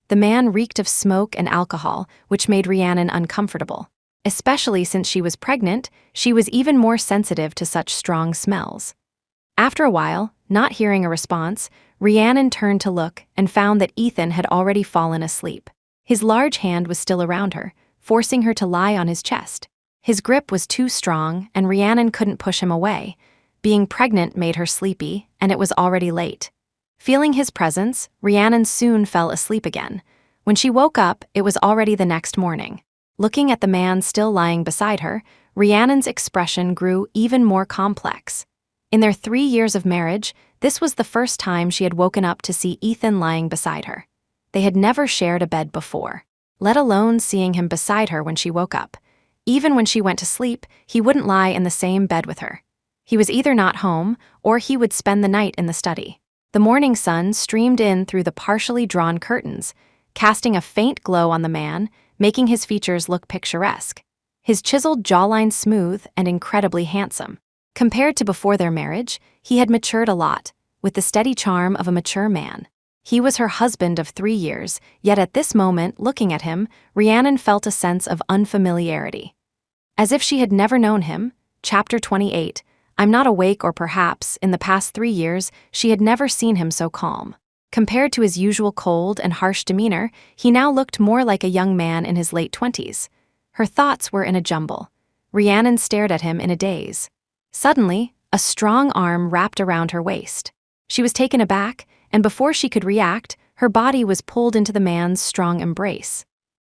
The man reeked of smoke and alcohol, which made Rhiannon uncomfortable. Especially since she was pregnant, she was even more sensitive to such strong smells. After a while, not hearing a response, Rhiannon turned to look and found that Ethan had already fallen asleep. His large hand was still around her, forcing her to lie on his chest. His grip was too strong, and Rhiannon couldn't push him away. Being pregnant made her sleepy, and it was already late. Feeling his presence, Rhiannon soon fell asleep again. When she woke up, it was already the next morning. Looking at the man still lying beside her, Rhiannon's expression grew even more complex. In their 3 years of marriage, this was the first time she had woken up to see Ethan lying beside her. They had never shared a bed before, let alone seeing him beside her when she woke up. Even when she went to sleep, he wouldn't lie in the same bed with her. He was either not home, or he would spend the night in the study. The morning sun streamed in through the partially drawn curtains, casting a faint glow on the man, making his features look picturesque. His chiseled jawline smooth and incredibly handsome. Compared to before their marriage, he had matured a lot, with the steady charm of a mature man. He was her husband of 3 years, yet at this moment, looking at him, Rhiannon felt a sense of unfamiliarity. As if she had never known him, Chapter 28, I'm not awake, or perhaps, in the past 3 years, she had never seen him so calm. Compared to his usual cold and harsh demeanor, he now looked more like a young man in his late 20s. Her thoughts were in a jumble. Rhiannon stared at him in a daze. Suddenly, a strong arm wrapped around her waist. She was taken aback, and before she could react, her body was pulled into the man's strong embrace.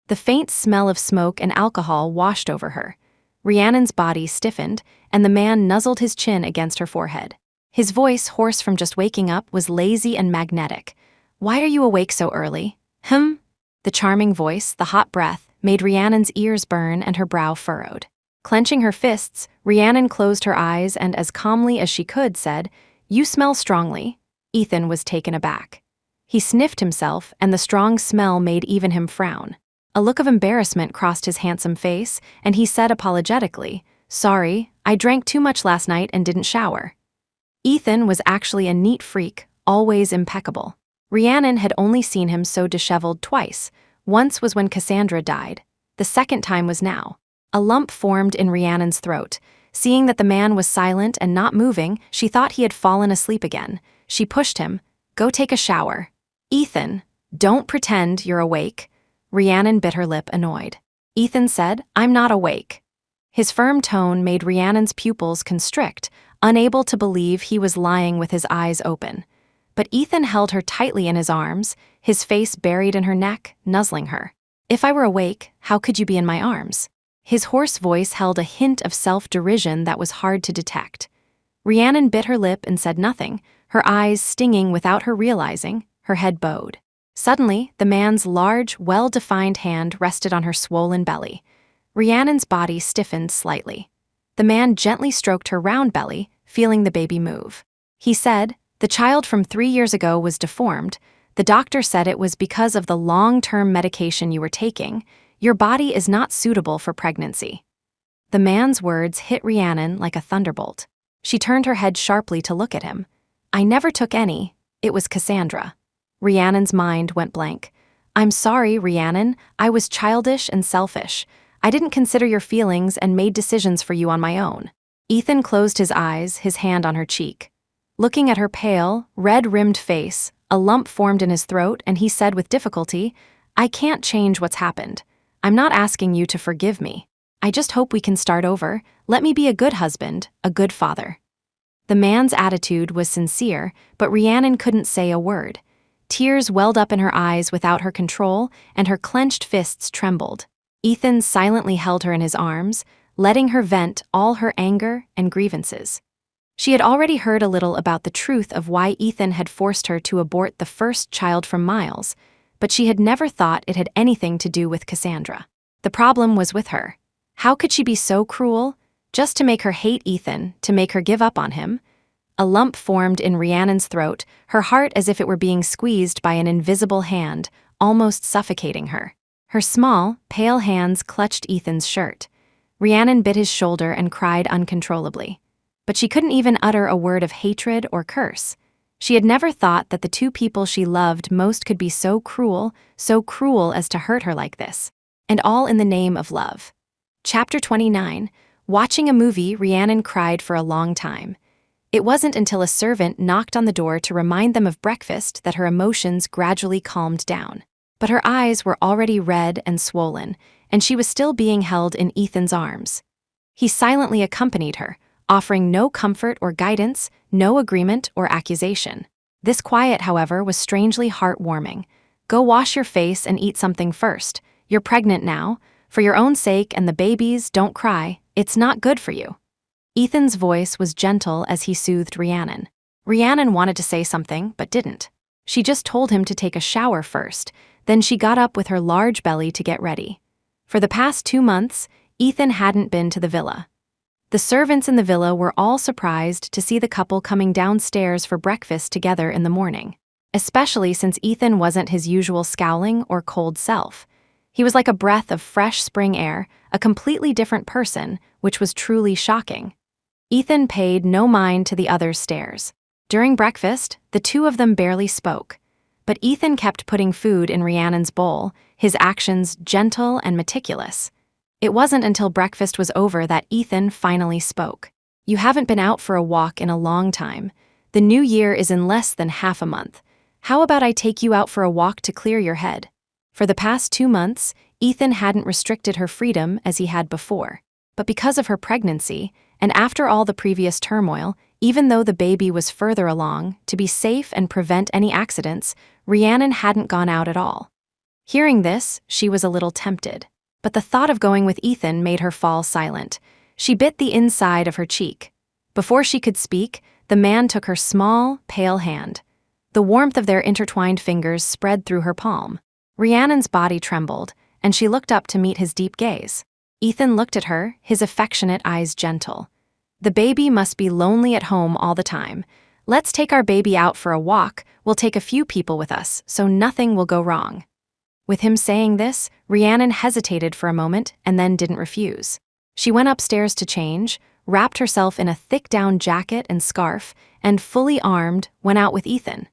The faint smell of smoke and alcohol washed over her. Rhiannon's body stiffened, and the man nuzzled his chin against her forehead. His voice, hoarse from just waking up, was lazy and magnetic. "Why are you awake so early?" The charming voice, the hot breath, made Rhiannon's ears burn and her brow furrowed. Clenching her fists, Rhiannon closed her eyes and, as calmly as she could, said, "You smell strongly." Ethan was taken aback. He sniffed himself, and the strong smell made even him frown. A look of embarrassment crossed his handsome face, and he said apologetically, "Sorry, I drank too much last night and didn't shower." Ethan was actually a neat freak, always impeccable. Rhiannon had only seen him so disheveled twice. Once was when Cassandra died. The second time was now. A lump formed in Rhiannon's throat. Seeing that the man was silent and not moving, she thought he had fallen asleep again. She pushed him. "Go take a shower." "Ethan, don't pretend you're awake." Rhiannon bit her lip, annoyed. Ethan said, "I'm not awake." His firm tone made Rhiannon's pupils constrict, unable to believe he was lying with his eyes open. But Ethan held her tightly in his arms, his face buried in her neck, nuzzling her. "If I were awake, how could you be in my arms?" His hoarse voice held a hint of self-derision that was hard to detect. Rhiannon bit her lip and said nothing, her eyes stinging without her realizing, her head bowed. Suddenly, the man's large, well-defined hand rested on her swollen belly. Rhiannon's body stiffened slightly. The man gently stroked her round belly, feeling the baby move. He said, "The child from 3 years ago was deformed. The doctor said it was because of the long-term medication you were taking. Your body is not suitable for pregnancy." The man's words hit Rhiannon like a thunderbolt. She turned her head sharply to look at him. "I never took any. It was Cassandra." Rhiannon's mind went blank. "I'm sorry, Rhiannon. I was childish and selfish. I didn't consider your feelings and made decisions for you on my own." Ethan closed his eyes, his hand on her cheek. Looking at her pale, red-rimmed face, a lump formed in his throat, and he said with difficulty, "I can't change what's happened. I'm not asking you to forgive me. I just hope we can start over. Let me be a good husband, a good father." The man's attitude was sincere, but Rhiannon couldn't say a word. Tears welled up in her eyes without her control, and her clenched fists trembled. Ethan silently held her in his arms, letting her vent all her anger and grievances. She had already heard a little about the truth of why Ethan had forced her to abort the first child from Miles, but she had never thought it had anything to do with Cassandra. The problem was with her. How could she be so cruel? Just to make her hate Ethan, to make her give up on him? A lump formed in Rhiannon's throat, her heart as if it were being squeezed by an invisible hand, almost suffocating her. Her small, pale hands clutched Ethan's shirt. Rhiannon bit his shoulder and cried uncontrollably. But she couldn't even utter a word of hatred or curse. She had never thought that the two people she loved most could be so cruel as to hurt her like this. And all in the name of love. Chapter 29. Watching a movie, Rhiannon cried for a long time. It wasn't until a servant knocked on the door to remind them of breakfast that her emotions gradually calmed down. But her eyes were already red and swollen, and she was still being held in Ethan's arms. He silently accompanied her, offering no comfort or guidance, no agreement or accusation. This quiet, however, was strangely heartwarming. "Go wash your face and eat something first. You're pregnant now. For your own sake and the baby's, don't cry. It's not good for you." Ethan's voice was gentle as he soothed Rhiannon. Rhiannon wanted to say something, but didn't. She just told him to take a shower first, then she got up with her large belly to get ready. For the past 2 months, Ethan hadn't been to the villa. The servants in the villa were all surprised to see the couple coming downstairs for breakfast together in the morning, especially since Ethan wasn't his usual scowling or cold self. He was like a breath of fresh spring air, a completely different person, which was truly shocking. Ethan paid no mind to the others' stares. During breakfast, the two of them barely spoke. But Ethan kept putting food in Rhiannon's bowl, his actions gentle and meticulous. It wasn't until breakfast was over that Ethan finally spoke. "You haven't been out for a walk in a long time. The new year is in less than half a month. How about I take you out for a walk to clear your head?" For the past 2 months, Ethan hadn't restricted her freedom as he had before. But because of her pregnancy, and after all the previous turmoil, even though the baby was further along, to be safe and prevent any accidents, Rhiannon hadn't gone out at all. Hearing this, she was a little tempted. But the thought of going with Ethan made her fall silent. She bit the inside of her cheek. Before she could speak, the man took her small, pale hand. The warmth of their intertwined fingers spread through her palm. Rhiannon's body trembled, and she looked up to meet his deep gaze. Ethan looked at her, his affectionate eyes gentle. "The baby must be lonely at home all the time. Let's take our baby out for a walk. We'll take a few people with us, so nothing will go wrong." With him saying this, Rhiannon hesitated for a moment and then didn't refuse. She went upstairs to change, wrapped herself in a thick down jacket and scarf, and fully armed, went out with Ethan.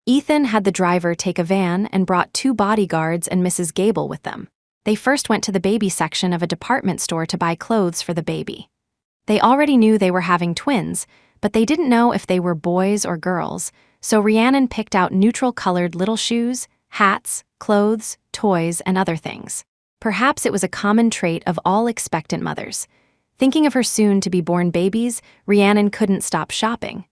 Ethan had the driver take a van and brought 2 bodyguards and Mrs. Gable with them. They first went to the baby section of a department store to buy clothes for the baby. They already knew they were having twins, but they didn't know if they were boys or girls, so Rhiannon picked out neutral-colored little shoes, hats, clothes, toys, and other things. Perhaps it was a common trait of all expectant mothers. Thinking of her soon-to-be-born babies, Rhiannon couldn't stop shopping.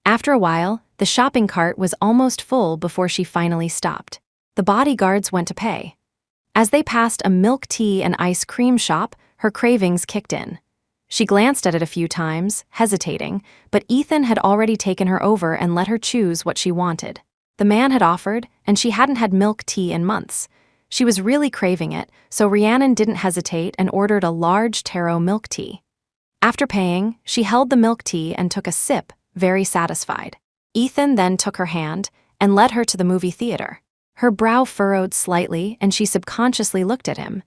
After a while, the shopping cart was almost full before she finally stopped. The bodyguards went to pay. As they passed a milk tea and ice cream shop, her cravings kicked in. She glanced at it a few times, hesitating, but Ethan had already taken her over and let her choose what she wanted. The man had offered, and she hadn't had milk tea in months. She was really craving it, so Rhiannon didn't hesitate and ordered a large taro milk tea. After paying, she held the milk tea and took a sip, very satisfied. Ethan then took her hand and led her to the movie theater. Her brow furrowed slightly, and she subconsciously looked at him.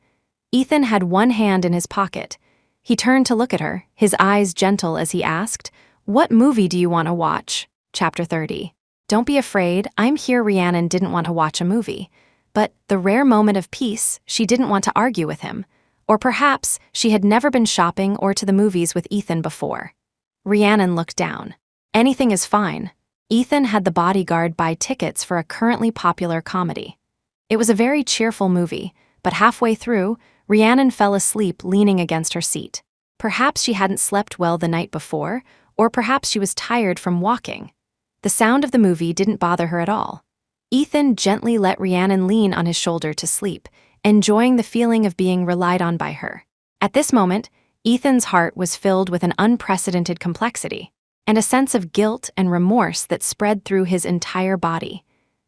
Ethan had one hand in his pocket. He turned to look at her, his eyes gentle as he asked, "What movie do you want to watch?" Chapter 30. "Don't be afraid, I'm here." Rhiannon didn't want to watch a movie. But the rare moment of peace, she didn't want to argue with him. Or perhaps she had never been shopping or to the movies with Ethan before. Rhiannon looked down. Anything is fine. Ethan had the bodyguard buy tickets for a currently popular comedy. It was a very cheerful movie, but halfway through, Rhiannon fell asleep leaning against her seat. Perhaps she hadn't slept well the night before, or perhaps she was tired from walking. The sound of the movie didn't bother her at all. Ethan gently let Rhiannon lean on his shoulder to sleep, enjoying the feeling of being relied on by her. At this moment, Ethan's heart was filled with an unprecedented complexity, and a sense of guilt and remorse that spread through his entire body.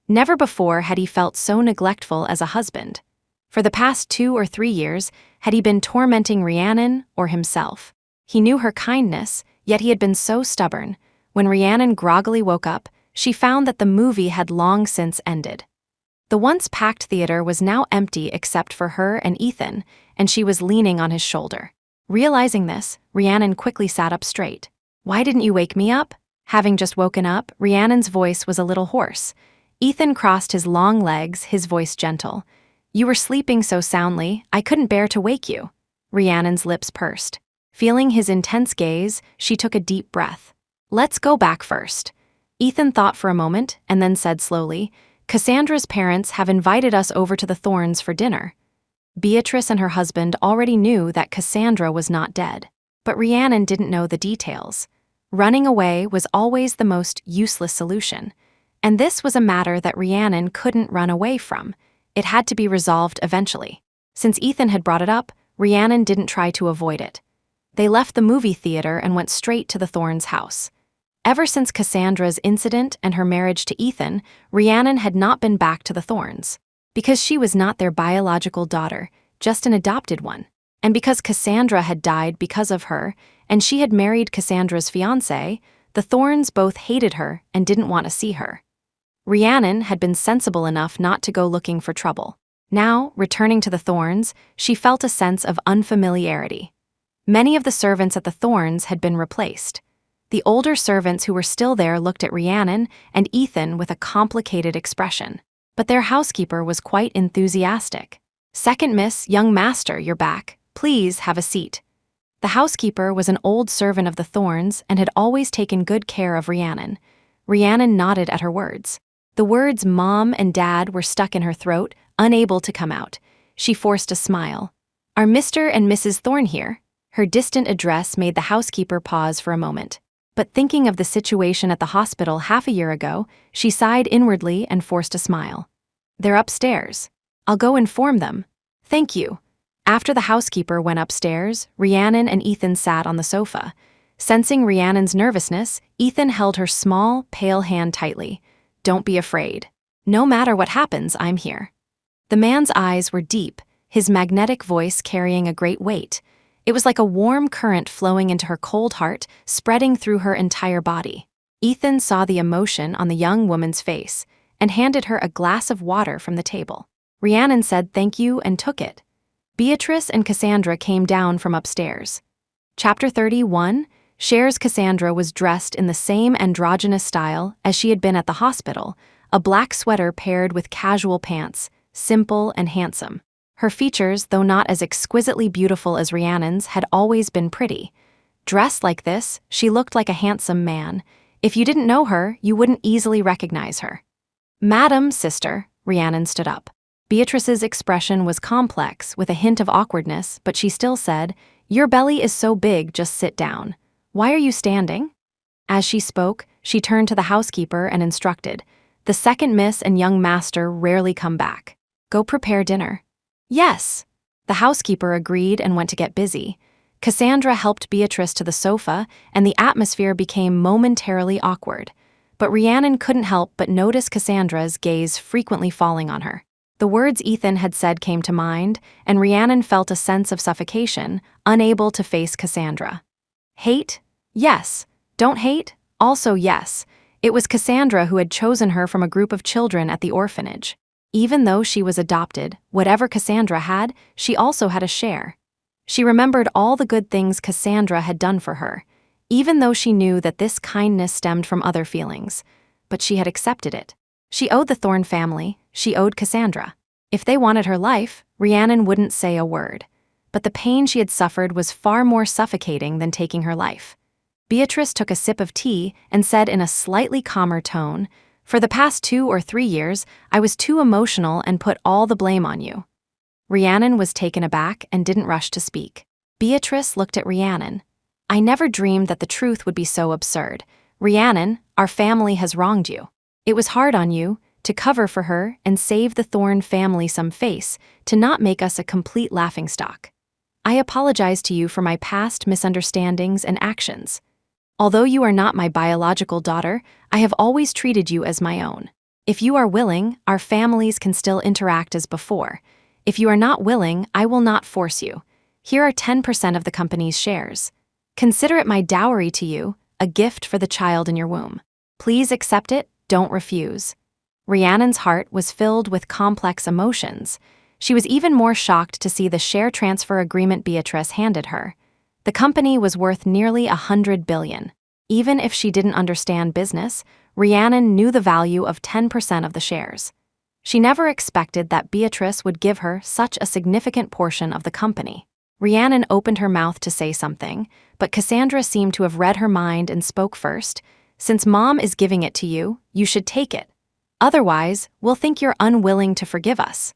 Never before had he felt so neglectful as a husband. For the past 2 or 3 years, had he been tormenting Rhiannon or himself? He knew her kindness, yet he had been so stubborn. When Rhiannon groggily woke up, she found that the movie had long since ended. The once packed theater was now empty except for her and Ethan, and she was leaning on his shoulder. Realizing this, Rhiannon quickly sat up straight. "Why didn't you wake me up?" Having just woken up, Rhiannon's voice was a little hoarse. Ethan crossed his long legs, his voice gentle. "You were sleeping so soundly, I couldn't bear to wake you." Rhiannon's lips pursed. Feeling his intense gaze, she took a deep breath. "Let's go back first." Ethan thought for a moment and then said slowly, "Cassandra's parents have invited us over to the Thorns for dinner." Beatrice and her husband already knew that Cassandra was not dead, but Rhiannon didn't know the details. Running away was always the most useless solution, and this was a matter that Rhiannon couldn't run away from. It had to be resolved eventually. Since Ethan had brought it up, Rhiannon didn't try to avoid it. They left the movie theater and went straight to the Thorns' house. Ever since Cassandra's incident and her marriage to Ethan, Rhiannon had not been back to the Thorns. Because she was not their biological daughter, just an adopted one. And because Cassandra had died because of her, and she had married Cassandra's fiancé, the Thorns both hated her and didn't want to see her. Rhiannon had been sensible enough not to go looking for trouble. Now, returning to the Thorns, she felt a sense of unfamiliarity. Many of the servants at the Thorns had been replaced. The older servants who were still there looked at Rhiannon and Ethan with a complicated expression. But their housekeeper was quite enthusiastic. "Second miss, young master, you're back. Please have a seat." The housekeeper was an old servant of the Thorns and had always taken good care of Rhiannon. Rhiannon nodded at her words. The words Mom and Dad were stuck in her throat, unable to come out. She forced a smile. "Are Mr. and Mrs. Thorn here?" Her distant address made the housekeeper pause for a moment. But thinking of the situation at the hospital half a year ago, she sighed inwardly and forced a smile. "They're upstairs. I'll go inform them." "Thank you." After the housekeeper went upstairs, Rhiannon and Ethan sat on the sofa. Sensing Rhiannon's nervousness, Ethan held her small, pale hand tightly. "Don't be afraid. No matter what happens, I'm here." The man's eyes were deep, his magnetic voice carrying a great weight. It was like a warm current flowing into her cold heart, spreading through her entire body. Ethan saw the emotion on the young woman's face and handed her a glass of water from the table. Rhiannon said thank you and took it. Beatrice and Cassandra came down from upstairs. Chapter 31, Cher's Cassandra was dressed in the same androgynous style as she had been at the hospital, a black sweater paired with casual pants, simple and handsome. Her features, though not as exquisitely beautiful as Rhiannon's, had always been pretty. Dressed like this, she looked like a handsome man. If you didn't know her, you wouldn't easily recognize her. "Madam, sister," Rhiannon stood up. Beatrice's expression was complex, with a hint of awkwardness, but she still said, "Your belly is so big, just sit down. Why are you standing?" As she spoke, she turned to the housekeeper and instructed, "The second miss and young master rarely come back. Go prepare dinner." "Yes." The housekeeper agreed and went to get busy. Cassandra helped Beatrice to the sofa, and the atmosphere became momentarily awkward. But Rhiannon couldn't help but notice Cassandra's gaze frequently falling on her. The words Ethan had said came to mind, and Rhiannon felt a sense of suffocation, unable to face Cassandra. Hate? Yes. Don't hate? Also yes. It was Cassandra who had chosen her from a group of children at the orphanage. Even though she was adopted, whatever Cassandra had, she also had a share. She remembered all the good things Cassandra had done for her, even though she knew that this kindness stemmed from other feelings. But she had accepted it. She owed the Thorn family, she owed Cassandra. If they wanted her life, Rhiannon wouldn't say a word. But the pain she had suffered was far more suffocating than taking her life. Beatrice took a sip of tea and said in a slightly calmer tone, "For the past 2 or 3 years, I was too emotional and put all the blame on you." Rhiannon was taken aback and didn't rush to speak. Beatrice looked at Rhiannon. "I never dreamed that the truth would be so absurd. Rhiannon, our family has wronged you. It was hard on you, to cover for her and save the Thorn family some face, to not make us a complete laughingstock. I apologize to you for my past misunderstandings and actions. Although you are not my biological daughter, I have always treated you as my own. If you are willing, our families can still interact as before. If you are not willing, I will not force you. Here are 10% of the company's shares. Consider it my dowry to you. a gift for the child in your womb. Please accept it, don't refuse." Rhiannon's heart was filled with complex emotions. She was even more shocked to see the share transfer agreement Beatrice handed her. The company was worth nearly $100 billion. Even if she didn't understand business, Rhiannon knew the value of 10% of the shares. She never expected that Beatrice would give her such a significant portion of the company. Rhiannon opened her mouth to say something, but Cassandra seemed to have read her mind and spoke first. "Since Mom is giving it to you, you should take it. Otherwise, we'll think you're unwilling to forgive us."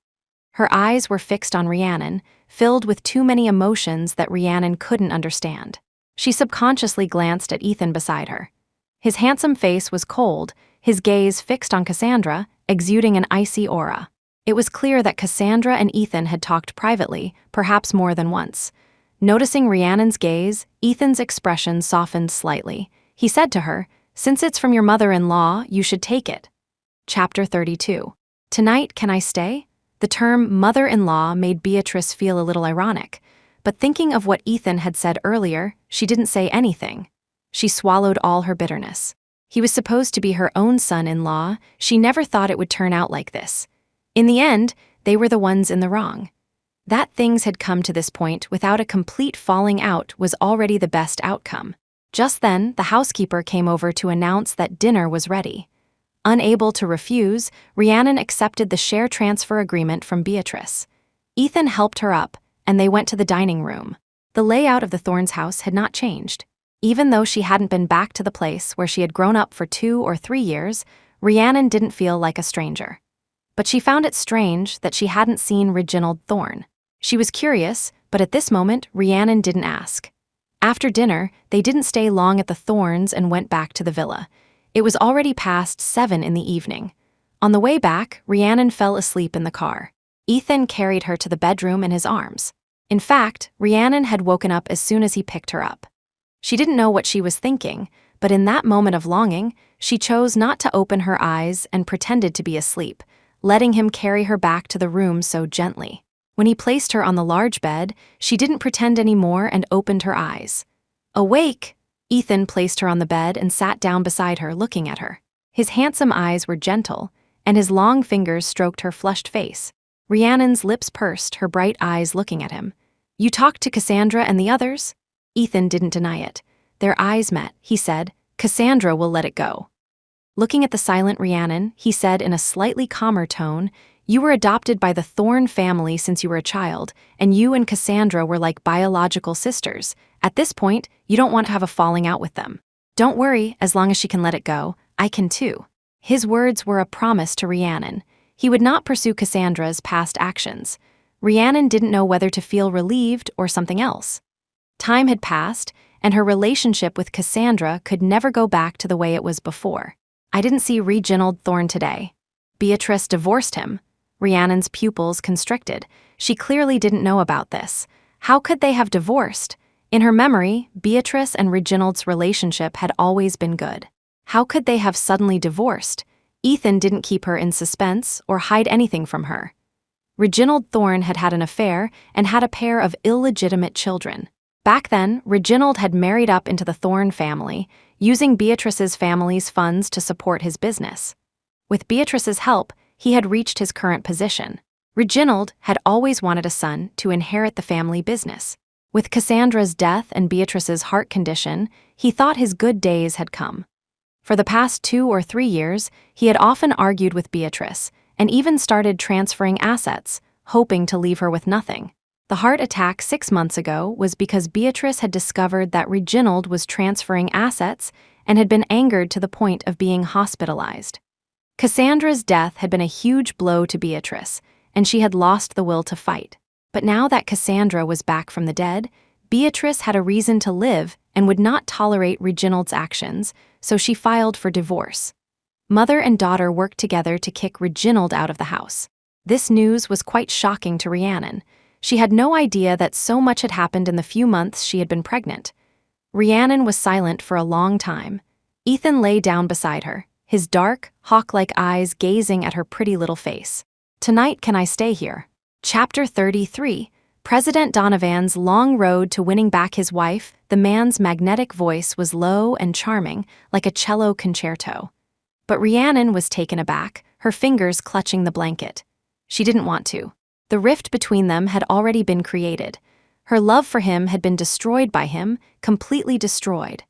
Her eyes were fixed on Rhiannon, filled with too many emotions that Rhiannon couldn't understand. She subconsciously glanced at Ethan beside her. His handsome face was cold, his gaze fixed on Cassandra, exuding an icy aura. It was clear that Cassandra and Ethan had talked privately, perhaps more than once. Noticing Rhiannon's gaze, Ethan's expression softened slightly. He said to her, "Since it's from your mother-in-law, you should take it." Chapter 32. Tonight, can I stay? The term mother-in-law made Beatrice feel a little ironic, but thinking of what Ethan had said earlier, she didn't say anything. She swallowed all her bitterness. He was supposed to be her own son-in-law. She never thought it would turn out like this. In the end, they were the ones in the wrong. That things had come to this point without a complete falling out was already the best outcome. Just then, the housekeeper came over to announce that dinner was ready. Unable to refuse, Rhiannon accepted the share transfer agreement from Beatrice. Ethan helped her up, and they went to the dining room. The layout of the Thorns house had not changed. Even though she hadn't been back to the place where she had grown up for 2 or 3 years, Rhiannon didn't feel like a stranger. But she found it strange that she hadn't seen Reginald Thorn. She was curious, but at this moment, Rhiannon didn't ask. After dinner, they didn't stay long at the Thorns and went back to the villa. It was already past 7 in the evening. On the way back, Rhiannon fell asleep in the car. Ethan carried her to the bedroom in his arms. In fact, Rhiannon had woken up as soon as he picked her up. She didn't know what she was thinking, but in that moment of longing, she chose not to open her eyes and pretended to be asleep, letting him carry her back to the room so gently. When he placed her on the large bed, she didn't pretend anymore and opened her eyes. Awake! Ethan placed her on the bed and sat down beside her, looking at her. His handsome eyes were gentle, and his long fingers stroked her flushed face. Rhiannon's lips pursed, her bright eyes looking at him. "You talked to Cassandra and the others?" Ethan didn't deny it. Their eyes met. He said, "Cassandra will let it go." Looking at the silent Rhiannon, he said in a slightly calmer tone, "You were adopted by the Thorn family since you were a child, and you and Cassandra were like biological sisters. At this point, you don't want to have a falling out with them. Don't worry, as long as she can let it go, I can too." His words were a promise to Rhiannon. He would not pursue Cassandra's past actions. Rhiannon didn't know whether to feel relieved or something else. Time had passed, and her relationship with Cassandra could never go back to the way it was before. "I didn't see Reginald Thorn today." Beatrice divorced him. Rhiannon's pupils constricted. She clearly didn't know about this. How could they have divorced? In her memory, Beatrice and Reginald's relationship had always been good. How could they have suddenly divorced? Ethan didn't keep her in suspense or hide anything from her. Reginald Thorn had had an affair and had a pair of illegitimate children. Back then, Reginald had married up into the Thorn family, using Beatrice's family's funds to support his business. With Beatrice's help, he had reached his current position. Reginald had always wanted a son to inherit the family business. With Cassandra's death and Beatrice's heart condition, he thought his good days had come. For the past 2 or 3 years, he had often argued with Beatrice, and even started transferring assets, hoping to leave her with nothing. The heart attack 6 months ago was because Beatrice had discovered that Reginald was transferring assets and had been angered to the point of being hospitalized. Cassandra's death had been a huge blow to Beatrice, and she had lost the will to fight. But now that Cassandra was back from the dead, Beatrice had a reason to live and would not tolerate Reginald's actions, so she filed for divorce. Mother and daughter worked together to kick Reginald out of the house. This news was quite shocking to Rhiannon. She had no idea that so much had happened in the few months she had been pregnant. Rhiannon was silent for a long time. Ethan lay down beside her, his dark, hawk-like eyes gazing at her pretty little face. "Tonight, can I stay here?" Chapter 33. President Donovan's long road to winning back his wife, the man's magnetic voice was low and charming, like a cello concerto. But Rhiannon was taken aback, her fingers clutching the blanket. She didn't want to. The rift between them had already been created. Her love for him had been destroyed by him, completely destroyed.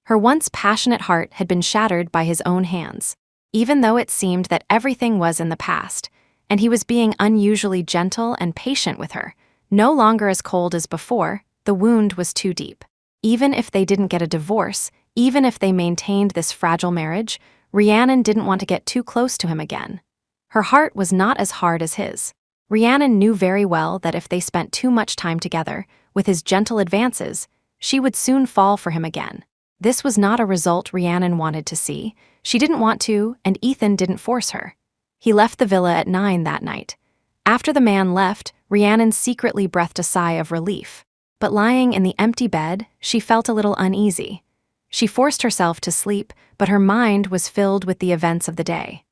Her once passionate heart had been shattered by his own hands. Even though it seemed that everything was in the past, and he was being unusually gentle and patient with her, no longer as cold as before, the wound was too deep. Even if they didn't get a divorce, even if they maintained this fragile marriage, Rhiannon didn't want to get too close to him again. Her heart was not as hard as his. Rhiannon knew very well that if they spent too much time together, with his gentle advances, she would soon fall for him again. This was not a result Rhiannon wanted to see. She didn't want to, and Ethan didn't force her. He left the villa at 9 that night. After the man left, Rhiannon secretly breathed a sigh of relief. But lying in the empty bed, she felt a little uneasy. She forced herself to sleep, but her mind was filled with the events of the day.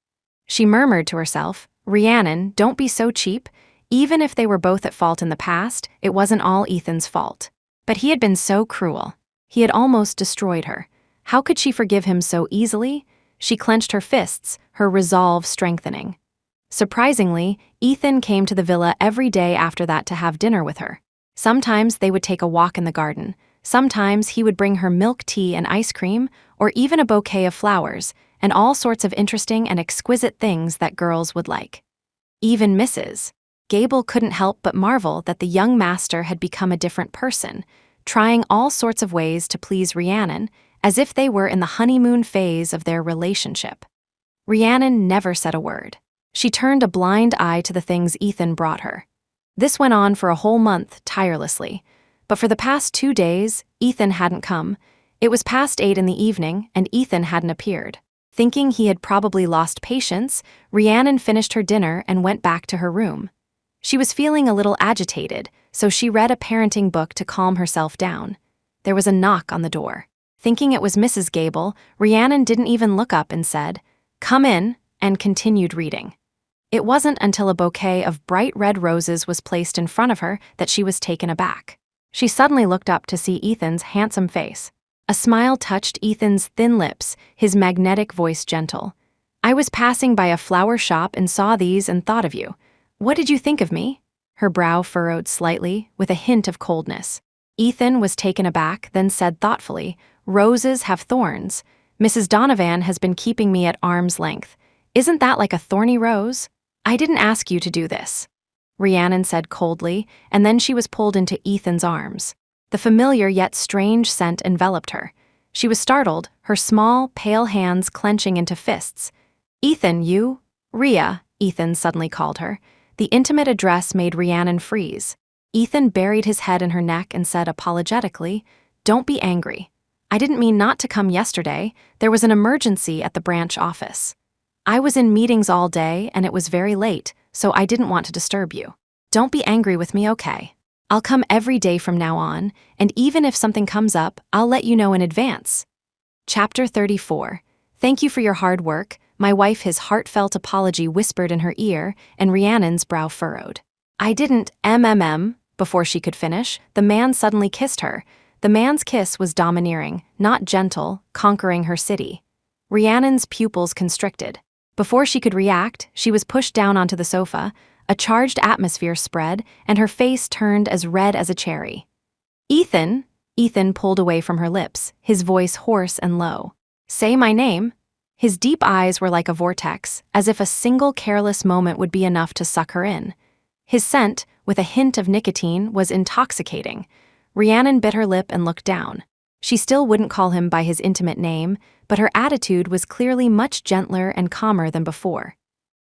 She murmured to herself, "Rhiannon, don't be so cheap. Even if they were both at fault in the past, it wasn't all Ethan's fault." But he had been so cruel. He had almost destroyed her. How could she forgive him so easily? She clenched her fists, her resolve strengthening. Surprisingly, Ethan came to the villa every day after that to have dinner with her. Sometimes they would take a walk in the garden. Sometimes he would bring her milk tea and ice cream, or even a bouquet of flowers, and all sorts of interesting and exquisite things that girls would like. Even Mrs. Gable couldn't help but marvel that the young master had become a different person, trying all sorts of ways to please Rhiannon, as if they were in the honeymoon phase of their relationship. Rhiannon never said a word. She turned a blind eye to the things Ethan brought her. This went on for a whole month, tirelessly. But for the past 2 days, Ethan hadn't come. It was past 8 in the evening, and Ethan hadn't appeared. Thinking he had probably lost patience, Rhiannon finished her dinner and went back to her room. She was feeling a little agitated, so she read a parenting book to calm herself down. There was a knock on the door. Thinking it was Mrs. Gable, Rhiannon didn't even look up and said, "Come in," and continued reading. It wasn't until a bouquet of bright red roses was placed in front of her that she was taken aback. She suddenly looked up to see Ethan's handsome face. A smile touched Ethan's thin lips, his magnetic voice gentle. "I was passing by a flower shop and saw these and thought of you. What did you think of me?" Her brow furrowed slightly, with a hint of coldness. Ethan was taken aback, then said thoughtfully, "Roses have thorns. Mrs. Donovan has been keeping me at arm's length. Isn't that like a thorny rose? I didn't ask you to do this," Rhiannon said coldly, and then she was pulled into Ethan's arms. The familiar yet strange scent enveloped her. She was startled, her small, pale hands clenching into fists. "Ethan, you?" "Rhea," Ethan suddenly called her. The intimate address made Rhiannon freeze. Ethan buried his head in her neck and said apologetically, "Don't be angry. I didn't mean not to come yesterday. There was an emergency at the branch office. I was in meetings all day and it was very late, so I didn't want to disturb you. Don't be angry with me, okay? I'll come every day from now on, and even if something comes up, I'll let you know in advance." Chapter 34. Thank you for your hard work, my wife. His heartfelt apology whispered in her ear, and Rhiannon's brow furrowed. "I didn't, Before she could finish, the man suddenly kissed her. The man's kiss was domineering, not gentle, conquering her city. Rhiannon's pupils constricted. Before she could react, she was pushed down onto the sofa, a charged atmosphere spread, and her face turned as red as a cherry. "Ethan," Ethan pulled away from her lips, his voice hoarse and low. "Say my name." His deep eyes were like a vortex, as if a single careless moment would be enough to suck her in. His scent, with a hint of nicotine, was intoxicating. Rhiannon bit her lip and looked down. She still wouldn't call him by his intimate name, but her attitude was clearly much gentler and calmer than before.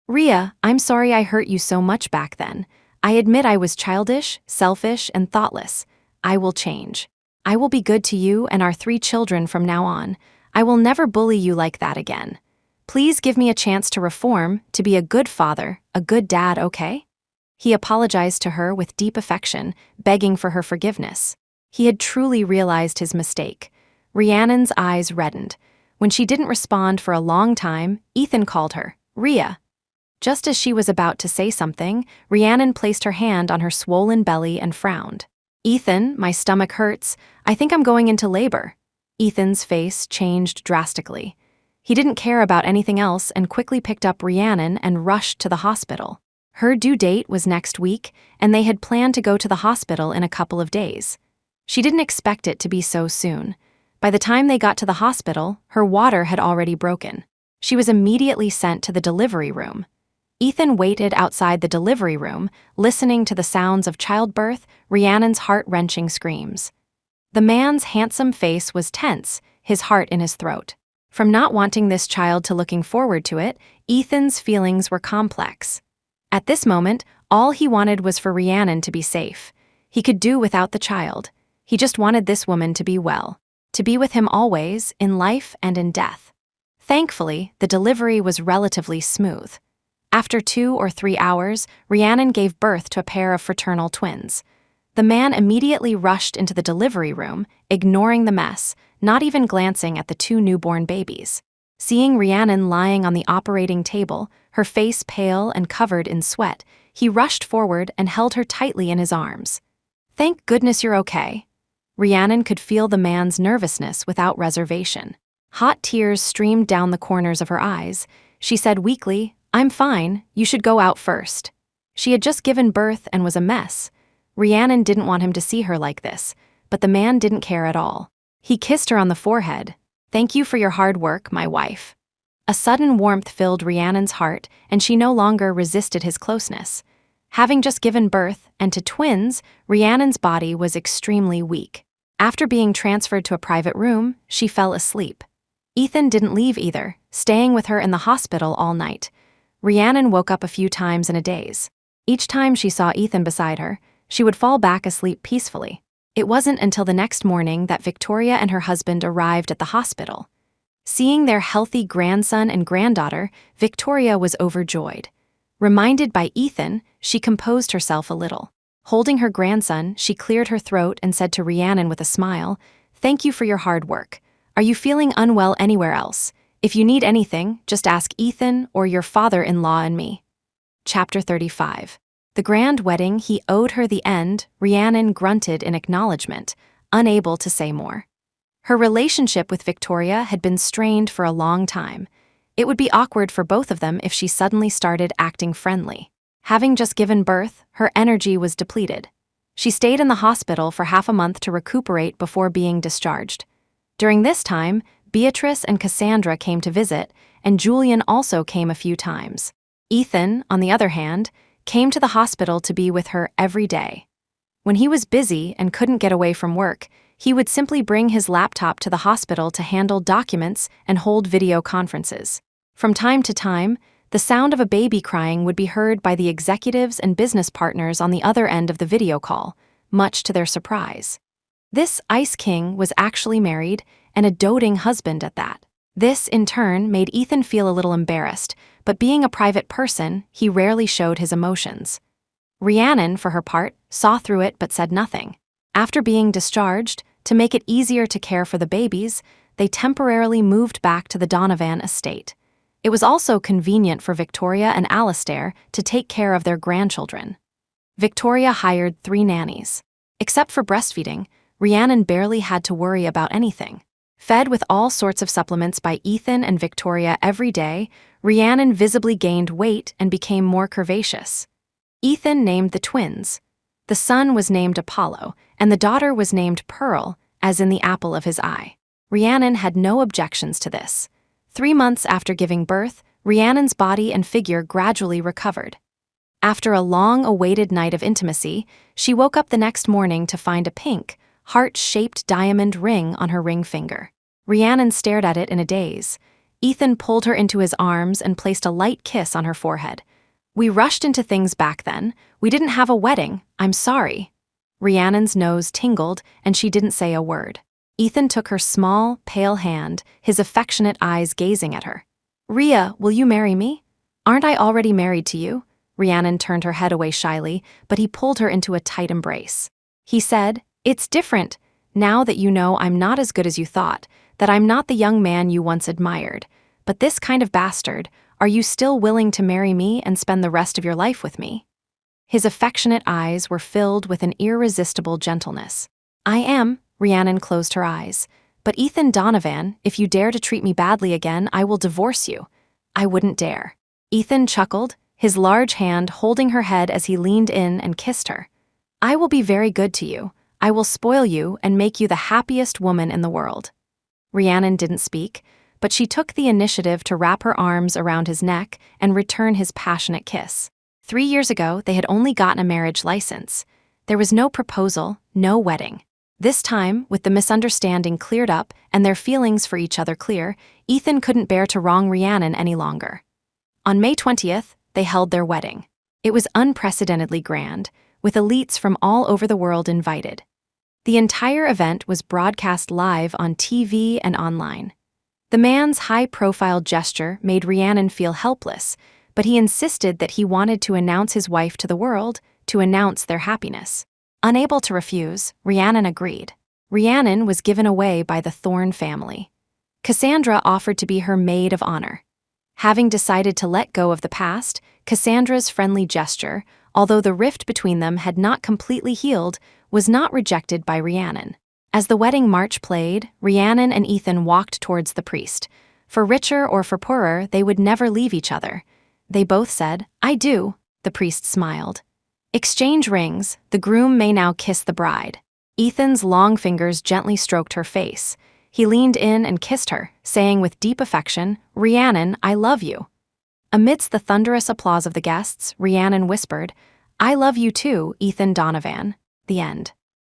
"Rhea, I'm sorry I hurt you so much back then. I admit I was childish, selfish, and thoughtless. I will change. I will be good to you and our 3 children from now on. I will never bully you like that again. Please give me a chance to reform, to be a good father, a good dad, okay?" He apologized to her with deep affection, begging for her forgiveness. He had truly realized his mistake. Rhiannon's eyes reddened. When she didn't respond for a long time, Ethan called her, "Rhea." Just as she was about to say something, Rhiannon placed her hand on her swollen belly and frowned. "Ethan, my stomach hurts. I think I'm going into labor." Ethan's face changed drastically. He didn't care about anything else and quickly picked up Rhiannon and rushed to the hospital. Her due date was next week, and they had planned to go to the hospital in a couple of days. She didn't expect it to be so soon. By the time they got to the hospital, her water had already broken. She was immediately sent to the delivery room. Ethan waited outside the delivery room, listening to the sounds of childbirth, Rhiannon's heart-wrenching screams. The man's handsome face was tense, his heart in his throat. From not wanting this child to looking forward to it, Ethan's feelings were complex. At this moment, all he wanted was for Rhiannon to be safe. He could do without the child. He just wanted this woman to be well, to be with him always, in life and in death. Thankfully, the delivery was relatively smooth. After 2 or 3 hours, Rhiannon gave birth to a pair of fraternal twins. The man immediately rushed into the delivery room, ignoring the mess, not even glancing at the 2 newborn babies. Seeing Rhiannon lying on the operating table, her face pale and covered in sweat, he rushed forward and held her tightly in his arms. "Thank goodness you're okay." Rhiannon could feel the man's nervousness without reservation. Hot tears streamed down the corners of her eyes. She said weakly, "I'm fine, you should go out first." She had just given birth and was a mess. Rhiannon didn't want him to see her like this, but the man didn't care at all. He kissed her on the forehead. "Thank you for your hard work, my wife." A sudden warmth filled Rhiannon's heart, and she no longer resisted his closeness. Having just given birth, and to twins, Rhiannon's body was extremely weak. After being transferred to a private room, she fell asleep. Ethan didn't leave either, staying with her in the hospital all night. Rhiannon woke up a few times in a daze. Each time she saw Ethan beside her, she would fall back asleep peacefully. It wasn't until the next morning that Victoria and her husband arrived at the hospital. Seeing their healthy grandson and granddaughter, Victoria was overjoyed. Reminded by Ethan, she composed herself a little. Holding her grandson, she cleared her throat and said to Rhiannon with a smile, "Thank you for your hard work. Are you feeling unwell anywhere else? If you need anything, just ask Ethan or your father-in-law and me." Chapter 35. The grand wedding he owed her the end, Rhiannon grunted in acknowledgement, unable to say more. Her relationship with Victoria had been strained for a long time. It would be awkward for both of them if she suddenly started acting friendly. Having just given birth, her energy was depleted. She stayed in the hospital for half a month to recuperate before being discharged. During this time, Beatrice and Cassandra came to visit, and Julian also came a few times. Ethan, on the other hand, came to the hospital to be with her every day. When he was busy and couldn't get away from work, he would simply bring his laptop to the hospital to handle documents and hold video conferences. From time to time, the sound of a baby crying would be heard by the executives and business partners on the other end of the video call, much to their surprise. This Ice King was actually married, and a doting husband at that. This, in turn, made Ethan feel a little embarrassed, but being a private person, he rarely showed his emotions. Rhiannon, for her part, saw through it but said nothing. After being discharged, to make it easier to care for the babies, they temporarily moved back to the Donovan estate. It was also convenient for Victoria and Alastair to take care of their grandchildren. Victoria hired 3 nannies. Except for breastfeeding, Rhiannon barely had to worry about anything. Fed with all sorts of supplements by Ethan and Victoria every day, Rhiannon visibly gained weight and became more curvaceous. Ethan named the twins. The son was named Apollo, and the daughter was named Pearl, as in the apple of his eye. Rhiannon had no objections to this. 3 months after giving birth, Rhiannon's body and figure gradually recovered. After a long-awaited night of intimacy, she woke up the next morning to find a pink, heart-shaped diamond ring on her ring finger. Rhiannon stared at it in a daze. Ethan pulled her into his arms and placed a light kiss on her forehead. "We rushed into things back then. We didn't have a wedding. I'm sorry." Rhiannon's nose tingled, and she didn't say a word. Ethan took her small, pale hand, his affectionate eyes gazing at her. "Rhea, will you marry me? Aren't I already married to you?" Rhiannon turned her head away shyly, but he pulled her into a tight embrace. He said, "It's different, now that you know I'm not as good as you thought, that I'm not the young man you once admired. but this kind of bastard, are you still willing to marry me and spend the rest of your life with me?" His affectionate eyes were filled with an irresistible gentleness. "I am," Rhiannon closed her eyes. "But Ethan Donovan, if you dare to treat me badly again, I will divorce you." "I wouldn't dare." Ethan chuckled, his large hand holding her head as he leaned in and kissed her. "I will be very good to you. I will spoil you and make you the happiest woman in the world." Rhiannon didn't speak, but she took the initiative to wrap her arms around his neck and return his passionate kiss. 3 years ago, they had only gotten a marriage license. There was no proposal, no wedding. This time, with the misunderstanding cleared up and their feelings for each other clear, Ethan couldn't bear to wrong Rhiannon any longer. On May 20th, they held their wedding. It was unprecedentedly grand, with elites from all over the world invited. The entire event was broadcast live on TV and online. The man's high-profile gesture made Rhiannon feel helpless, but he insisted that he wanted to announce his wife to the world, to announce their happiness. Unable to refuse, Rhiannon agreed. Rhiannon was given away by the Thorne family. Cassandra offered to be her maid of honor. Having decided to let go of the past, Cassandra's friendly gesture, although the rift between them had not completely healed, was not rejected by Rhiannon. As the wedding march played, Rhiannon and Ethan walked towards the priest. For richer or for poorer, they would never leave each other. They both said, "I do," the priest smiled. Exchange rings, the groom may now kiss the bride. Ethan's long fingers gently stroked her face. He leaned in and kissed her, saying with deep affection, "Rhiannon, I love you." Amidst the thunderous applause of the guests, Rhiannon whispered, "I love you too, Ethan Donovan." The end.